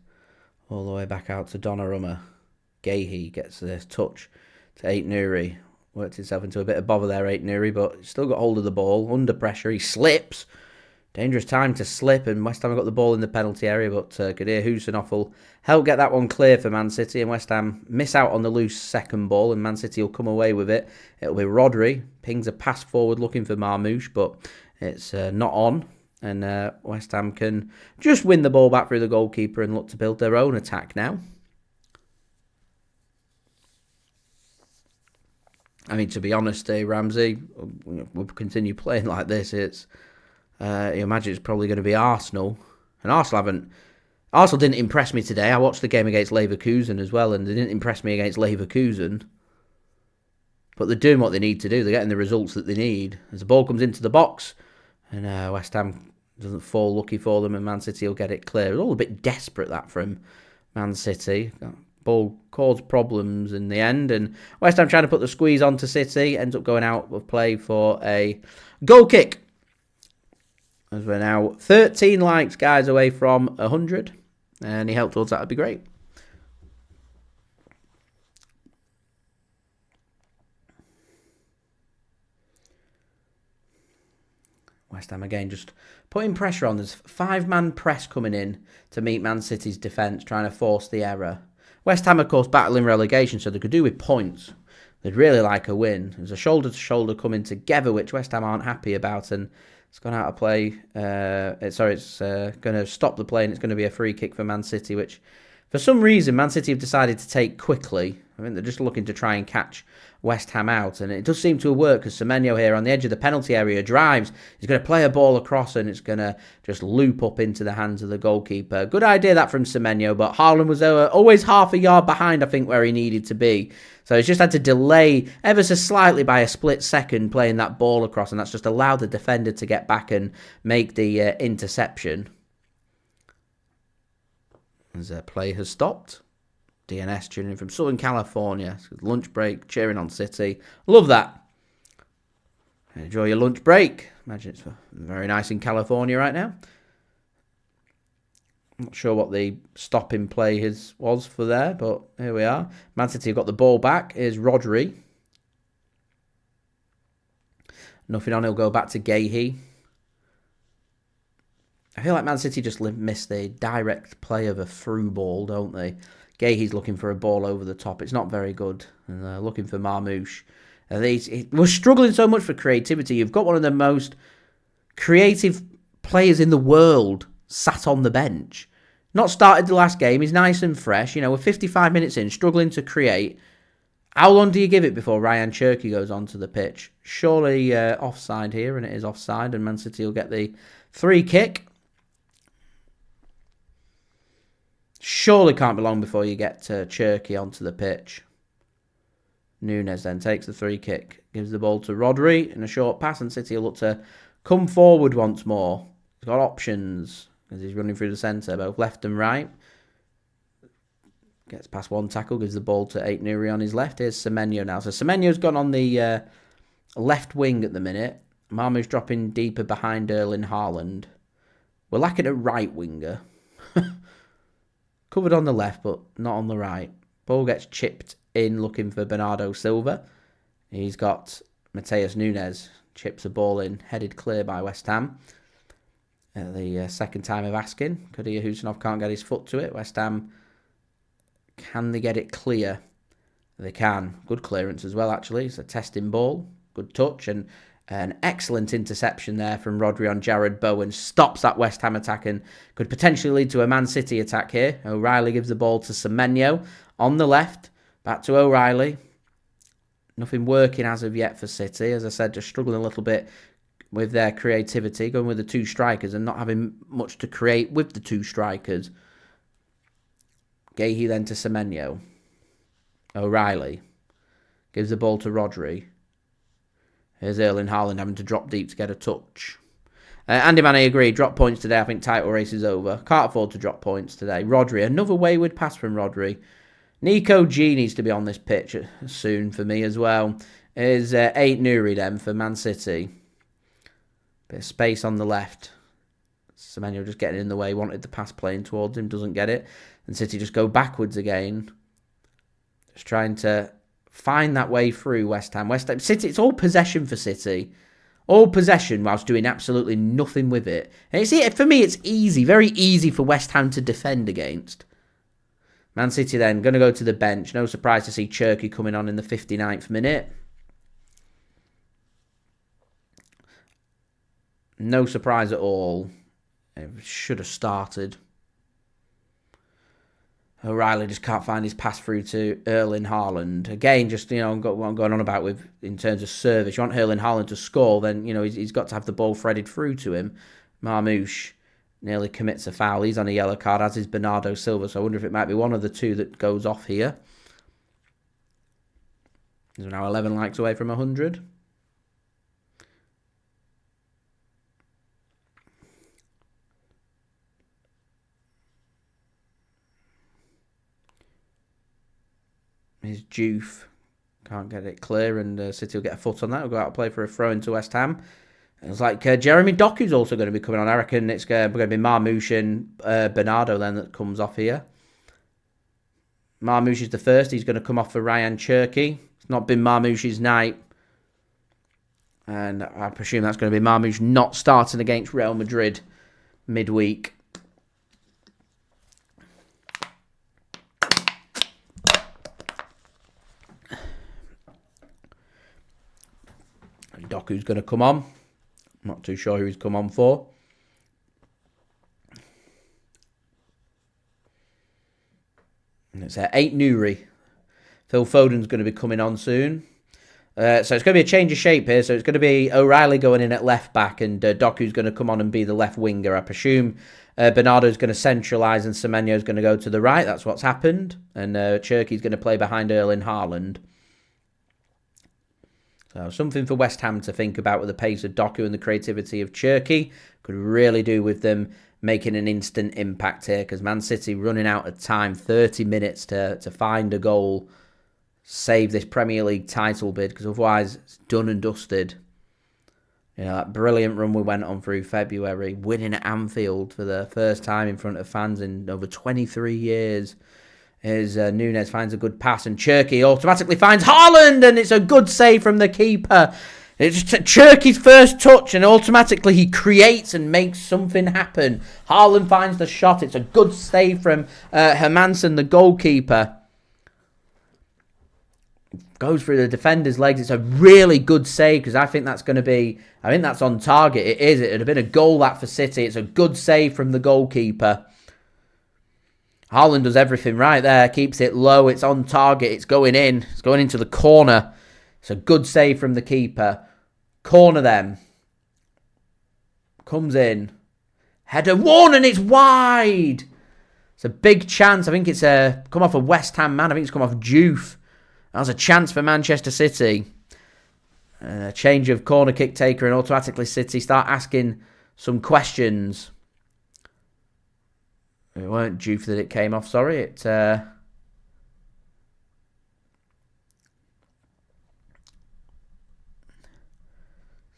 [SPEAKER 1] all the way back out to Donnarumma. Guehi gets this touch to Ait-Nouri. Worked himself into a bit of bother there, Ait-Nouri, but still got hold of the ball. Under pressure, he slips. Dangerous time to slip, and West Ham have got the ball in the penalty area, but Abdukodir Khusanov will help get that one clear for Man City, and West Ham miss out on the loose second ball, and Man City will come away with it. It'll be Rodri, pings a pass forward looking for Marmoush, but it's not on, and West Ham can just win the ball back through the goalkeeper and look to build their own attack now. I mean, to be honest, Ramsey, we'll continue playing like this. It's you imagine it's probably going to be Arsenal, and Arsenal didn't impress me today. I watched the game against Leverkusen as well, and they didn't impress me against Leverkusen. But they're doing what they need to do. They're getting the results that they need. As the ball comes into the box, and West Ham doesn't fall lucky for them, and Man City will get it clear. It's all a bit desperate, that, from Man City. Ball caused problems in the end, and West Ham trying to put the squeeze onto City, ends up going out of play for a goal kick. As we're now 13 likes, guys, away from 100. Any help towards that would be great. West Ham again just putting pressure on. There's 5-man press coming in to meet Man City's defence, trying to force the error. West Ham, of course, battling relegation, so they could do with points. They'd really like a win. There's a shoulder-to-shoulder coming together, which West Ham aren't happy about, and it's gone out of play. It's going to stop the play, and it's going to be a free kick for Man City, which, for some reason, Man City have decided to take quickly. I think they're just looking to try and catch West Ham out, and it does seem to have worked, because Semenyo here on the edge of the penalty area drives. He's going to play a ball across, and it's going to just loop up into the hands of the goalkeeper. Good idea that from Semenyo, but Haaland was always half a yard behind, I think, where he needed to be. So he's just had to delay ever so slightly by a split second playing that ball across, and that's just allowed the defender to get back and make the interception. As play has stopped. DNS tuning in from Southern California. Lunch break, cheering on City. Love that. Enjoy your lunch break. Imagine it's very nice in California right now. Not sure what the stop in play was for there, but here we are. Man City have got the ball back. Here's Rodri. Nothing on, he'll go back to Guehi. I feel like Man City just missed the direct play of a through ball, don't they? Guehi's looking for a ball over the top. It's not very good. And looking for Marmoush. We're struggling so much for creativity. You've got one of the most creative players in the world sat on the bench. Not started the last game. He's nice and fresh. We're 55 minutes in, struggling to create. How long do you give it before Rayan Cherki goes onto the pitch? Surely offside here, and it is offside, and Man City will get the free kick. Surely can't be long before you get Cherki onto the pitch. Nunes then takes the free kick, gives the ball to Rodri in a short pass, and City will look to come forward once more. He's got options as he's running through the centre, both left and right. Gets past one tackle, gives the ball to Ait-Nouri on his left. Here's Semenyo now. So Semenyo's gone on the left wing at the minute. Marmoush dropping deeper behind Erling Haaland. We're lacking a right winger. Covered on the left, but not on the right. Ball gets chipped in looking for Bernardo Silva. He's got Matheus Nunes. Chips the ball in, headed clear by West Ham. At the second time of asking. Abdukodir Khusanov can't get his foot to it. West Ham, can they get it clear? They can. Good clearance as well, actually. It's a testing ball. Good touch. And an excellent interception there from Rodri on Jarrod Bowen. Stops that West Ham attack and could potentially lead to a Man City attack here. O'Reilly gives the ball to Semenyo on the left. Back to O'Reilly. Nothing working as of yet for City. As I said, just struggling a little bit with their creativity. Going with the two strikers and not having much to create with the two strikers. Guehi then to Semenyo. O'Reilly gives the ball to Rodri. Here's Erling Haaland having to drop deep to get a touch. Andy Mane agreed. Drop points today. I think title race is over. Can't afford to drop points today. Rodri. Another wayward pass from Rodri. Nico G needs to be on this pitch soon for me as well. Here's Ait-Nouri then for Man City. Bit of space on the left. Semenyo just getting in the way. Wanted the pass playing towards him. Doesn't get it. And City just go backwards again. Just trying to find that way through West Ham. West Ham City, it's all possession for City. All possession whilst doing absolutely nothing with it. And for me, it's easy. Very easy for West Ham to defend against. Man City then going to go to the bench. No surprise to see Cherki coming on in the 59th minute. No surprise at all. It should have started. O'Reilly just can't find his pass through to Erling Haaland. Again, just, what I'm going on about with in terms of service. You want Erling Haaland to score, then, he's got to have the ball threaded through to him. Marmoush nearly commits a foul. He's on a yellow card, as is Bernardo Silva. So I wonder if it might be one of the two that goes off here. He's now 11 likes away from 100. Here's Juve. Can't get it clear, and City will get a foot on that. We'll go out and play for a throw into West Ham. It's like Jeremy Doku's also going to be coming on. I reckon it's going to be Marmoush and Bernardo then that comes off here. Marmoush is the first. He's going to come off for Rayan Cherki. It's not been Marmoush's night. And I presume that's going to be Marmoush not starting against Real Madrid midweek. Doku's going to come on. I'm not too sure who he's come on for. And it's Ait-Nouri. Phil Foden's going to be coming on soon. So it's going to be a change of shape here. So it's going to be O'Reilly going in at left back, and Doku's going to come on and be the left winger. I presume Bernardo's going to centralise and Semenyo's going to go to the right. That's what's happened. And Cherki's going to play behind Erling Haaland. So something for West Ham to think about with the pace of Doku and the creativity of Cherki. Could really do with them making an instant impact here, because Man City running out of time, 30 minutes to find a goal, save this Premier League title bid, because otherwise it's done and dusted. That brilliant run we went on through February, winning at Anfield for the first time in front of fans in over 23 years. As Nunes finds a good pass, and Cherki automatically finds Haaland, and it's a good save from the keeper. It's Cherki's first touch, and automatically he creates and makes something happen. Haaland finds the shot. It's a good save from Hermansen, the goalkeeper. Goes through the defender's legs. It's a really good save, because I think that's going to be... I think that's on target. It is. It would have been a goal that for City. It's a good save from the goalkeeper. Haaland does everything right there. Keeps it low. It's on target. It's going in. It's going into the corner. It's a good save from the keeper. Corner then. Comes in. Header one, and it's wide. It's a big chance. I think it's come off a West Ham man. I think it's come off Juve. That was a chance for Manchester City. A change of corner kick taker, and automatically City start asking some questions. It weren't Juve that it came off, sorry. It's going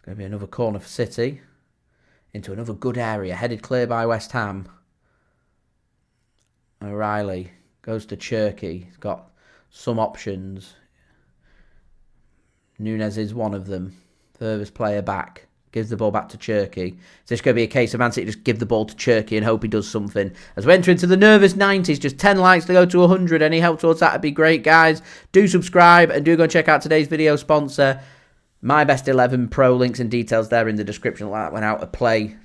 [SPEAKER 1] to be another corner for City. Into another good area. Headed clear by West Ham. O'Reilly goes to Cherki. He's got some options. Nunes is one of them. Furthest player back. Gives the ball back to Cherki. Is this going to be a case of Man City just give the ball to Cherki and hope he does something? As we enter into the nervous 90s, just 10 likes to go to 100. Any help towards that would be great, guys. Do subscribe and do go and check out today's video sponsor, My Best 11 Pro. Links and details there in the description. That went out to play.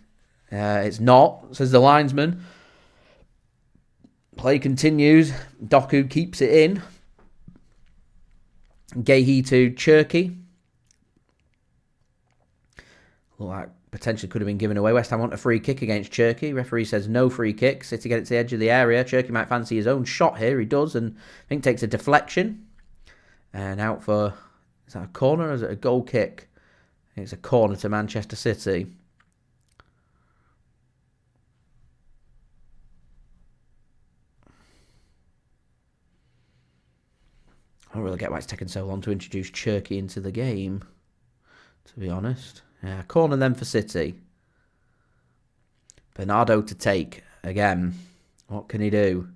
[SPEAKER 1] It's not, says the linesman. Play continues. Doku keeps it in. Guehi to Cherki. Look like potentially could have been given away. West Ham want a free kick against Cherki. Referee says no free kick. City get it to the edge of the area. Cherki might fancy his own shot here. He does, and I think takes a deflection. And out for, is that a corner or is it a goal kick? I think it's a corner to Manchester City. I don't really get why it's taken so long to introduce Cherki into the game, to be honest. Yeah, corner then for City. Bernardo to take again. What can he do?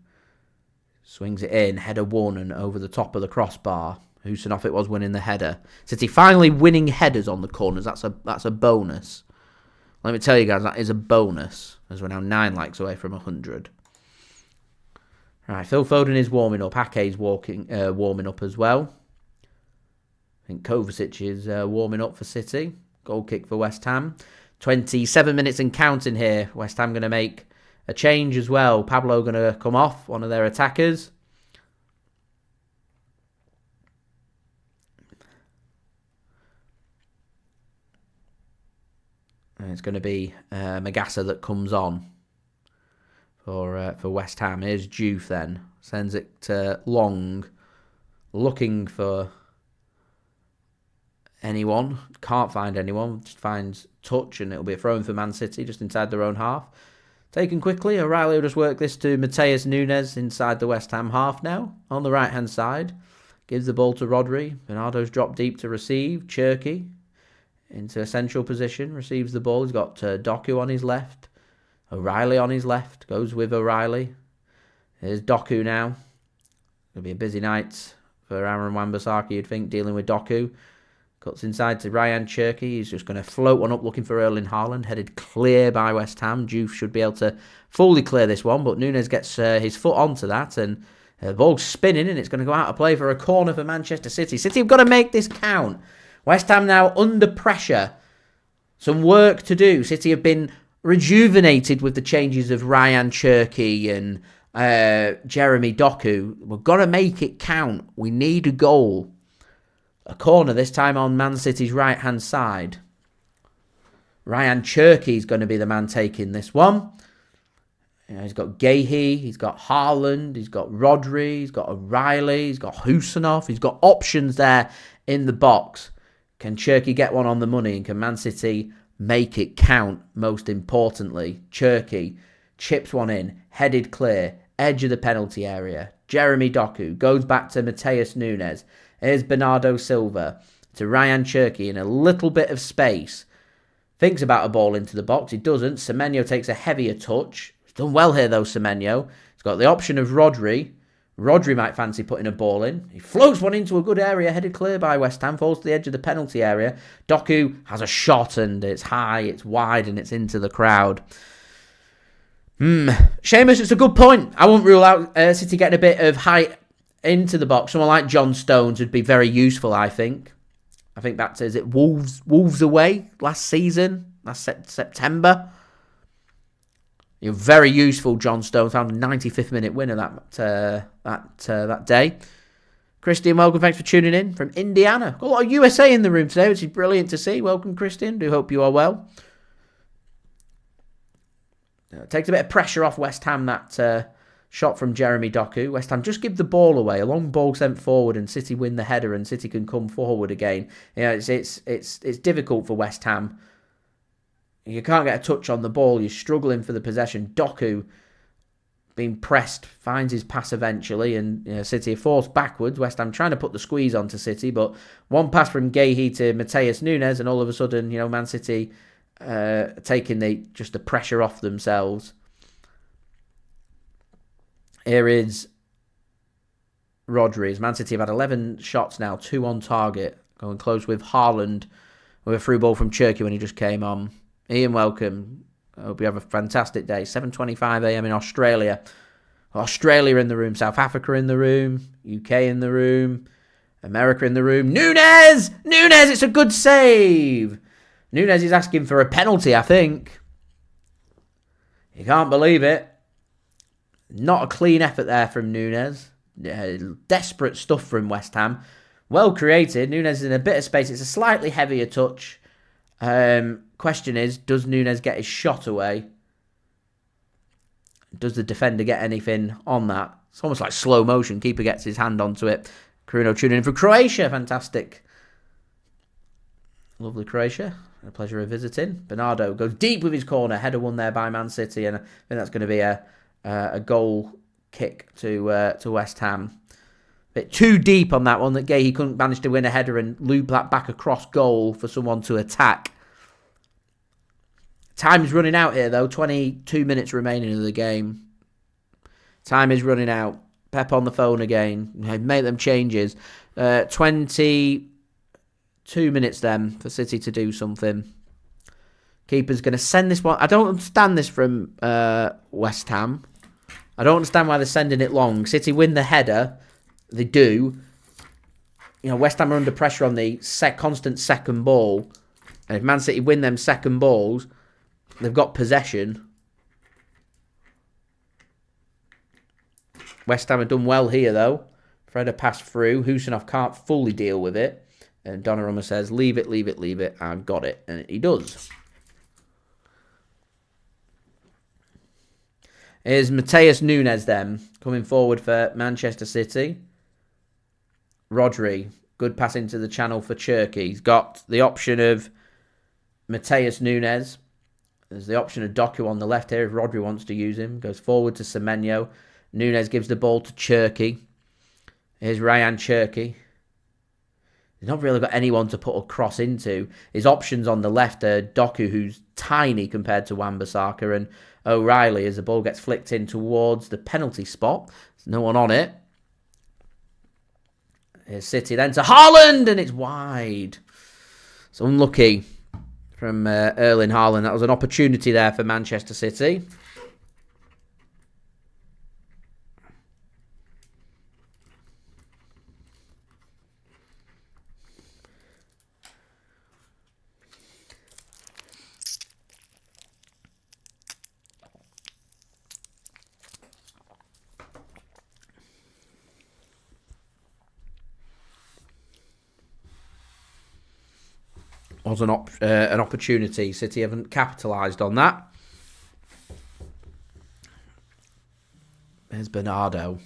[SPEAKER 1] Swings it in, header won and over the top of the crossbar. Khusanov it was winning the header. City finally winning headers on the corners. That's a bonus. Let me tell you guys, that is a bonus, as we're now 9 likes away from 100. Right, Phil Foden is warming up. Ake's warming up as well. I think Kovacic is warming up for City. Goal kick for West Ham. 27 minutes and counting here. West Ham going to make a change as well. Pablo going to come off, one of their attackers. And it's going to be Magassa that comes on for West Ham. Here's Juve then. Sends it to Long. Looking for anyone. Can't find anyone. Just finds touch and it'll be a throw-in for Man City just inside their own half. Taken quickly. O'Reilly will just work this to Matheus Nunes inside the West Ham half now. On the right-hand side. Gives the ball to Rodri. Bernardo's dropped deep to receive. Cherki into a central position. Receives the ball. He's got Doku on his left. O'Reilly on his left. Goes with O'Reilly. Here's Doku now. It'll be a busy night for Aaron Wan-Bissaka, you'd think, dealing with Doku. Cuts inside to Rayan Cherki. He's just going to float one up looking for Erling Haaland. Headed clear by West Ham. Juve should be able to fully clear this one, but Nunes gets his foot onto that and the ball's spinning and it's going to go out of play for a corner for Manchester City. City have got to make this count. West Ham now under pressure. Some work to do. City have been rejuvenated with the changes of Rayan Cherki and Jeremy Doku. We've got to make it count. We need a goal. A corner this time on Man City's right-hand side. Rayan Cherki is going to be the man taking this one. He's got Guehi, he's got Haaland, he's got Rodri, he's got O'Reilly, he's got Khusanov. He's got options there in the box. Can Cherki get one on the money? And can Man City make it count, most importantly? Cherki chips one in, headed clear, edge of the penalty area. Jeremy Doku goes back to Matheus Nunes. Here's Bernardo Silva to Rayan Cherki in a little bit of space. Thinks about a ball into the box. He doesn't. Semenyo takes a heavier touch. He's done well here though, Semenyo. He's got the option of Rodri. Rodri might fancy putting a ball in. He floats one into a good area, headed clear by West Ham, falls to the edge of the penalty area. Doku has a shot and it's high, it's wide and it's into the crowd. Seamus, it's a good point. I won't rule out City getting a bit of height into the box. Someone like John Stones would be very useful, I think. I think that's, is it Wolves away last season, last September? You're very useful, John Stones. Found a 95th minute winner that day. Christian, welcome. Thanks for tuning in from Indiana. Got a lot of USA in the room today, which is brilliant to see. Welcome, Christian. Do hope you are well. Takes a bit of pressure off West Ham, that Shot from Jeremy Doku. West Ham just give the ball away. A long ball sent forward and City win the header and City can come forward again. It's difficult for West Ham. You can't get a touch on the ball. You're struggling for the possession. Doku being pressed, finds his pass eventually, and City are forced backwards. West Ham trying to put the squeeze onto City, but one pass from Guehi to Matheus Nunes, and all of a sudden, Man City taking the pressure off themselves. Here is Rodri. Man City have had 11 shots now, 2 on target, going close with Haaland with a through ball from Cherki when he just came on. Ian, welcome. I hope you have a fantastic day. 7:25 a.m. in Australia. Australia in the room. South Africa in the room. UK in the room. America in the room. Nunes! It's a good save. Nunes is asking for a penalty, I think. You can't believe it. Not a clean effort there from Nunes. Desperate stuff from West Ham. Well created. Nunes is in a bit of space. It's a slightly heavier touch. Question is, does Nunes get his shot away? Does the defender get anything on that? It's almost like slow motion. Keeper gets his hand onto it. Bruno tuning in from Croatia. Fantastic. Lovely Croatia. A pleasure of visiting. Bernardo goes deep with his corner. Header won there by Man City. And I think that's going to be a goal kick to West Ham. A bit too deep on that one. That Guehi couldn't manage to win a header and loop that back across goal for someone to attack. Time's running out here, though. 22 minutes remaining of the game. Time is running out. Pep on the phone again. Make them changes. 22 minutes then for City to do something. Keeper's going to send this one. I don't understand this from West Ham. I don't understand why they're sending it long. City win the header. They do. West Ham are under pressure on the constant second ball. And if Man City win them second balls, they've got possession. West Ham have done well here, though. Fred a pass through. Khusanov can't fully deal with it. And Donnarumma says, leave it. I've got it. And he does. Here's Matheus Nunes then, coming forward for Manchester City. Rodri, good pass into the channel for Cherki. He's got the option of Matheus Nunes. There's the option of Doku on the left here if Rodri wants to use him. Goes forward to Semenyo. Nunes gives the ball to Cherki. Here's Rayan Cherki. He's not really got anyone to put a cross into. His options on the left are Doku, who's tiny compared to Wan-Bissaka, and O'Reilly as the ball gets flicked in towards the penalty spot. There's no one on it. Here's City then to Haaland, and it's wide. It's unlucky from Erling Haaland. That was an opportunity there for Manchester City. Was an opportunity. City haven't capitalised on that. There's Bernardo.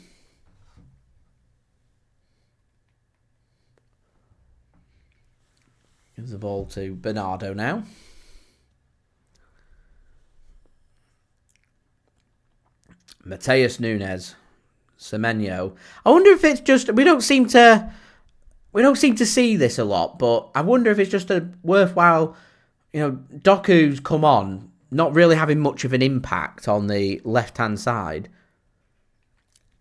[SPEAKER 1] Gives the ball to Bernardo now. Matheus Nunes. Semenyo. I wonder if it's just... We don't seem to see this a lot, but I wonder if it's just a worthwhile... Doku's come on, not really having much of an impact on the left-hand side.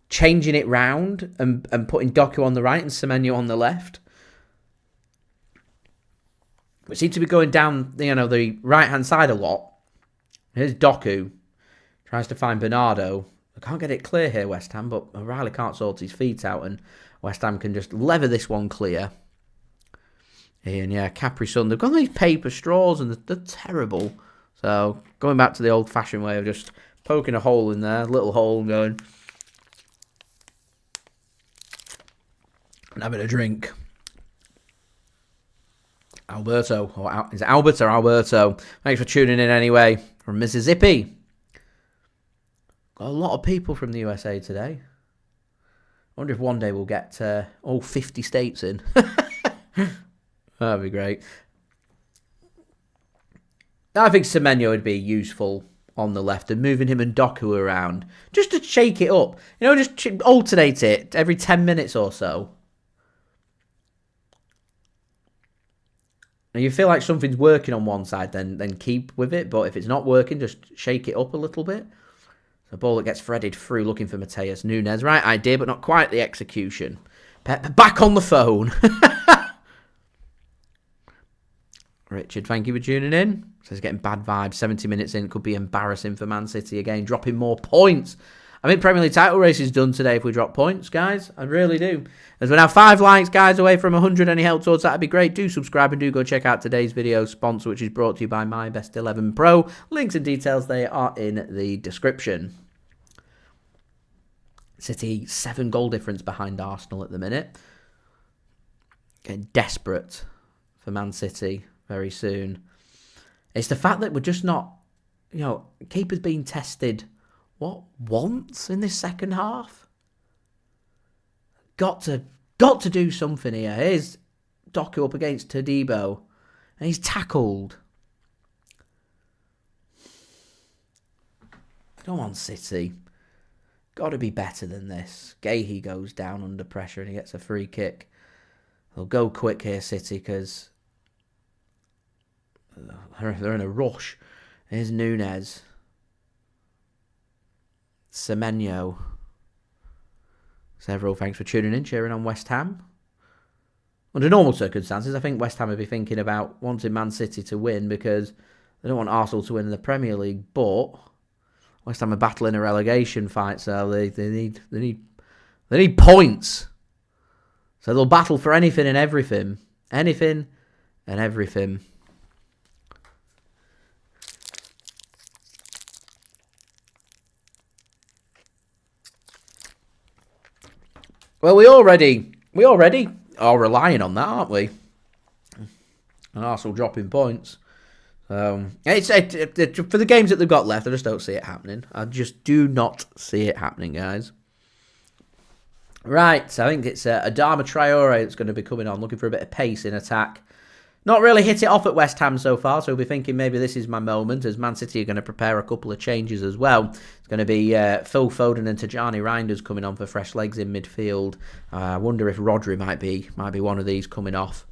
[SPEAKER 1] Changing it round and putting Doku on the right and Semenyo on the left. We seem to be going down, the right-hand side a lot. Here's Doku. Tries to find Bernardo. I can't get it clear here, West Ham, but O'Reilly can't sort his feet out, and West Ham can just lever this one clear. And Capri Sun, they've got these paper straws, and they're terrible. So, going back to the old-fashioned way of just poking a hole in there, a little hole, and going... and having a drink. Alberto, is it Albert or Alberto? Thanks for tuning in anyway, from Mississippi. Got a lot of people from the USA today. I wonder if one day we'll get all 50 states in. That'd be great. I think Semenyo would be useful on the left and moving him and Doku around. Just to shake it up. Just alternate it every 10 minutes or so. And you feel like something's working on one side, then keep with it. But if it's not working, just shake it up a little bit. The ball that gets threaded through looking for Matheus Nunes. Right idea, but not quite the execution. Pep back on the phone. Richard, thank you for tuning in. Says getting bad vibes. 70 minutes in could be embarrassing for Man City again. Dropping more points. I think Premier League title race is done today if we drop points, guys. I really do. As we're now 5 likes, guys, away from 100. Any help towards that would be great. Do subscribe and do go check out today's video sponsor, which is brought to you by My Best 11 Pro. Links and details, they are in the description. City, 7 goal difference behind Arsenal at the minute. Getting desperate for Man City very soon. It's the fact that we're just not, keeper's been tested, once in this second half? Got to do something here. Here's Doku up against Todibo, and he's tackled. Come on, City. Got to be better than this. Guehi goes down under pressure and he gets a free kick. They'll go quick here, City, because they're in a rush. Here's Nunes. Semenyo. Several thanks for tuning in, cheering on West Ham. Under normal circumstances, I think West Ham would be thinking about wanting Man City to win because they don't want Arsenal to win in the Premier League, but West Ham are battling a relegation fight, so they need points. So they'll battle for anything and everything. Anything and everything. Well, we already are relying on that, aren't we? And Arsenal dropping points. It's for the games that they've got left, I just don't see it happening. I just do not see it happening, guys. Right, so I think it's Adama Traore that's going to be coming on, looking for a bit of pace in attack. Not really hit it off at West Ham so far, so we'll be thinking maybe this is my moment, as Man City are going to prepare a couple of changes as well. It's going to be Phil Foden and Tijjani Reijnders coming on for fresh legs in midfield. I wonder if Rodri might be one of these coming off.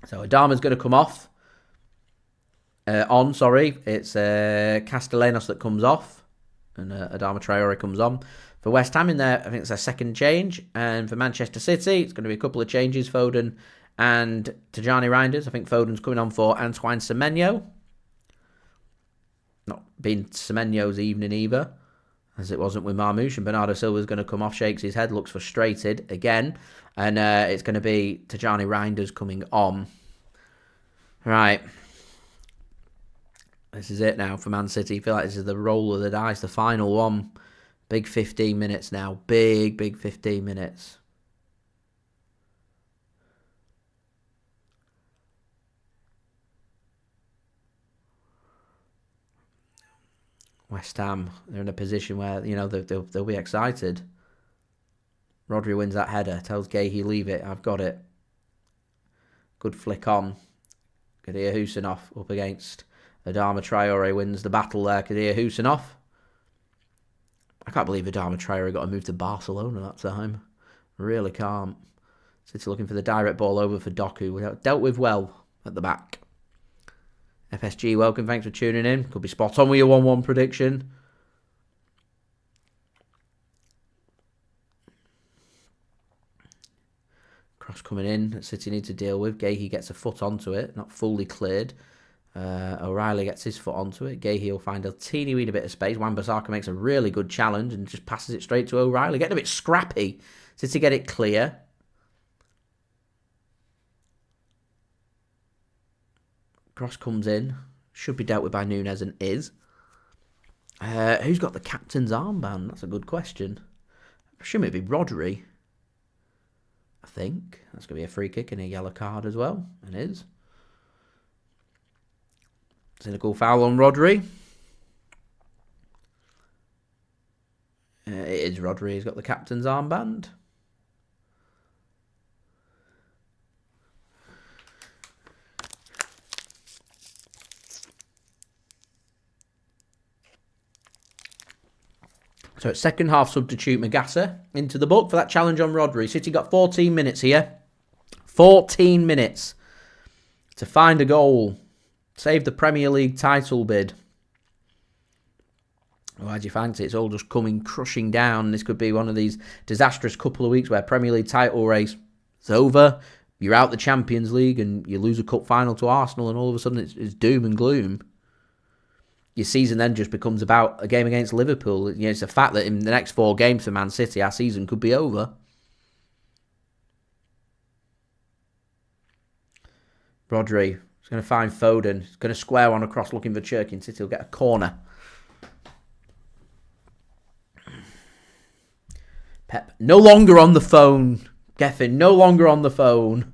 [SPEAKER 1] So Adama's going to come off. It's Castellanos that comes off, and Adama Traore comes on. For West Ham in there, I think it's their second change, and for Manchester City, it's going to be a couple of changes. Foden and Tijjani Reijnders. I think Foden's coming on for Antoine Semenyo. Not being Semenyo's evening either, as it wasn't with Marmoush. And Bernardo Silva's going to come off, shakes his head, looks frustrated again. And it's going to be Tijjani Reijnders coming on. Right. This is it now for Man City. I feel like this is the roll of the dice, the final one. Big 15 minutes now. Big 15 minutes. West Ham, they're in a position where, they'll be excited. Rodri wins that header, tells Guehi, leave it, I've got it. Good flick on. Abdukodir Khusanov up against Adama Traore, wins the battle there. Abdukodir Khusanov. I can't believe Adama Traore got a move to Barcelona that time. Really can't. City looking for the direct ball over for Doku. Dealt with well at the back. FSG, welcome. Thanks for tuning in. Could be spot on with your 1-1 prediction. Cross coming in that City need to deal with. Guehi gets a foot onto it. Not fully cleared. O'Reilly gets his foot onto it. Guehi will find a teeny weeny bit of space. Wan-Bissaka makes a really good challenge and just passes it straight to O'Reilly. Getting a bit scrappy. City get it clear. Cross comes in. Should be dealt with by Nunes and is. Who's got the captain's armband? That's a good question. I presume it'd be Rodri. I think. That's going to be a free kick and a yellow card as well. And is. Cynical foul on Rodri. It is Rodri. He's got the captain's armband. So it's second half substitute Magassa into the book for that challenge on Rodri. City got 14 minutes here. 14 minutes to find a goal. Save the Premier League title bid. Why do you fancy? It's all just coming crushing down. This could be one of these disastrous couple of weeks where Premier League title race is over. You're out the Champions League and you lose a cup final to Arsenal and all of a sudden it's doom and gloom. Your season then just becomes about a game against Liverpool. You know, it's a fact that in the next 4 games for Man City, our season could be over. Rodri is going to find Foden. He's going to square one across looking for Cherki, and City will get a corner. Pep no longer on the phone. Geffen no longer on the phone.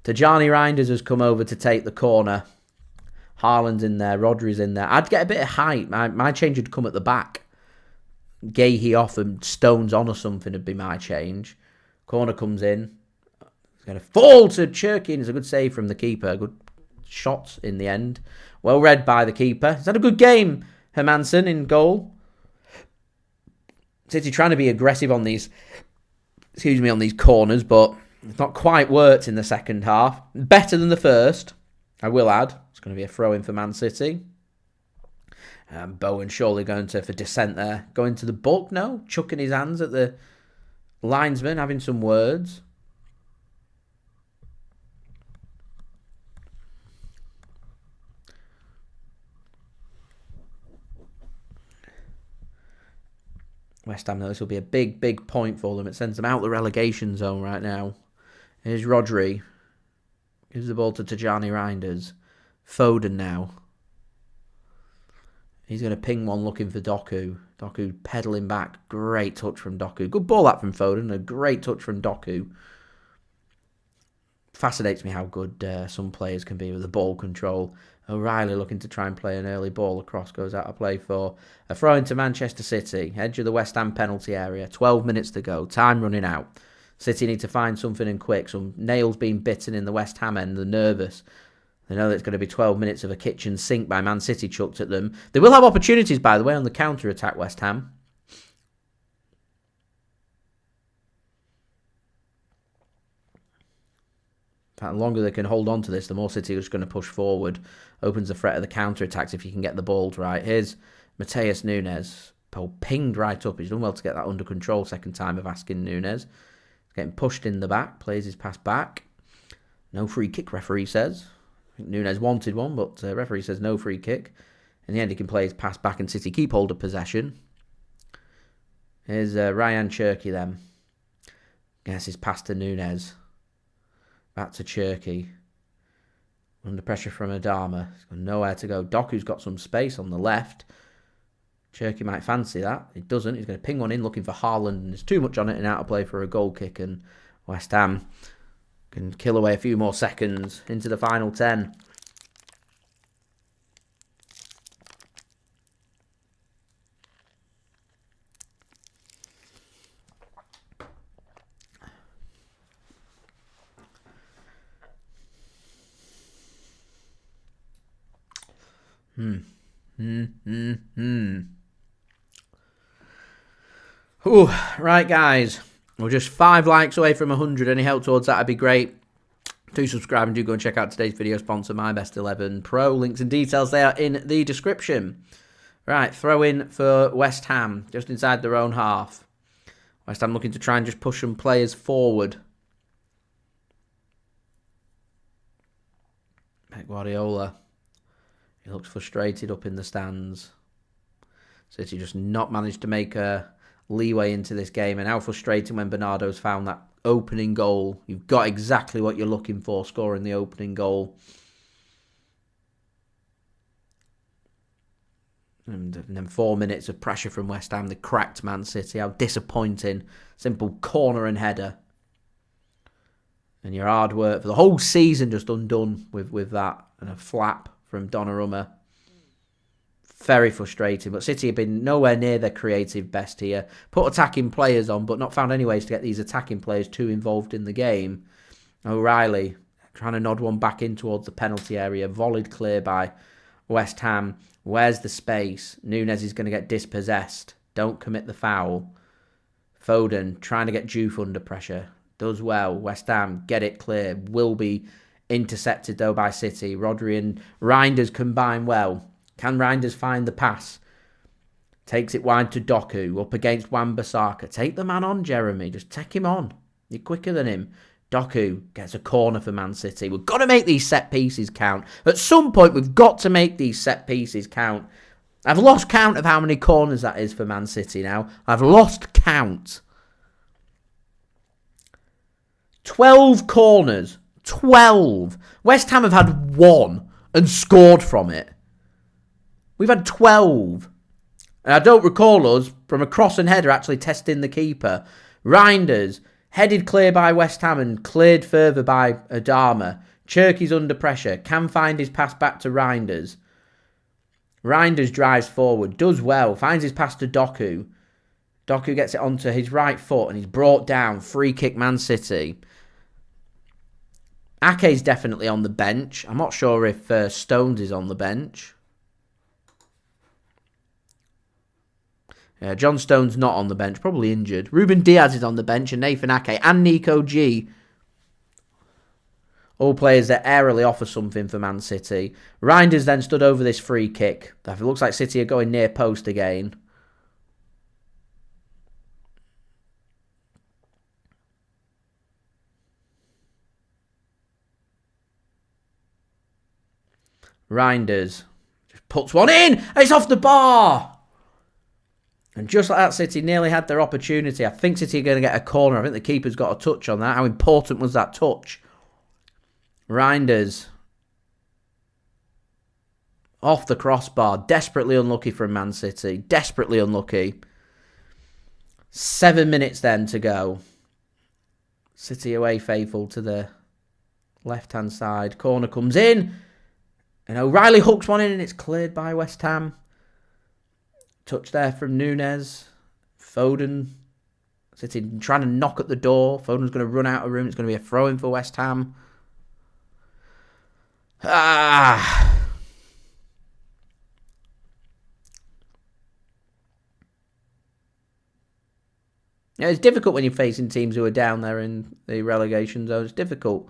[SPEAKER 1] Tijjani Reijnders has come over to take the corner. Haaland's in there, Rodri's in there. I'd get a bit of height. My change would come at the back. Guehi off and Stones on or something would be my change. Corner comes in. It's going to fall to Cherki, and it's a good save from the keeper. Good shot in the end. Well read by the keeper. He's had a good game, Hermansen in goal. City trying to be aggressive on these, on these corners, but it's not quite worked in the second half. Better than the first, I will add. It's going to be a throw-in for Man City. Bowen surely going for dissent there. Going to the book, no? Chucking his hands at the linesman, having some words. West Ham, though, this will be a big, big point for them. It sends them out the relegation zone right now. Here's Rodri. Gives the ball to Tijjani Reijnders. Foden now. He's going to ping one looking for Doku. Doku pedalling back. Great touch from Doku. Good ball that from Foden. A great touch from Doku. Fascinates me how good some players can be with the ball control. O'Reilly looking to try and play an early ball across. Goes out of play for a throw into Manchester City. Edge of the West Ham penalty area. 12 minutes to go. Time running out. City need to find something in quick. Some nails being bitten in the West Ham end. They're nervous. They know that it's going to be 12 minutes of a kitchen sink by Man City chucked at them. They will have opportunities, by the way, on the counter-attack, West Ham. In fact, the longer they can hold on to this, the more City are just going to push forward. Opens the threat of the counter-attacks if you can get the balls right. Here's Matheus Nunes. Paul pinged right up. He's done well to get that under control second time of asking Nunes. He's getting pushed in the back. Plays his pass back. No free kick, referee says. I think Nunes wanted one, but referee says no free kick. In the end, he can play his pass back and City keep hold of possession. Here's Rayan Cherki then. Guess his pass to Nunes. Back to Cherki. Under pressure from Adama. He's got nowhere to go. Doku's got some space on the left. Cherki might fancy that. He doesn't. He's going to ping one in looking for Haaland. And there's too much on it and out of play for a goal kick. And West Ham can kill away a few more seconds into the final 10. Ooh, right, guys. We're just 5 likes away from 100. Any help towards that would be great. Do subscribe and do go and check out today's video sponsor, My Best 11 Pro. Links and details there in the description. Right, throw in for West Ham, just inside their own half. West Ham looking to try and just push some players forward. Pep Guardiola. He looks frustrated up in the stands. City just not managed to make a leeway into this game. And how frustrating when Bernardo's found that opening goal. You've got exactly what you're looking for, scoring the opening goal. And then 4 minutes of pressure from West Ham. They cracked Man City. How disappointing. Simple corner and header. And your hard work for the whole season just undone with that. And a flap from Donnarumma. Very frustrating. But City have been nowhere near their creative best here. Put attacking players on, but not found any ways to get these attacking players too involved in the game. O'Reilly trying to nod one back in towards the penalty area. Volleyed clear by West Ham. Where's the space? Nunes is going to get dispossessed. Don't commit the foul. Foden trying to get Juve under pressure. Does well. West Ham get it clear. Will be intercepted though by City. Rodri and Reijnders combine well. Can Reijnders find the pass? Takes it wide to Doku. Up against Wan-Bissaka. Take the man on, Jeremy. Just take him on. You're quicker than him. Doku gets a corner for Man City. We've got to make these set pieces count. At some point, we've got to make these set pieces count. I've lost count of how many corners that is for Man City now. I've lost count. 12 corners. 12. West Ham have had 1 and scored from it. We've had 12. And I don't recall us, from a cross and header, actually testing the keeper. Reijnders headed clear by West Ham and cleared further by Adama. Cherki's under pressure. Can find his pass back to Reijnders. Reijnders drives forward. Does well. Finds his pass to Doku. Doku gets it onto his right foot and he's brought down. Free kick Man City. Ake's definitely on the bench. I'm not sure if Stones is on the bench. John Stone's not on the bench, probably injured. Ruben Dias is on the bench, and Nathan Ake and Nico G. All players that airily offer something for Man City. Reijnders then stood over this free kick. It looks like City are going near post again. Reijnders just puts one in, and it's off the bar. And just like that, City nearly had their opportunity. I think City are going to get a corner. I think the keeper's got a touch on that. How important was that touch? Reijnders off the crossbar. Desperately unlucky from Man City. Desperately unlucky. 7 minutes then to go. City away faithful to the left-hand side. Corner comes in. And O'Reilly hooks one in and it's cleared by West Ham. Touch there from Nunes. Foden. City trying to knock at the door. Foden's going to run out of room. It's going to be a throw-in for West Ham. Yeah, it's difficult when you're facing teams who are down there in the relegation zone. It's difficult.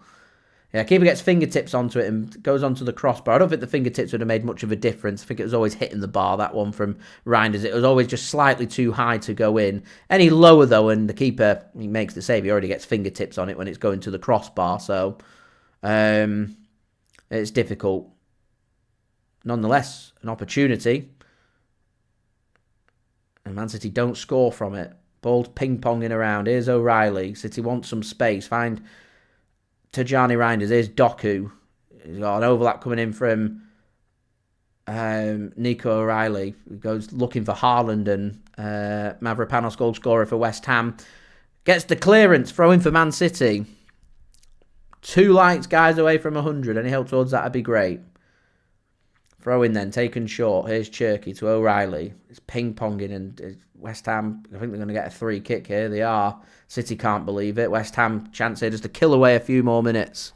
[SPEAKER 1] Yeah, keeper gets fingertips onto it and goes onto the crossbar. I don't think the fingertips would have made much of a difference. I think it was always hitting the bar, that one from Reijnders. It was always just slightly too high to go in. Any lower, though, and the keeper, he makes the save. He already gets fingertips on it when it's going to the crossbar. So, it's difficult. Nonetheless, an opportunity. And Man City don't score from it. Ball's ping-ponging around. Here's O'Reilly. City wants some space. Find Tijjani Reijnders. Here's Doku. He's got an overlap coming in from Nico O'Reilly. He goes looking for Haaland and Mavropanos, goal scorer for West Ham. Gets the clearance. Throw in for Man City. 2 lights, guys, away from 100. Any help towards that would be great. Throw in then, taken short. Here's Cherki to O'Reilly. It's ping-ponging and West Ham, I think they're going to get a free kick here. They are. City can't believe it. West Ham chance here just to kill away a few more minutes.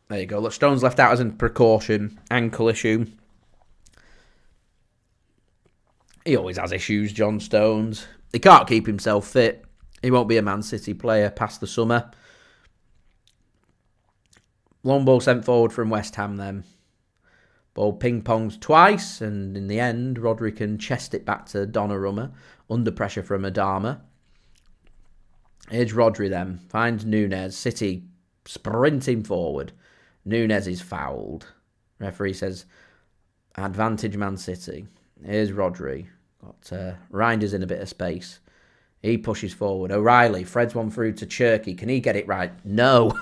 [SPEAKER 1] There you go. Look, Stone's left out as a precaution. Ankle issue. He always has issues, John Stones. He can't keep himself fit. He won't be a Man City player past the summer. Long ball sent forward from West Ham then. Ball ping-pongs twice, and in the end, Rodri can chest it back to Donnarumma. Under pressure from Adama. Here's Rodri then. Finds Nunes. City sprinting forward. Nunes is fouled. Referee says, advantage Man City. Here's Rodri. Got Reijnders in a bit of space. He pushes forward. O'Reilly threads one through to Cherki. Can he get it right? No.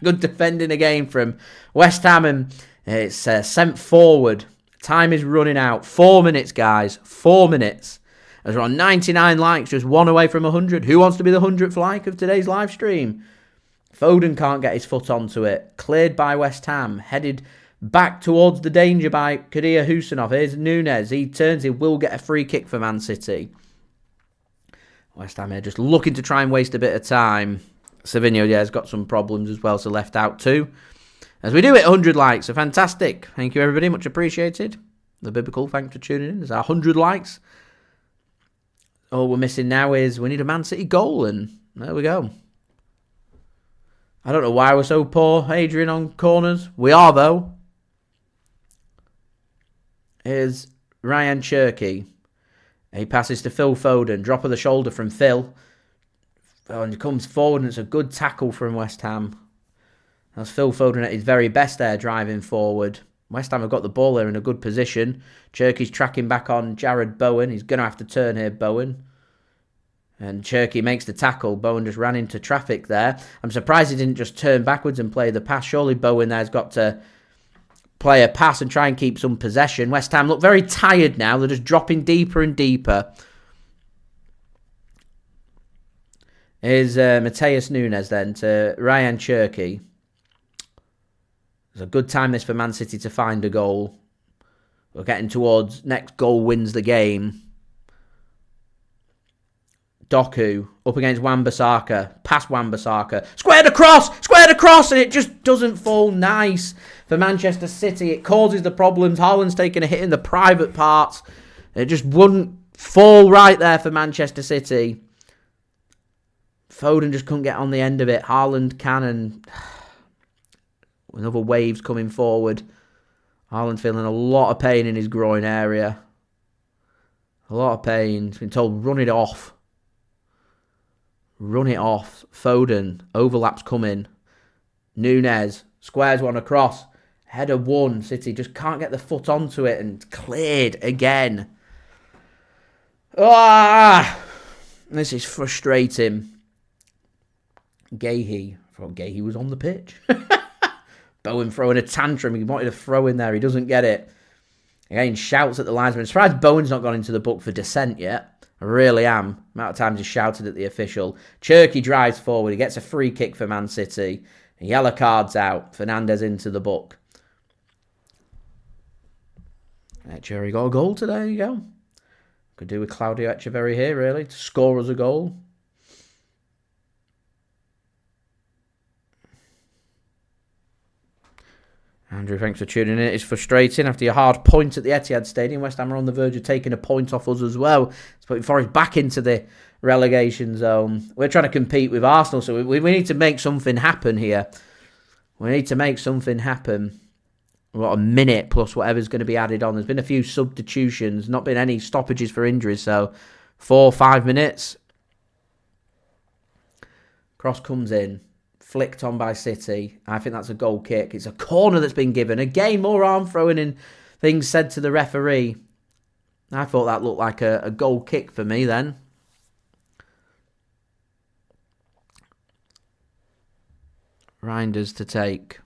[SPEAKER 1] Good defending again from West Ham. And it's sent forward. Time is running out. 4 minutes, guys. 4 minutes. As we're on 99 likes, just one away from 100. Who wants to be the 100th like of today's live stream? Foden can't get his foot onto it. Cleared by West Ham. Headed back towards the danger by Abdukodir Khusanov. Here's Nunes. He turns. He will get a free kick for Man City. West Ham here just looking to try and waste a bit of time. Savinho, has got some problems as well, so left out too. As we do it, 100 likes. So fantastic. Thank you, everybody. Much appreciated. The Biblical, thanks for tuning in. There's our 100 likes. All we're missing now is we need a Man City goal, and there we go. I don't know why we're so poor, Adrian, on corners. We are, though. Here's Rayan Cherki. He passes to Phil Foden. Drop of the shoulder from Phil. Oh, and he comes forward, and it's a good tackle from West Ham. That's Phil Foden at his very best there, driving forward. West Ham have got the ball there in a good position. Cherki's tracking back on Jarrod Bowen. He's going to have to turn here, Bowen. And Cherki makes the tackle. Bowen just ran into traffic there. I'm surprised he didn't just turn backwards and play the pass. Surely Bowen there's got to play a pass and try and keep some possession. West Ham look very tired now. They're just dropping deeper and deeper. Here's Matheus Nunes then to Rayan Cherki. It's a good time this for Man City to find a goal. We're getting towards next goal wins the game. Doku up against Wan-Bissaka. Past Wan-Bissaka. Squared across, and it just doesn't fall nice for Manchester City. It causes the problems. Haaland's taking a hit in the private parts. It just wouldn't fall right there for Manchester City. Foden just couldn't get on the end of it. Haaland can, and another wave's coming forward. Haaland feeling a lot of pain in his groin area. A lot of pain. He's been told, run it off. Run it off. Foden. Overlaps coming. Nunes. Squares one across. Header one. City just can't get the foot onto it, and cleared again. This is frustrating. Guehi. I thought Guehi was on the pitch. Bowen throwing a tantrum. He wanted to throw in there. He doesn't get it. Again, shouts at the linesman. I'm surprised Bowen's not gone into the book for dissent yet. I really am. Amount of times he shouted at the official. Cherki drives forward. He gets a free kick for Man City. Yellow cards out. Fernandes into the book. Echeverry got a goal today. There you go. Could do with Claudio Echeverry here, really, to score us a goal. Andrew, thanks for tuning in. It's frustrating after your hard point at the Etihad Stadium. West Ham are on the verge of taking a point off us as well. It's putting Forest back into the relegation zone. We're trying to compete with Arsenal, so we need to make something happen here. We need to make something happen. We've got a minute plus whatever's going to be added on. There's been a few substitutions, not been any stoppages for injuries, so 4 or 5 minutes. Cross comes in. Flicked on by City. I think that's a goal kick. It's a corner that's been given. Again, more arm throwing and things said to the referee. I thought that looked like a goal kick for me then. Reijnders to take.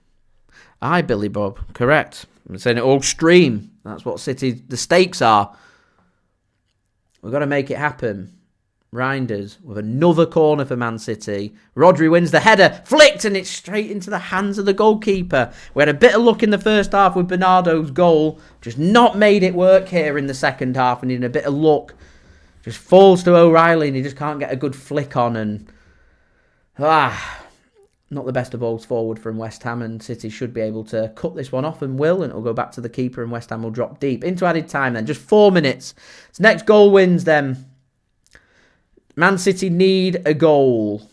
[SPEAKER 1] Aye, Billy Bob. Correct. I'm saying it all stream. That's what City, the stakes are. We've got to make it happen. Reijnders with another corner for Man City. Rodri wins the header. Flicked, and it's straight into the hands of the goalkeeper. We had a bit of luck in the first half with Bernardo's goal. Just not made it work here in the second half. And needing a bit of luck. Just falls to O'Reilly, and he just can't get a good flick on. And not the best of balls forward from West Ham. And City should be able to cut this one off, and will. And it'll go back to the keeper, and West Ham will drop deep. Into added time then. Just 4 minutes. It's next goal wins then. Man City need a goal.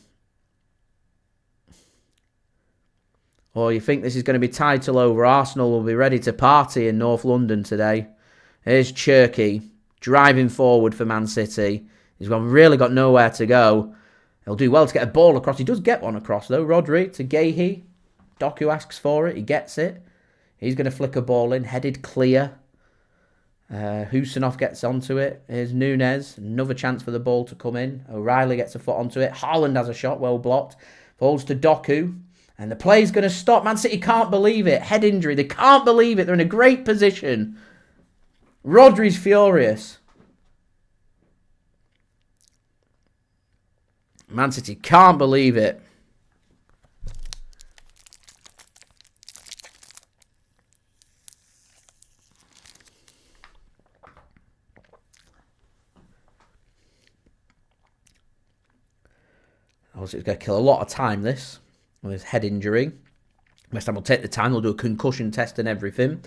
[SPEAKER 1] Or you think this is going to be title over? Arsenal will be ready to party in North London today. Here's Cherki driving forward for Man City. He's really got nowhere to go. He'll do well to get a ball across. He does get one across though. Rodri to Guehi. Doku asks for it. He gets it. He's going to flick a ball in. Headed clear. Khusanov gets onto it. Here's Nunes. Another chance for the ball to come in. O'Reilly gets a foot onto it. Haaland has a shot. Well blocked. Falls to Doku. And the play's going to stop. Man City can't believe it. Head injury. They can't believe it. They're in a great position. Rodri's furious. Man City can't believe it. Obviously, it's going to kill a lot of time, this, with his head injury. West Ham will take the time. They'll do a concussion test and everything.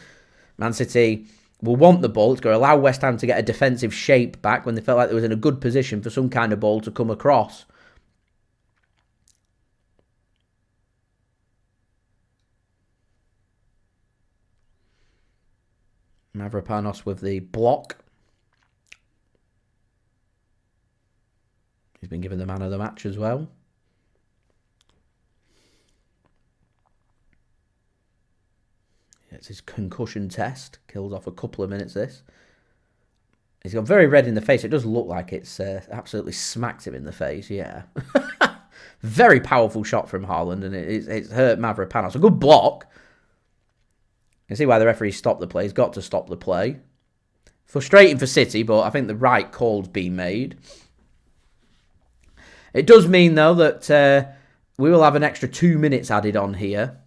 [SPEAKER 1] Man City will want the ball. It's going to allow West Ham to get a defensive shape back when they felt like they was in a good position for some kind of ball to come across. Mavropanos with the block. He's been given the man of the match as well. It's his concussion test. Kills off a couple of minutes, this. He's got very red in the face. It does look like it's absolutely smacked him in the face, yeah. Very powerful shot from Haaland, and it's hurt Mavropanos. A good block. You can see why the referee stopped the play. He's got to stop the play. Frustrating for City, but I think the right call's been made. It does mean, though, that we will have an extra 2 minutes added on here.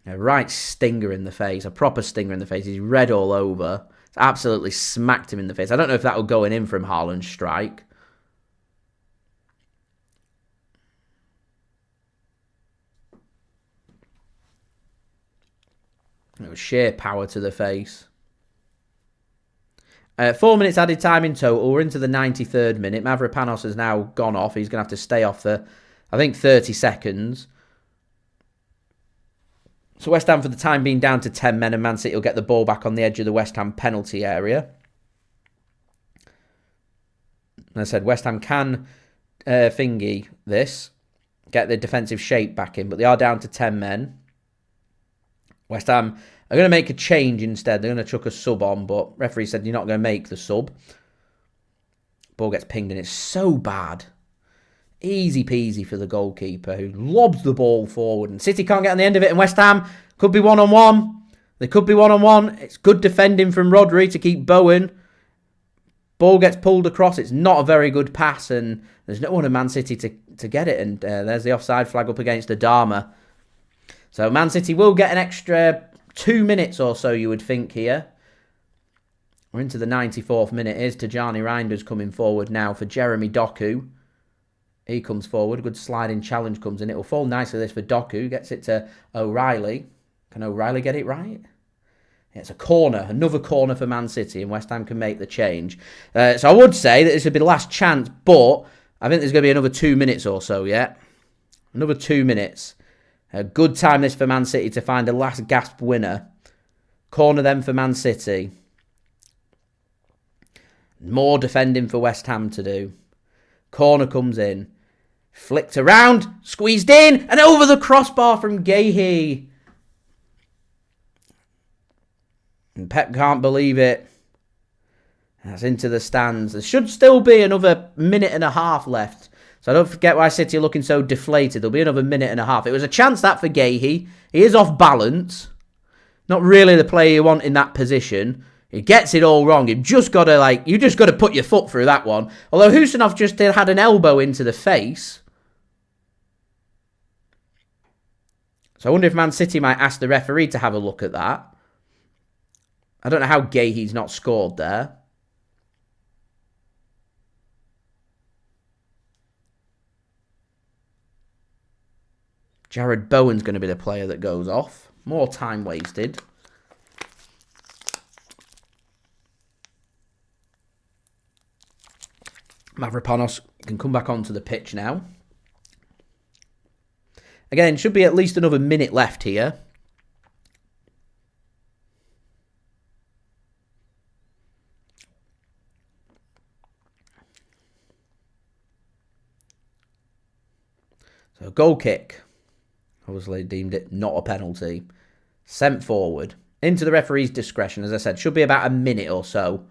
[SPEAKER 1] A right stinger in the face. A proper stinger in the face. He's red all over. It's absolutely smacked him in the face. I don't know if that will go in from Haaland's strike. It was sheer power to the face. 4 minutes added time in total. We're into the 93rd minute. Mavropanos has now gone off. He's going to have to stay off for, I think, 30 seconds. So West Ham for the time being down to 10 men, and Man City will get the ball back on the edge of the West Ham penalty area. As I said, West Ham can thingy this, get the defensive shape back in, but they are down to 10 men. West Ham are going to make a change instead. They're going to chuck a sub on, but referee said you're not going to make the sub. Ball gets pinged and it's so bad. Easy peasy for the goalkeeper who lobs the ball forward. And City can't get on the end of it. And West Ham could be one-on-one. They could be one-on-one. It's good defending from Rodri to keep Bowen. Ball gets pulled across. It's not a very good pass. And there's no one in Man City to get it. And there's the offside flag up against Adama. So Man City will get an extra 2 minutes or so, you would think, here. We're into the 94th minute. Here's Tijjani Reijnders coming forward now for Jeremy Doku. He comes forward. Good sliding challenge comes in. It will fall nicely this for Doku. Gets it to O'Reilly. Can O'Reilly get it right? Yeah, it's a corner. Another corner for Man City. And West Ham can make the change. So I would say that this would be the last chance. But I think there's going to be another 2 minutes or so, yeah? Another 2 minutes. A good time this for Man City to find a last gasp winner. Corner then for Man City. More defending for West Ham to do. Corner comes in. Flicked around. Squeezed in. And over the crossbar from Guehi. And Pep can't believe it. That's into the stands. There should still be another minute and a half left. So I don't forget why City are looking so deflated. There'll be another minute and a half. It was a chance that for Guehi. He is off balance. Not really the player you want in that position. He gets it all wrong. You've just got to put your foot through that one. Although Khusanov just had an elbow into the face. So I wonder if Man City might ask the referee to have a look at that. I don't know how Guehi's not scored there. Jarrod Bowen's going to be the player that goes off. More time wasted. Mavropanos can come back onto the pitch now. Again, should be at least another minute left here. So, goal kick. Obviously deemed it not a penalty. Sent forward. Into the referee's discretion. As I said, should be about a minute or so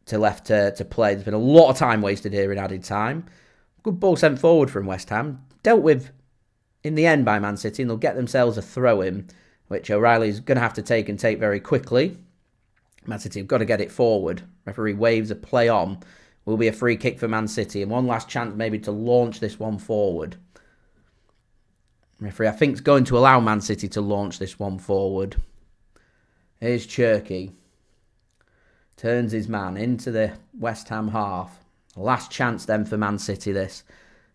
[SPEAKER 1] to left to play. There's been a lot of time wasted here in added time. Good ball sent forward from West Ham. Dealt with in the end by Man City. And they'll get themselves a throw-in, which O'Reilly's going to have to take very quickly. Man City have got to get it forward. Referee waves a play on will be a free kick for Man City. And one last chance maybe to launch this one forward. Referee, I think, is going to allow Man City to launch this one forward. Here's Cherki. Turns his man into the West Ham half. Last chance then for Man City, this.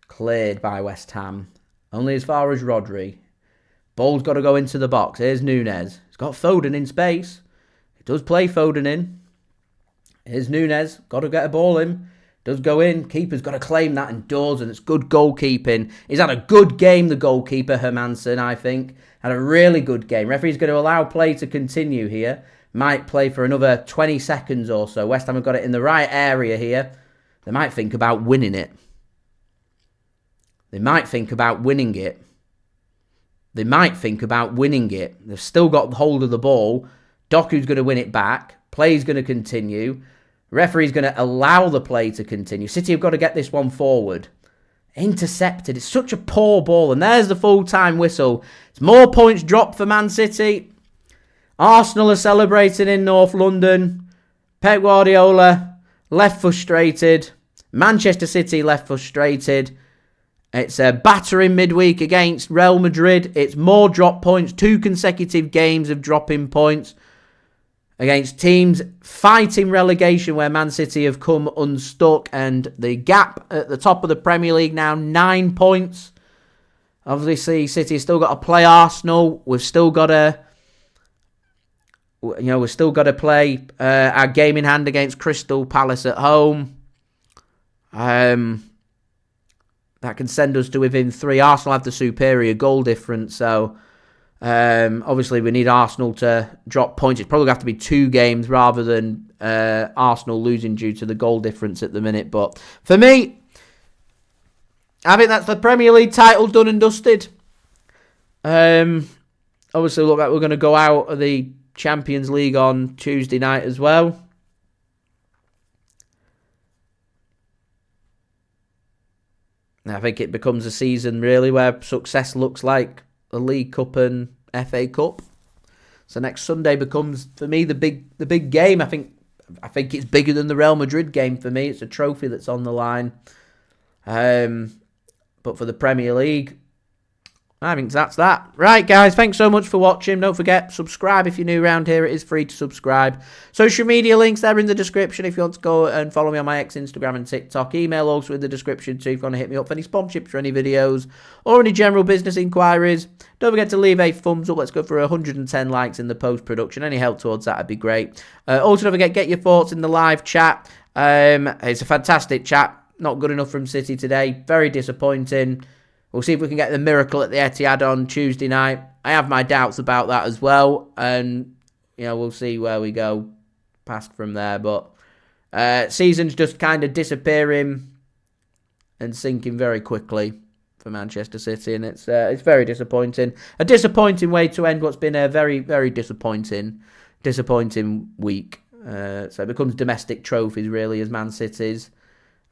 [SPEAKER 1] Cleared by West Ham. Only as far as Rodri. Ball's got to go into the box. Here's Nunes. He's got Foden in space. He does play Foden in. Here's Nunes. Got to get a ball in. Does go in. Keeper's got to claim that and does, and it's good goalkeeping. He's had a good game, the goalkeeper, Hermansen, I think. Had a really good game. Referee's going to allow play to continue here. Might play for another 20 seconds or so. West Ham have got it in the right area here. They might think about winning it. They might think about winning it. They might think about winning it. They've still got hold of the ball. Doku's going to win it back. Play's going to continue. Referee's going to allow the play to continue. City have got to get this one forward. Intercepted. It's such a poor ball. And there's the full-time whistle. It's more points dropped for Man City. Arsenal are celebrating in North London. Pep Guardiola left frustrated. Manchester City left frustrated. It's a battering midweek against Real Madrid. It's more drop points. 2 consecutive games of dropping points against teams fighting relegation where Man City have come unstuck. And the gap at the top of the Premier League now, 9 points. Obviously, City have still got to play Arsenal. We've still got to... we've still got to play our game in hand against Crystal Palace at home. That can send us to within 3. Arsenal have the superior goal difference, so obviously we need Arsenal to drop points. It's probably going to have to be 2 games rather than Arsenal losing due to the goal difference at the minute. But for me, I think that's the Premier League title done and dusted. Obviously, look like we're going to go out of the Champions League on Tuesday night as well. I think it becomes a season really where success looks like the League Cup and FA Cup. So next Sunday becomes for me the big game. I think it's bigger than the Real Madrid game for me. It's a trophy that's on the line. But for the Premier League, I think that's that. Right, guys, thanks so much for watching. Don't forget, subscribe if you're new around here. It is free to subscribe. Social media links there in the description if you want to go and follow me on my X, Instagram and TikTok. Email also in the description too if you want to hit me up for any sponsorships for any videos or any general business inquiries. Don't forget to leave a thumbs up. Let's go for 110 likes in the post-production. Any help towards that would be great. Also, don't forget, get your thoughts in the live chat. It's a fantastic chat. Not good enough from City today. Very disappointing. We'll see if we can get the miracle at the Etihad on Tuesday night. I have my doubts about that as well. And, we'll see where we go past from there. But season's just kind of disappearing and sinking very quickly for Manchester City. And it's very disappointing. A disappointing way to end what's been a very, very disappointing week. So it becomes domestic trophies, really, as Man City's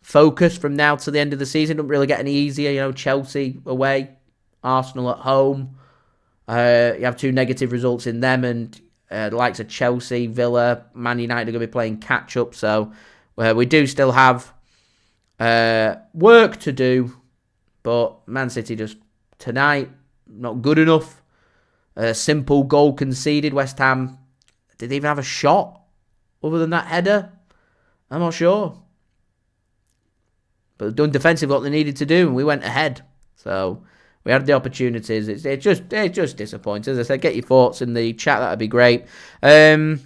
[SPEAKER 1] focus from now to the end of the season. Don't really get any easier. Chelsea away, Arsenal at home. You have 2 negative results in them, and the likes of Chelsea, Villa, Man United are going to be playing catch up. So we do still have work to do, but Man City just tonight not good enough. A simple goal conceded. West Ham didn't even have a shot other than that header. I'm not sure. But they've done defensively what they needed to do, and we went ahead. So we had the opportunities. It's just disappointing. As I said, get your thoughts in the chat. That'd be great. Do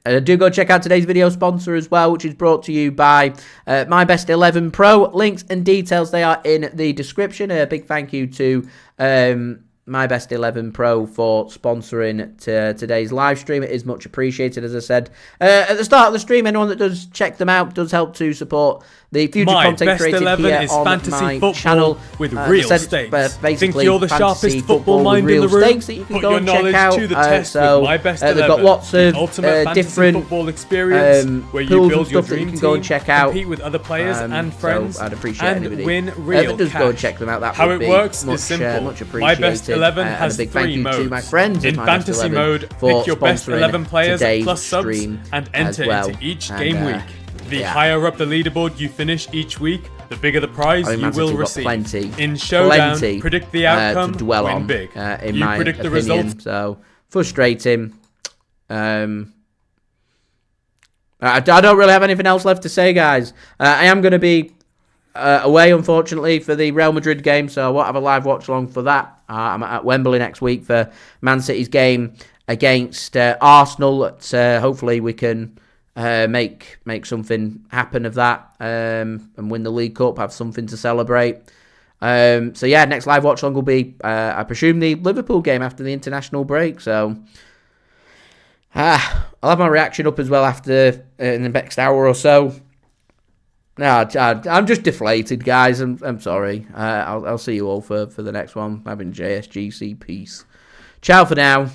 [SPEAKER 1] go check out today's video sponsor as well, which is brought to you by My Best 11 Pro. Links and details, they are in the description. A big thank you to My Best 11 Pro for sponsoring today's live stream. It is much appreciated, as I said at the start of the stream. Anyone that does check them out does help to support the future content created here on my channel
[SPEAKER 2] with real stakes. Think you're the sharpest football mind in the room?
[SPEAKER 1] That you can go and check out.
[SPEAKER 2] To the test with My Best 11,
[SPEAKER 1] they've got lots of different
[SPEAKER 2] football experience where you build your dream
[SPEAKER 1] team, go and check out,
[SPEAKER 2] compete with other players and friends,
[SPEAKER 1] so I'd appreciate
[SPEAKER 2] and
[SPEAKER 1] anybody
[SPEAKER 2] win real
[SPEAKER 1] just
[SPEAKER 2] cash.
[SPEAKER 1] go and check them out. That
[SPEAKER 2] How
[SPEAKER 1] would
[SPEAKER 2] it
[SPEAKER 1] be
[SPEAKER 2] works
[SPEAKER 1] much,
[SPEAKER 2] is simple.
[SPEAKER 1] much appreciated.
[SPEAKER 2] My Best 11 has
[SPEAKER 1] and a big
[SPEAKER 2] 3
[SPEAKER 1] thank you
[SPEAKER 2] modes.
[SPEAKER 1] to my friends
[SPEAKER 2] In
[SPEAKER 1] My Best
[SPEAKER 2] Fantasy
[SPEAKER 1] 11
[SPEAKER 2] mode,
[SPEAKER 1] for
[SPEAKER 2] pick your best
[SPEAKER 1] sponsoring
[SPEAKER 2] 11 players
[SPEAKER 1] today's
[SPEAKER 2] plus subs
[SPEAKER 1] stream
[SPEAKER 2] and enter
[SPEAKER 1] as well.
[SPEAKER 2] into each
[SPEAKER 1] And,
[SPEAKER 2] game week. The higher up the leaderboard you finish each week, the bigger the prize you will receive. In Showdown, predict the outcome,
[SPEAKER 1] to dwell
[SPEAKER 2] win
[SPEAKER 1] on,
[SPEAKER 2] big.
[SPEAKER 1] In
[SPEAKER 2] you
[SPEAKER 1] my
[SPEAKER 2] predict the
[SPEAKER 1] opinion,
[SPEAKER 2] result.
[SPEAKER 1] So frustrating. I don't really have anything else left to say, guys. I am going to be away, unfortunately, for the Real Madrid game, so I won't have a live watch along for that. I'm at Wembley next week for Man City's game against Arsenal. Hopefully we can make something happen of that and win the League Cup, have something to celebrate. So yeah, next live watch along will be, I presume, the Liverpool game after the international break. So I'll have my reaction up as well after in the next hour or so. No, I'm just deflated, guys. I'm sorry. I'll see you all for the next one. Having JSGC. Peace. Ciao for now.